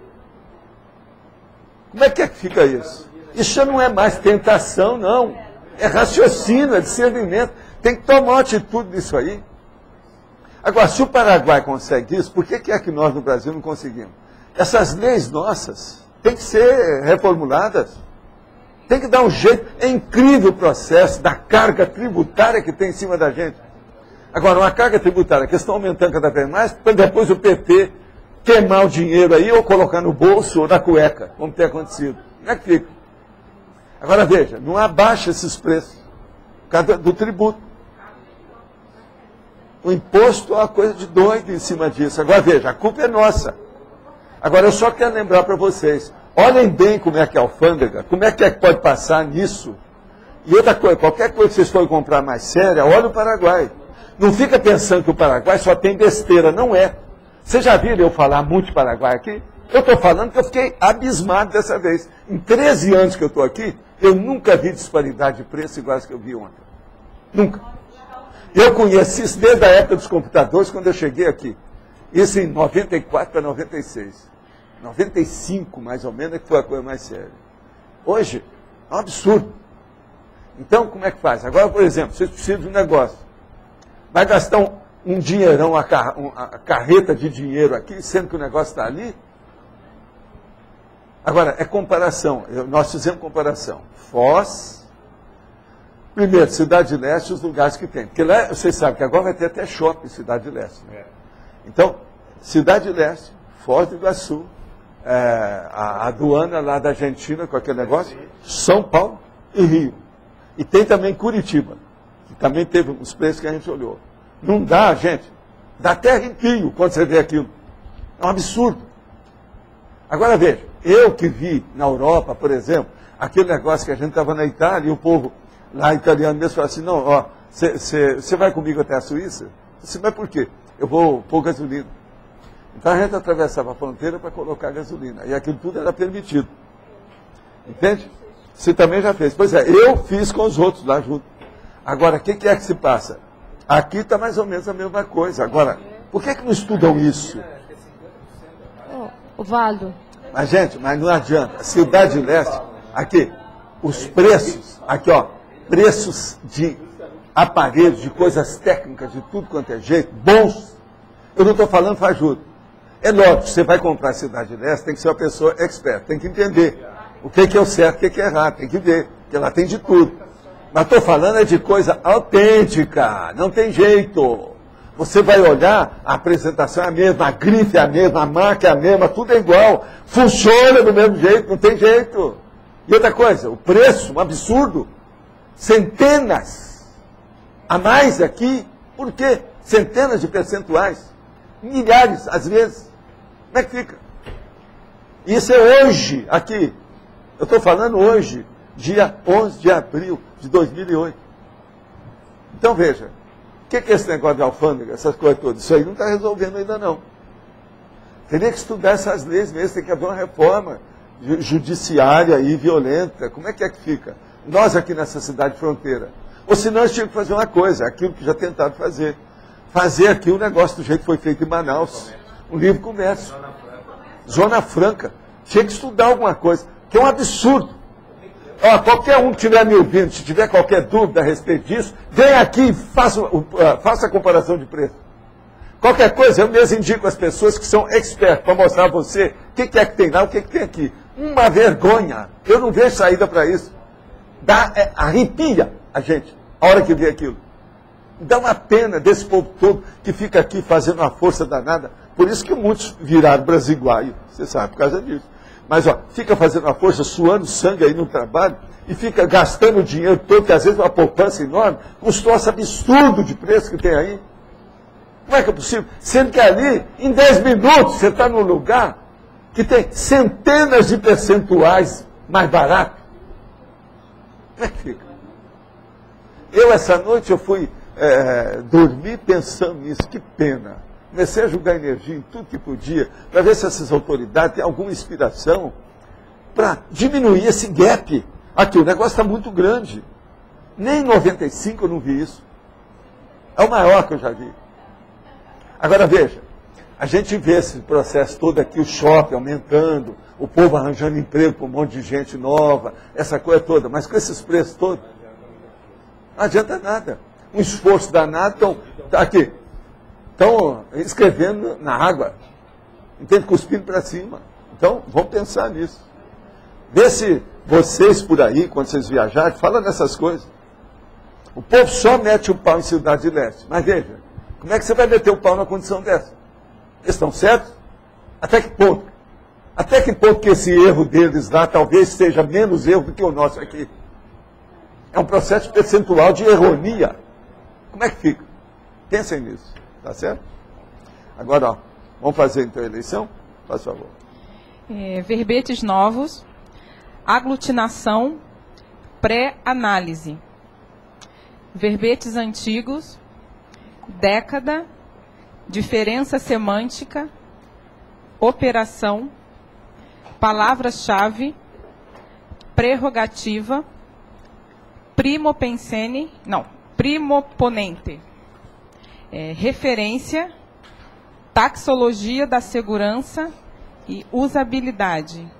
Como é que fica isso? Isso já não é mais tentação, não. É raciocínio, é discernimento. Tem que tomar uma atitude nisso aí. Agora, se o Paraguai consegue isso, por que é que nós no Brasil não conseguimos? Essas leis nossas têm que ser reformuladas. Tem que dar um jeito. É incrível o processo da carga tributária que tem em cima da gente. Agora, uma carga tributária que estão aumentando cada vez mais, para depois o PT queimar o dinheiro aí, ou colocar no bolso ou na cueca, como tem acontecido. Como é que fica? Agora veja, não abaixa esses preços por causa do tributo. O imposto é uma coisa de doido em cima disso. Agora veja, a culpa é nossa. Agora eu só quero lembrar para vocês, olhem bem como é que é a alfândega, como é que pode passar nisso. E outra coisa, qualquer coisa que vocês forem comprar mais séria, olha o Paraguai. Não fica pensando que o Paraguai só tem besteira, não é. Vocês já viram eu falar muito de Paraguai aqui? Eu estou falando que eu fiquei abismado dessa vez. Em 13 anos que eu estou aqui, eu nunca vi disparidade de preço igual as que eu vi ontem. Nunca. Eu conheci isso desde a época dos computadores, quando eu cheguei aqui. Isso em 94 para 96. 95, mais ou menos, é que foi a coisa mais séria. Hoje, é um absurdo. Então, como é que faz? Agora, por exemplo, vocês precisam de um negócio. Vai gastar um dinheirão, a carreta de dinheiro aqui, sendo que o negócio está ali? Agora, é comparação. Nós fizemos comparação. Foz, primeiro, Cidade Leste, os lugares que tem. Porque lá, vocês sabem que agora vai ter até shopping em Cidade Leste. Né? Então, Cidade Leste, Foz do Iguaçu, a aduana lá da Argentina com aquele negócio, São Paulo e Rio. E tem também Curitiba, que também teve uns preços que a gente olhou. Não dá, gente. Dá até arrepio quando você vê aquilo. É um absurdo. Agora veja, eu que vi na Europa, por exemplo, aquele negócio que a gente estava na Itália e o povo lá italiano mesmo falou assim, não, ó, você vai comigo até a Suíça? Eu disse, mas por quê? Eu vou pôr gasolina. Então a gente atravessava a fronteira para colocar gasolina. E aquilo tudo era permitido. Entende? Você também já fez. Pois é, eu fiz com os outros lá junto. Agora, o que é que se passa? Aqui está mais ou menos a mesma coisa. Agora, por que não estudam isso? O Valdo. Mas, gente, mas não adianta. Cidade Leste, aqui, os preços, aqui, ó, preços de aparelhos, de coisas técnicas, de tudo quanto é jeito, bons. Eu não estou falando fajuto. É lógico, você vai comprar a Cidade Leste, tem que ser uma pessoa expert, tem que entender o que é o certo, o que é errado, tem que ver, porque ela tem de tudo. Mas estou falando é de coisa autêntica, não tem jeito. Você vai olhar, a apresentação é a mesma, a grife é a mesma, a marca é a mesma, tudo é igual. Funciona do mesmo jeito, não tem jeito. E outra coisa, o preço, um absurdo. Centenas a mais aqui. Por quê? Centenas de percentuais. Milhares, às vezes. Como é que fica? Isso é hoje, aqui. Eu estou falando hoje, dia 11 de abril de 2008. Então, veja. O que é esse negócio de alfândega, essas coisas todas? Isso aí não está resolvendo ainda não. Teria que estudar essas leis mesmo, tem que haver uma reforma judiciária e violenta. Como é que fica? Nós aqui nessa cidade fronteira. Ou senão nós tínhamos que fazer uma coisa, aquilo que já tentaram fazer. Fazer aqui o negócio do jeito que foi feito em Manaus. Um livre comércio. Zona Franca. Tinha que estudar alguma coisa, que é um absurdo. Ó, qualquer um que estiver me ouvindo, se tiver qualquer dúvida a respeito disso, vem aqui e faça a comparação de preço. Qualquer coisa, eu mesmo indico as pessoas que são expertos para mostrar a você o que é que tem lá, o que tem aqui. Uma vergonha. Eu não vejo saída para isso. Arrepia a gente, a hora que vê aquilo. Dá uma pena desse povo todo que fica aqui fazendo uma força danada. Por isso que muitos viraram brasiguaio, você sabe, por causa disso. Mas, ó, fica fazendo uma força, suando sangue aí no trabalho, e fica gastando o dinheiro todo, que às vezes uma poupança enorme, com os troços absurdos de preço que tem aí. Como é que é possível? Sendo que ali, em 10 minutos, você está num lugar que tem centenas de percentuais mais barato. Como é que fica? Essa noite, eu fui dormir pensando nisso, que pena. Comecei a jogar energia em tudo que podia, para ver se essas autoridades têm alguma inspiração para diminuir esse gap. Aqui, o negócio está muito grande. Nem em 95 eu não vi isso. É o maior que eu já vi. Agora, veja, a gente vê esse processo todo aqui, o shopping aumentando, o povo arranjando emprego para um monte de gente nova, essa coisa toda, mas com esses preços todos, não adianta nada. Um esforço danado, então, aqui. Estão escrevendo na água, entende? Cuspindo para cima. Então, vamos pensar nisso. Vê se vocês por aí, quando vocês viajarem, falam nessas coisas. O povo só mete o pau em Cidade Leste. Mas veja, como é que você vai meter o pau na condição dessa? Eles estão certos? Até que ponto? Até que ponto que esse erro deles lá talvez seja menos erro do que o nosso aqui? É um processo percentual de erronia. Como é que fica? Pensem nisso. Tá certo? Agora, ó, vamos fazer então a eleição? Faz favor. Verbetes novos, aglutinação, pré-análise. Verbetes antigos, década, diferença semântica, operação, palavra-chave, prerrogativa, primoponente. Referência, taxologia da segurança e usabilidade.